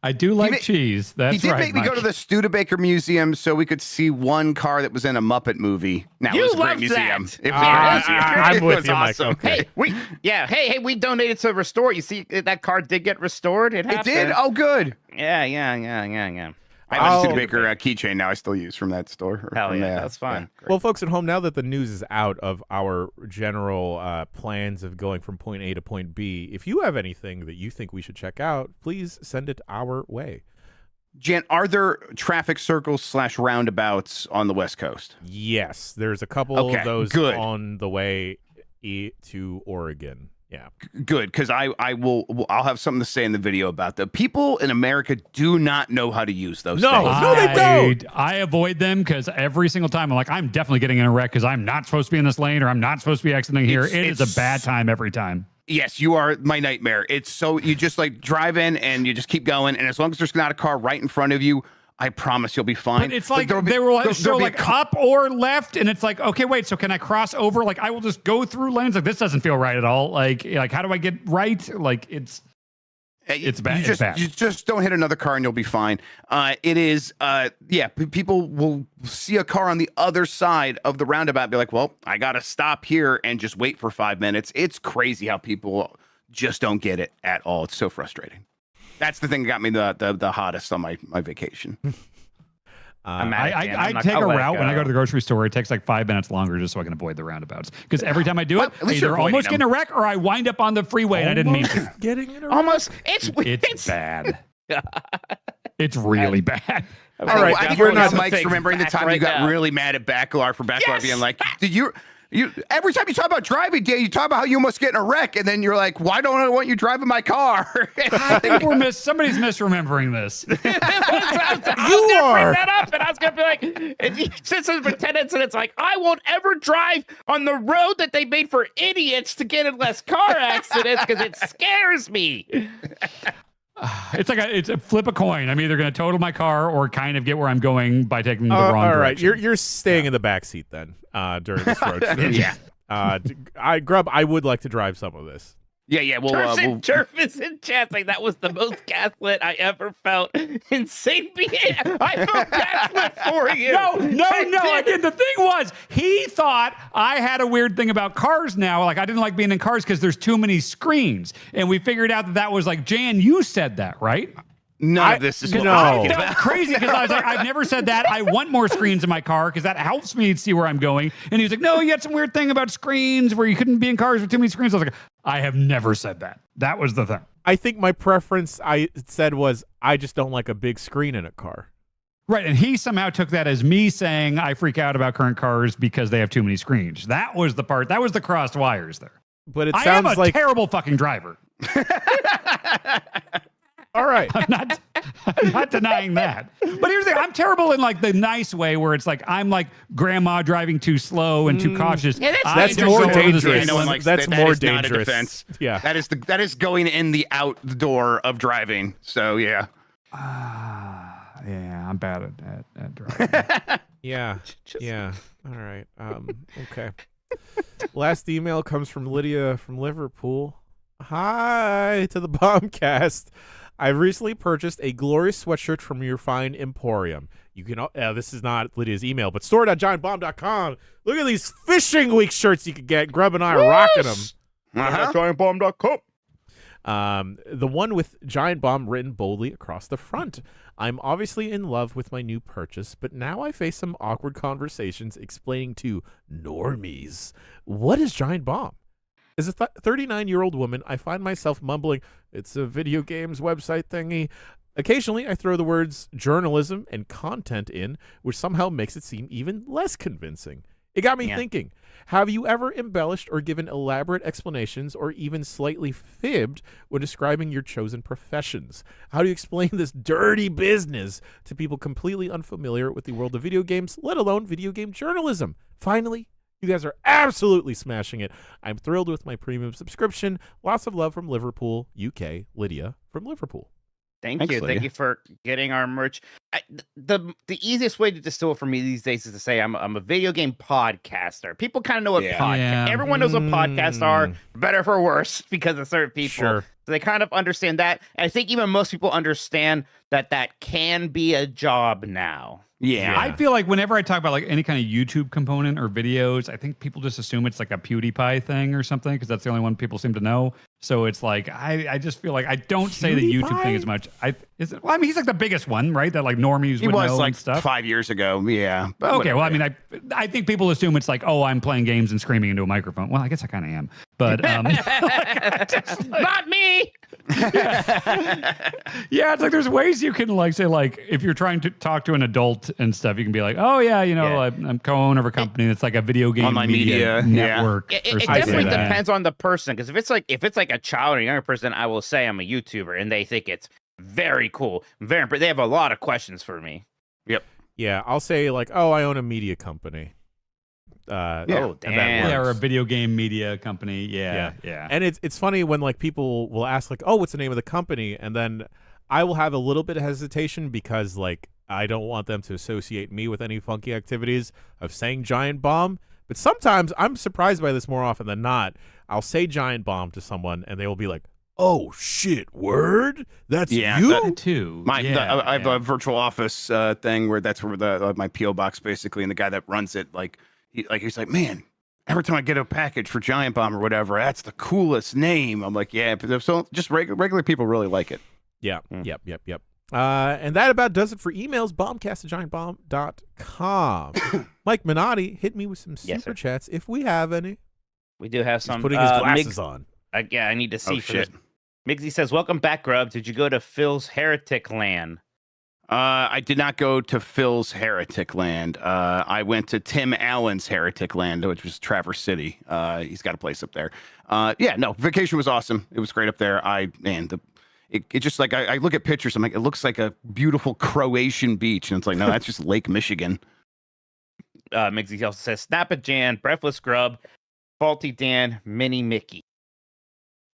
C: I do like cheese. That's
B: he did make me go to the Studebaker Museum so we could see one car that was in a Muppet movie. Now it was a great museum.
A: I'm with you, Mike.
B: Awesome.
A: Okay.
D: Hey, we donated to restore. You see, that car did get restored. It
B: did? Oh, good.
D: Yeah.
B: I have a Studebaker keychain now I still use from that store.
D: Hell yeah, that's fine.
B: Yeah,
A: Well, folks at home, now that the news is out of our general plans of going from point A to point B, if you have anything that you think we should check out, please send it our way.
B: Jan, are there traffic circles / roundabouts on the West Coast?
A: Yes, there's a couple of those on the way to Oregon. Yeah,
B: good, because I'll have something to say in the video about them. People in America do not know how to use those things.
A: No, they don't.
C: I avoid them because every single time I'm like, I'm definitely getting in a wreck because I'm not supposed to be in this lane or I'm not supposed to be exiting here. It is a bad time every time.
B: Yes, you are my nightmare. It's so you just like drive in and you just keep going, and as long as there's not a car right in front of you, I promise you'll be fine.
C: But it's like they were like up or left, and it's like, okay, wait, so can I cross over? Like I will just go through lanes. Like this doesn't feel right at all. Like how do I get right? Like it's bad.
B: You just don't hit another car and you'll be fine. It is people will see a car on the other side of the roundabout and be like, well, I gotta stop here and just wait for 5 minutes. It's crazy how people just don't get it at all. It's so frustrating. That's the thing that got me the hottest on my vacation.
C: I take a route when I go to the grocery store. It takes like 5 minutes longer just so I can avoid the roundabouts. Because every time I do it, I either almost get in a wreck or I wind up on the freeway and I didn't mean to.
A: Getting in a
D: Almost.
C: It's bad. It's really bad.
B: All right, I think we're not Mike's remembering the time you got really mad at Backlar for Backlar being like, did you every time you talk about driving, Dan, you talk about how you almost get in a wreck, and then you're like, why don't I want you driving my car?
C: I think somebody's misremembering this.
D: I was gonna bring that up, and I was gonna be like, it's just a pretendance, and it's like, I won't ever drive on the road that they made for idiots to get in less car accidents because it scares me.
C: It's a flip a coin. I'm either going to total my car or kind of get where I'm going by taking the wrong direction.
A: All right, you're staying in the back seat then during this road trip.
B: Yeah.
A: Grubb, I would like to drive some of this.
B: Yeah.
D: Turf is in chat saying that was the most gaslit I ever felt in St. I felt gaslit for you.
C: No. Again, the thing was, he thought I had a weird thing about cars now. Like, I didn't like being in cars because there's too many screens. And we figured out that was like, Jan, you said that, right?
B: None of this is what
C: I felt crazy because I was like, I've never said that. I want more screens in my car because that helps me see where I'm going. And he was like, no, you had some weird thing about screens where you couldn't be in cars with too many screens. I was like, I have never said that. That was the thing.
A: I think my preference, I said, was I just don't like a big screen in a car.
C: Right, and he somehow took that as me saying I freak out about current cars because they have too many screens. That was the part. That was the crossed wires there.
A: But it
C: I
A: sounds
C: am a
A: like
C: terrible fucking driver.
A: All right.
C: I'm not denying that. But here's the thing. I'm terrible in like the nice way where it's like I'm like grandma driving too slow and too cautious.
D: Yeah,
A: that's more dangerous. That's more dangerous.
B: Not a defense.
A: Yeah.
B: That is going in the out the door of driving. So yeah.
C: Yeah, I'm bad at driving.
A: Yeah. All right. Okay. Last email comes from Lydia from Liverpool. Hi to the Bombcast. I've recently purchased a glorious sweatshirt from your fine emporium. You can this is not Lydia's email, but store.giantbomb.com. Look at these Fishing Week shirts you could get. Grubb and I are rocking them.
B: Giantbomb.com.
A: The one with Giant Bomb written boldly across the front. I'm obviously in love with my new purchase, but now I face some awkward conversations explaining to normies what is Giant Bomb. As a 39-year-old woman, I find myself mumbling, it's a video games website thingy. Occasionally, I throw the words journalism and content in, which somehow makes it seem even less convincing. It got me thinking, have you ever embellished or given elaborate explanations or even slightly fibbed when describing your chosen professions? How do you explain this dirty business to people completely unfamiliar with the world of video games, let alone video game journalism? Finally, you guys are absolutely smashing it. I'm thrilled with my premium subscription. Lots of love from Liverpool, UK. Lydia from Liverpool.
D: Thank you for getting our merch. The easiest way to distill it for me these days is to say I'm a video game podcaster. People kind of know what everyone knows what podcasts are, for better or for worse, because of certain people.
A: Sure.
D: So they kind of understand that. And I think even most people understand that can be a job now.
B: Yeah.
C: I feel like whenever I talk about like any kind of YouTube component or videos, I think people just assume it's like a PewDiePie thing or something because that's the only one people seem to know. So it's like I just feel like I don't say the YouTube thing as much. Well, I mean, he's like the biggest one, right? That like normies would know
B: like
C: and stuff.
B: 5 years ago. Yeah. But
C: Okay,
B: whatever.
C: well, I mean, I think people assume it's like, oh, I'm playing games and screaming into a microphone. Well, I guess I kind of am, but
D: Not me.
C: yeah, it's like there's ways you can like say like if you're trying to talk to an adult and stuff, you can be like, oh yeah, I'm co-owner of a company that's like a video game
B: Online media,
C: network.
D: It
C: or something
D: definitely
C: like that.
D: depends on the person, because if it's like a child or a younger person, I will say I'm a YouTuber and they think it's very cool, they have a lot of questions for me.
B: Yep.
A: Yeah, I'll say like, oh, I own a media company.
D: Oh,
A: and that
D: damn.
A: works.
C: Yeah, or a video game media company. Yeah.
A: And it's funny when like people will ask like, oh, what's the name of the company? And then I will have a little bit of hesitation because like I don't want them to associate me with any funky activities of saying Giant Bomb. But sometimes I'm surprised by this more often than not. I'll say Giant Bomb to someone and they will be like, oh shit, word? That's you?
C: That too.
B: I have a virtual office thing where that's where my PO box basically, and the guy that runs it, he's like, man, every time I get a package for Giant Bomb or whatever, that's the coolest name. I'm like, yeah, but so just regular people really like it.
A: Yeah. Yep. And that about does it for emails. Bombcast@giantbomb.com. Mike Minotti, hit me with some super chats if we have any.
D: We do have some.
A: He's putting his glasses on.
D: I need to see for
B: shit.
D: this. Migsy says, welcome back, Grubb. Did you go to Phil's Heretic Land?
B: I did not go to Phil's Heretic Land. I went to Tim Allen's Heretic Land, which was Traverse City. He's got a place up there. Vacation was awesome. It was great up there. It just like I look at pictures. I'm like, it looks like a beautiful Croatian beach, and it's like, no, that's just Lake Michigan.
D: Migsy also says, Snap it, Jan, Breathless Grubb, Faulty Dan, Mini Mickey.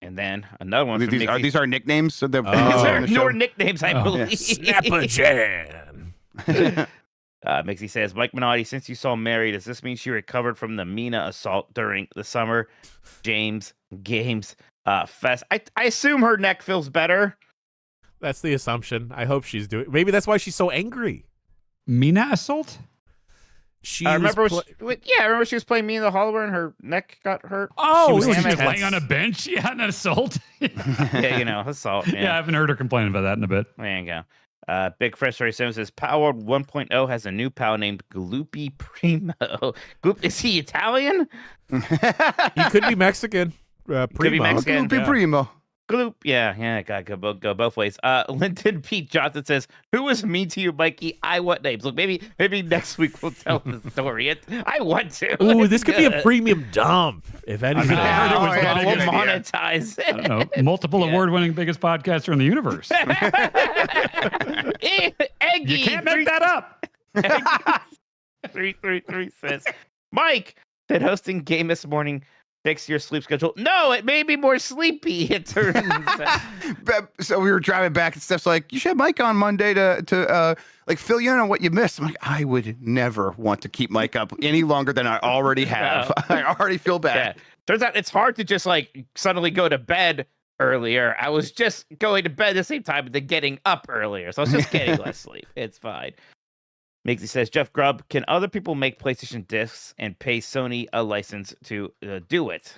D: And then another one.
B: These are nicknames. So
D: these are your nicknames, I believe.
A: Yeah. Snapper-Jan.
D: Mixie says, Mike Minotti, since you saw Mary, does this mean she recovered from the Mina assault during the summer James Games Fest? I assume her neck feels better.
A: That's the assumption. I hope she's doing. Maybe that's why she's so angry.
C: Mina assault?
A: I
D: remember she was playing Me in the Hollower and her neck got hurt.
C: Oh, she was laying on a bench. She had an assault.
D: Yeah, assault. Yeah.
C: I haven't heard her complain about that in a bit.
D: There you go. Big Fresh 37 says Power 1.0 has a new pal named Gloopy Primo. Is he Italian?
A: He could be Mexican. Primo.
D: Could be Mexican.
B: Gloopy Primo.
D: Gloop. Yeah. Go both ways. Linton Pete Johnson says, "Who was mean to you, Mikey? I want names. Look, maybe next week we'll tell the story. I want to.
A: Ooh, this could be a premium dump. If anything,
D: we'll monetize it.
C: I don't know. Multiple award-winning biggest podcaster in the universe.
D: Eggy,
C: you can't make that up.
D: 333 says, Mike, did hosting game this morning fix your sleep schedule? No, it made me more sleepy. It turns out.
B: So we were driving back and Steph's like, you should have Mike on Monday to like fill you in on what you missed. I'm like, I would never want to keep Mike up any longer than I already have. I already feel bad.
D: Yeah. Turns out it's hard to just like suddenly go to bed earlier. I was just going to bed at the same time, but then getting up earlier. So I was just getting less sleep. It's fine. Migsy says, Jeff Grubb, can other people make PlayStation discs and pay Sony a license to do it?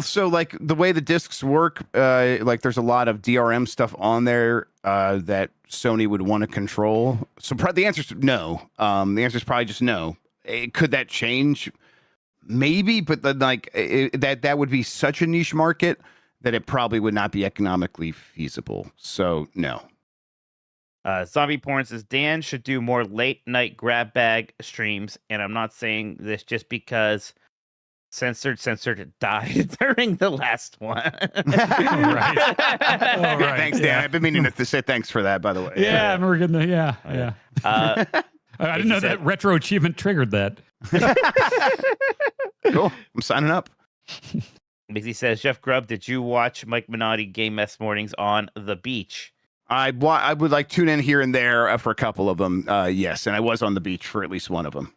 B: So like the way the discs work, like there's a lot of DRM stuff on there that Sony would want to control. So the answer is no. The answer is probably just no. Could that change? Maybe, but then like that would be such a niche market that it probably would not be economically feasible. So no.
D: Zombie Porn says Dan should do more late night grab bag streams, and I'm not saying this just because censored died during the last one.
C: Right.
B: Thanks, Dan. I've been meaning to say thanks for that, by the way.
C: Yeah, we're getting the yeah. I didn't know that retro achievement triggered that.
B: Cool. I'm signing up.
D: Mixie says, Jeff Grubb, did you watch Mike Minotti Game Mess mornings on the beach?
B: I would like tune in here and there for a couple of them. Yes, and I was on the beach for at least one of them.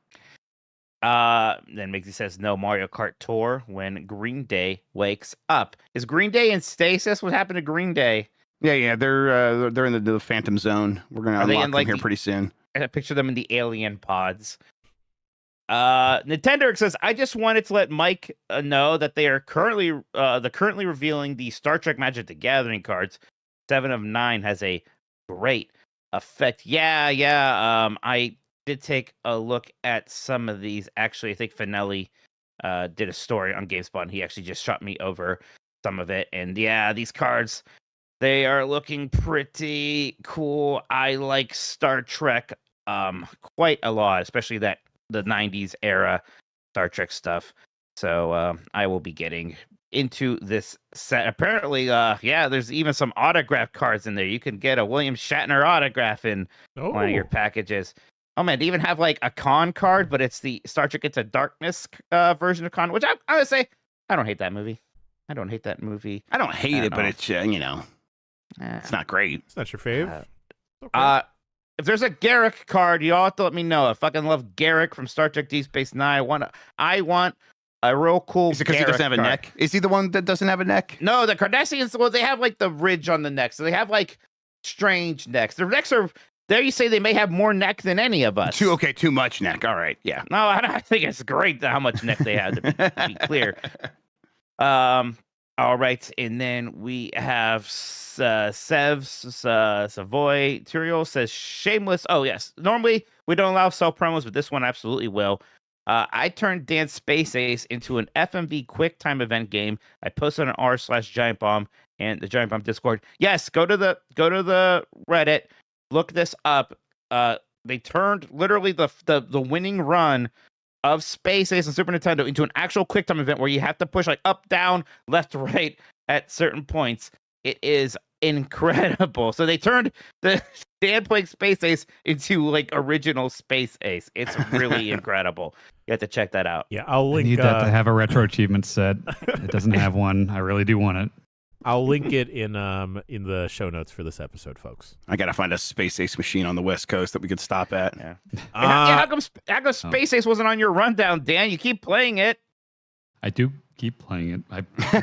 D: Then Mixie says no Mario Kart Tour when Green Day wakes up. Is Green Day in stasis? What happened to Green Day?
B: Yeah, they're in the Phantom Zone. We're gonna unlock them here pretty soon.
D: I picture them in the alien pods. Nintendo says, I just wanted to let Mike know that they are currently revealing the Star Trek Magic the Gathering cards. 7 of 9 has a great effect. Yeah. I did take a look at some of these. Actually, I think Finelli did a story on GameSpot, and he actually just shot me over some of it. And yeah, these cards, they are looking pretty cool. I like Star Trek quite a lot, especially the 90s era Star Trek stuff. So I will be getting into this set. Apparently, there's even some autograph cards in there. You can get a William Shatner autograph in one of your packages. Oh man, they even have like a Con card, but it's the Star Trek Into Darkness version of Con, which I would say I don't hate that movie. I don't hate it,
B: but it's it's not great.
A: It's not your fave.
D: If there's a Garrick card, you all have to let me know. I fucking love Garrick from Star Trek Deep Space Nine. I want a real cool.
B: Is it because he doesn't have a neck? Is he the one that doesn't have a neck?
D: No, the Cardassians. Well, they have like the ridge on the neck, so they have like strange necks. Their necks are. There, you say they may have more neck than any of us.
B: Too much neck. All right, yeah.
D: No, I think it's great how much neck they have. To be clear. All right, and then we have Savoy Turiel says shameless. Oh yes, normally we don't allow self promos, but this one absolutely will. I turned Dan's Space Ace into an FMV quick time event game. I posted on r/Giant Bomb and the Giant Bomb Discord. Yes, go to the Reddit. Look this up. They turned literally the winning run of Space Ace and Super Nintendo into an actual quick time event where you have to push like up, down, left, right at certain points. It is incredible. So they turned the Dan playing Space Ace into like original Space Ace. It's really incredible. You have to check that out.
A: Yeah, I'll link.
C: I need that to have a Retro Achievements set. It doesn't have one. I really do want it.
A: I'll link it in the show notes for this episode, folks.
B: I gotta find a Space Ace machine on the West Coast that we could stop at.
D: Yeah. How come Space Ace wasn't on your rundown, Dan? You keep playing it.
C: I do keep playing it.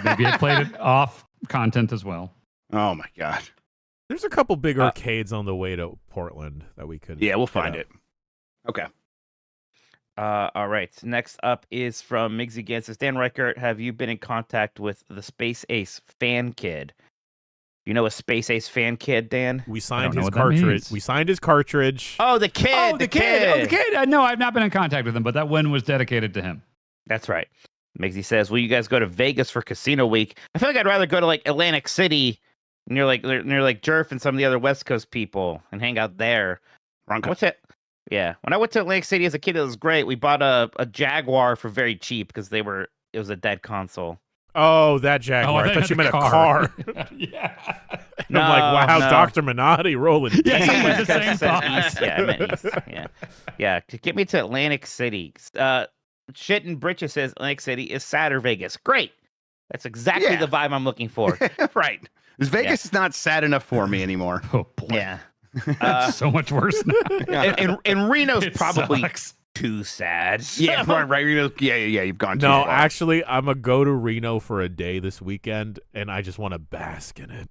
C: Maybe I played it off content as well.
B: Oh my god.
A: There's a couple big arcades on the way to Portland that we could.
B: Yeah, we'll find it. Okay.
D: All right. Next up is from Migsy Gans. Dan Reichert, have you been in contact with the Space Ace fan kid? You know a Space Ace fan kid, Dan?
A: We signed his cartridge. We signed his cartridge.
D: Oh, the kid.
C: Oh, the kid. No, I've not been in contact with him, but that win was dedicated to him.
D: That's right. Migsy says, will you guys go to Vegas for Casino Week? I feel like I'd rather go to like Atlantic City near like Jerf and some of the other West Coast people and hang out there. What's it? Yeah. When I went to Atlantic City as a kid, it was great. We bought a Jaguar for very cheap because it was a dead console.
A: Oh, that Jaguar. I thought you meant a car.
C: Yeah.
A: And I'm like, wow, no. Dr. Minotti rolling.
C: Yeah, the same thought.
D: Yeah, I meant East. Yeah. Get me to Atlantic City. Shit and Britches says Atlantic City is sadder Vegas. Great. That's exactly the vibe I'm looking for.
B: Right. Vegas is not sad enough for me anymore.
C: Oh, boy.
D: Yeah.
C: So much worse now.
D: And Reno's probably too sad.
B: Yeah, right. Reno. Yeah. You've gone too
A: far.
B: far.
A: Actually, I'm gonna go to Reno for a day this weekend, and I just want to bask in it.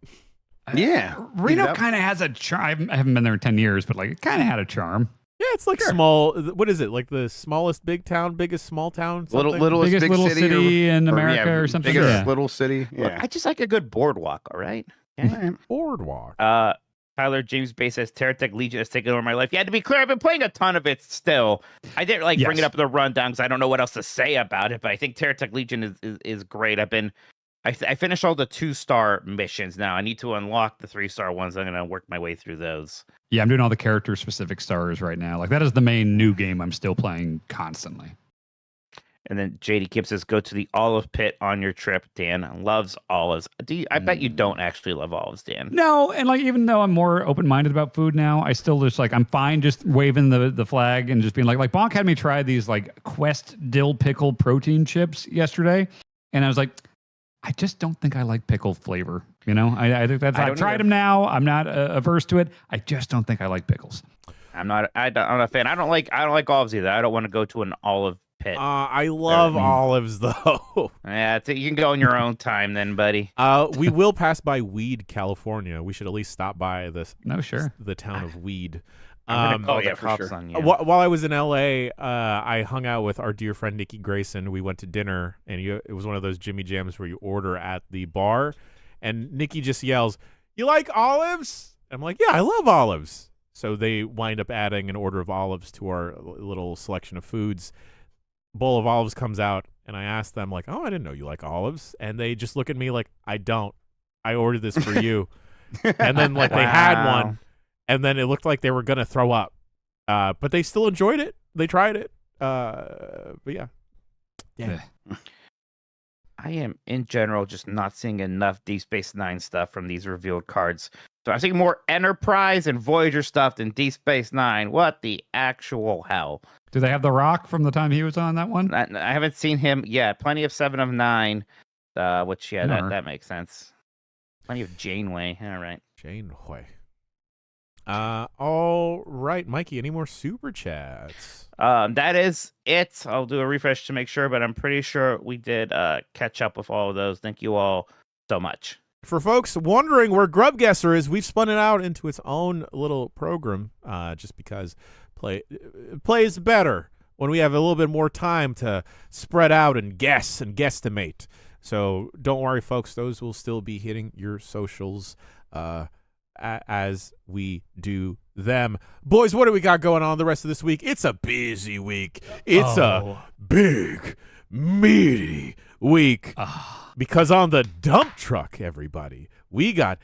B: Yeah,
C: Reno kind of has a charm. I haven't been there in 10 years, but like it kind of had a charm.
A: Yeah, it's like small. What is it? Like the smallest big town, biggest small town?
B: Littlest
C: biggest
B: big
C: little
B: city
C: in America or something.
B: Biggest little city. Yeah.
D: I just like a good boardwalk. All right.
B: Yeah.
A: Boardwalk.
D: Tyler James Bay says Terratech Legion has taken over my life. Yeah, to be clear, I've been playing a ton of it still. I didn't bring it up in the rundown because I don't know what else to say about it, but I think Terratech Legion is great. I finished all the 2-star missions now. I need to unlock the 3-star ones. I'm going to work my way through those.
C: Yeah, I'm doing all the character-specific stars right now. Like, that is the main new game I'm still playing constantly.
D: And then JD Gibbs says, go to the olive pit on your trip. Dan loves olives. I bet you don't actually love olives, Dan.
C: No, and like even though I'm more open-minded about food now, I still just like I'm fine just waving the flag and just being like Bonk had me try these like Quest dill pickle protein chips yesterday, and I was like, I just don't think I like pickle flavor. You know, I think that's I've tried them now. I'm not averse to it. I just don't think I like pickles.
D: I'm not a fan. I don't like olives either. I don't want to go to an olive pit.
A: I love olives though.
D: Yeah, you can go in your own time then, buddy.
A: We will pass by Weed, California. We should at least stop by this.
C: No, sure.
A: The town of Weed.
D: I'm gonna call
B: oh,
D: the
B: yeah, for
D: cops
B: sure.
D: on you.
A: While I was in LA, I hung out with our dear friend Nikki Grayson. We went to dinner, and it was one of those Jimmy Jams where you order at the bar, and Nikki just yells, "You like olives?" I'm like, "Yeah, I love olives." So they wind up adding an order of olives to our little selection of foods. Bowl of olives comes out, and I asked them, like, "Oh, I didn't know you like olives." And they just look at me like, "I don't. I ordered this for you." And then, like, they had one, and then it looked like they were going to throw up. But they still enjoyed it. They tried it. But yeah.
D: I am, in general, just not seeing enough Deep Space Nine stuff from these revealed cards. So I'm seeing more Enterprise and Voyager stuff than Deep Space Nine. What the actual hell?
C: Do they have The Rock from the time he was on that one?
D: I haven't seen him yet. Plenty of 7 of 9, which, yeah, that makes sense. Plenty of Janeway. All right.
A: Janeway. All right, Mikey, any more super chats?
D: That is it. I'll do a refresh to make sure, but I'm pretty sure we did catch up with all of those. Thank you all so much.
A: For folks wondering where Grubb Guesser is, we've spun it out into its own little program just because it plays better when we have a little bit more time to spread out and guess and guesstimate. So don't worry, folks. Those will still be hitting your socials as we do them. Boys, what do we got going on the rest of this week? It's a busy week. It's a big, meaty week. Because on the dump truck, everybody, we got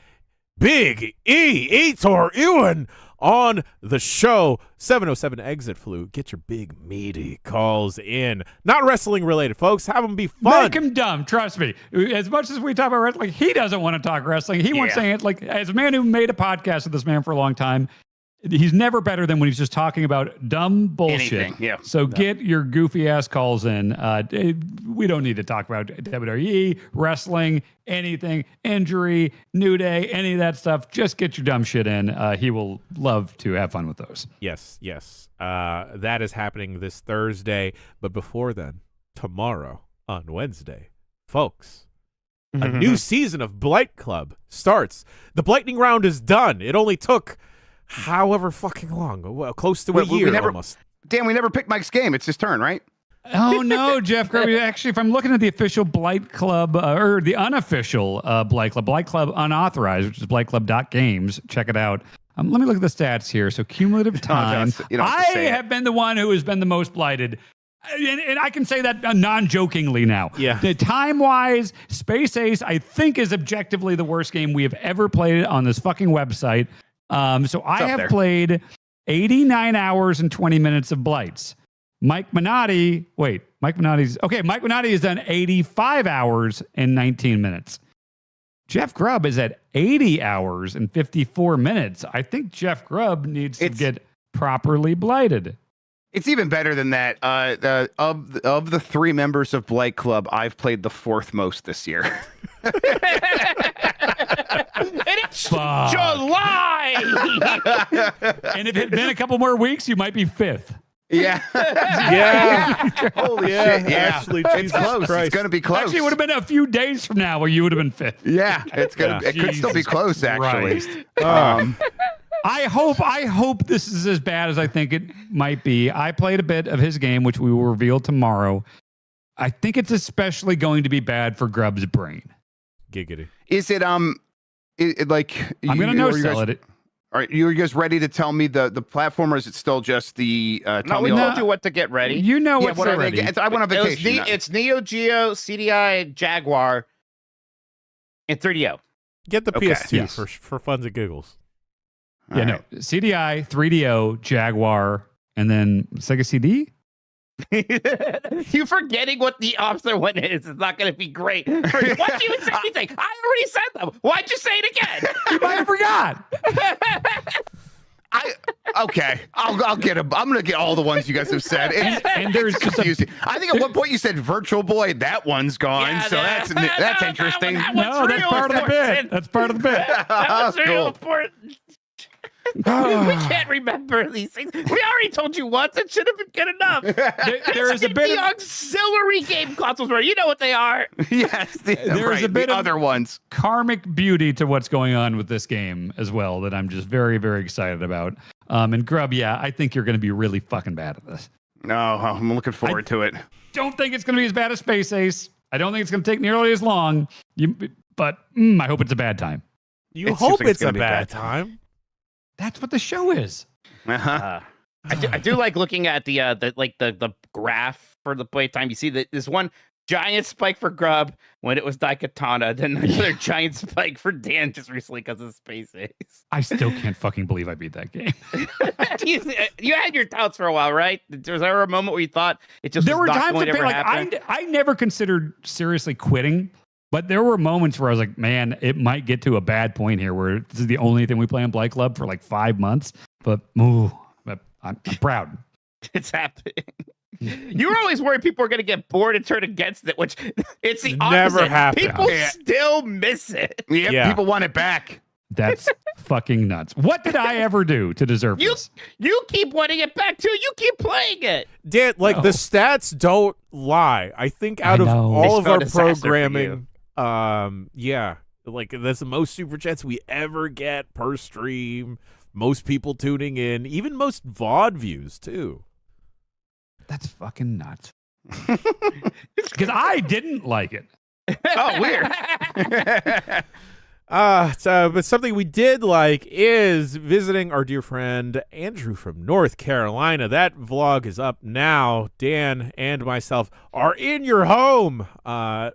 A: Big E, Etor Ewan on the show. 707 Exit Flu. Get your big, meaty calls in. Not wrestling related, folks. Have them be fun.
C: Make him dumb. Trust me. As much as we talk about wrestling, he doesn't want to talk wrestling. He wants to say it like, as a man who made a podcast with this man for a long time, he's never better than when he's just talking about dumb bullshit.
B: Anything, yeah.
C: So get your goofy ass calls in. We don't need to talk about WWE, wrestling, anything, injury, New Day, any of that stuff. Just get your dumb shit in. He will love to have fun with those.
A: Yes. That is happening this Thursday. But before then, tomorrow on Wednesday, folks, a new season of Blight Club starts. The Blightning round is done. It only took however fucking long, well, close to a year almost.
B: Dan, we never picked Mike's game. It's his turn, right?
C: Oh, no, Jeff Grubb. Actually, if I'm looking at the official Blight Club, or the unofficial Blight Club unauthorized, which is blightclub.games, check it out. Let me look at the stats here. So cumulative time. I have been the one who has been the most blighted. And I can say that non-jokingly now.
A: Yeah.
C: The time-wise, Space Ace, I think, is objectively the worst game we have ever played on this fucking website. So I have played 89 hours and 20 minutes of Blights. Mike Minotti has done 85 hours and 19 minutes. Jeff Grubb is at 80 hours and 54 minutes. I think Jeff Grubb needs to get properly blighted.
B: It's even better than that. Of the 3 members of Blight Club, I've played the 4th most this year.
D: And it's July!
C: And if it had been a couple more weeks, you might be 5th.
B: Yeah. Holy shit. Yeah.
A: Actually,
B: it's
A: Jesus
B: close.
A: Christ.
B: It's going to be close.
C: Actually, it would have been a few days from now where you would have been 5th.
B: Yeah. It could still be close, actually.
C: I hope this is as bad as I think it might be. I played a bit of his game, which we will reveal tomorrow. I think it's especially going to be bad for Grubb's brain.
A: Giggity.
B: Is it like
C: I'm going to no-sell it.
B: Are you guys ready to tell me the platform, or is it still just the
D: No, we told you what to get ready.
C: You know what's ready.
B: I went on vacation.
D: It's Neo Geo, CDI, Jaguar, and 3DO.
A: Get the PS2 for funs and giggles.
C: Yeah, no. CDI, 3DO, Jaguar, and then Sega CD?
D: You forgetting what the opposite one is. It's not going to be great. Why'd you even say anything? I already said them. Why'd you say it again?
C: You might have forgot.
B: Okay. I'll get them. I'm going to get all the ones you guys have said.
C: And there's
B: just confusing. I think at one point you said Virtual Boy. That one's gone.
D: Yeah,
B: so that's interesting.
C: That's part of the bit. That's part of the bit.
D: That was real important. We can't remember these things. We already told you once. It should have been good enough.
C: There is a bit
D: the auxiliary game consoles where you know what they are.
B: Yes,
C: there's a bit
B: the
C: of
B: other ones.
C: Karmic beauty to what's going on with this game as well that I'm just very, very excited about. And Grubb, yeah, I think you're going to be really fucking bad at this.
B: No, I'm looking forward to it.
C: Don't think it's going to be as bad as Space Ace. I don't think it's going to take nearly as long. But I hope it's a bad time.
A: You hope it's a bad time.
C: That's what the show is.
B: Uh-huh.
D: I do like looking at the graph for the playtime. You see that there's one giant spike for Grubb when it was Daikatana, then another giant spike for Dan just recently because of Space Ace.
C: I still can't fucking believe I beat that game.
D: You had your doubts for a while, right? Was there a moment where you thought it just
C: there
D: was
C: were
D: not
C: times
D: going to ever happen?
C: I never considered seriously quitting, but there were moments where I was like, man, it might get to a bad point here where this is the only thing we play on Blight Club for like 5 months. But I'm proud.
D: It's happening. You were always worried people were going to get bored and turn against it, which it's the
A: Never
D: opposite.
A: happened.
D: People still miss it.
B: Yep,
A: Yeah.
B: people want it back.
C: That's fucking nuts. What did I ever do to deserve this?
D: You keep wanting it back too. You keep playing it.
A: Dan, the stats don't lie. I think out of all of our programming, that's the most super chats we ever get per stream. Most people tuning in, even most VOD views too.
C: That's fucking nuts. Because I didn't like it.
D: Oh, weird.
A: But something we did like is visiting our dear friend Andrew from North Carolina. That vlog is up now. Dan and myself are in your home.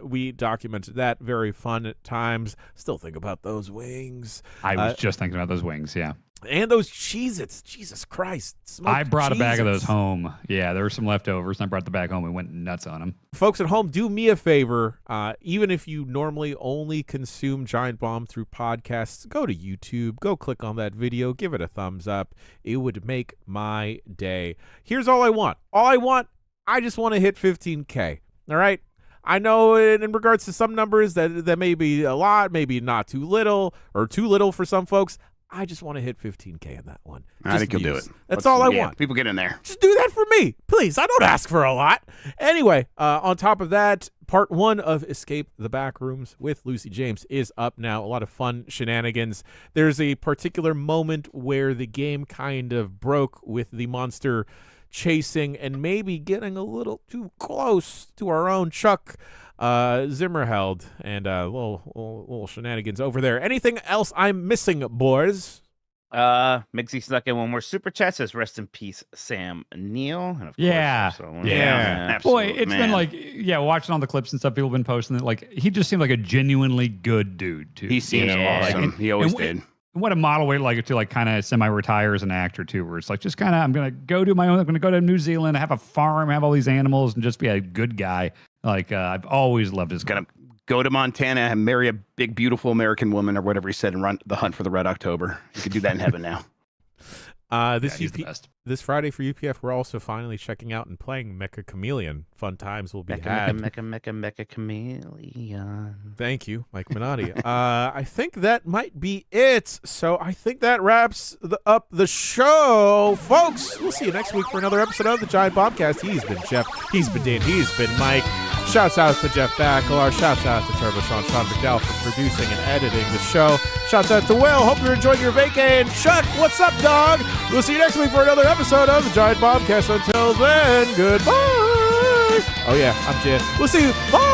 A: We documented that. Very fun at times. Still think about those wings.
C: I was just thinking about those wings, yeah.
A: And those Cheez-Its. Jesus Christ.
C: I brought a bag of those
A: Cheez-Its.
C: home. Yeah, there were some leftovers, and I brought the bag home and went nuts on them.
A: Folks at home, do me a favor. Even if you normally only consume Giant Bomb through podcasts, go to YouTube, go click on that video, give it a thumbs up. It would make my day. Here's all I want. I just want to hit 15K. All right? I know in regards to some numbers that may be a lot, maybe not too little, or too little for some folks. I just want to hit 15K on that one.
B: I think you'll do it.
A: That's all I want.
B: People get in there.
A: Just do that for me, please. I don't ask for a lot. Anyway, on top of that, part 1 of Escape the Backrooms with Lucy James is up now. A lot of fun shenanigans. There's a particular moment where the game kind of broke with the monster chasing and maybe getting a little too close to our own Chuck Zimmerheld, and little shenanigans over there. Anything else I'm missing, boys?
D: Mixie snuck in one more super chat, says rest in peace, Sam Neill. And of course,
B: Absolutely,
C: Boy, it's
B: man.
C: been watching all the clips and stuff people have been posting it. He just seemed like a genuinely good dude too.
B: He seems awesome. He always did.
C: What a model way to kind of semi-retire as an actor too, where it's like just kind of I'm gonna go do my own. I'm gonna go to New Zealand, have a farm, have all these animals, and just be a good guy. I've always loved his.
B: Gonna go to Montana and marry a big, beautiful American woman, or whatever he said, and run the hunt for the Red October. You could do that in heaven now.
C: He's the best.
A: This Friday for UPF, we're also finally checking out and playing Mecha Chameleon. Fun times will be had.
D: Mecha Chameleon.
A: Thank you, Mike Minotti. I think that might be it. So I think that wraps up the show. Folks, we'll see you next week for another episode of the Giant Bombcast. He's been Jeff. He's been Dan. He's been Mike. Shouts out to Jeff Backelar. Shouts out to Turbo Sean McDowell for producing and editing the show. Shouts out to Will. Hope you're enjoying your vacay. And Chuck, what's up, dog? We'll see you next week for another episode of the Giant Bombcast. Until then, goodbye. Oh, yeah, I'm Jan. We'll see you. Bye.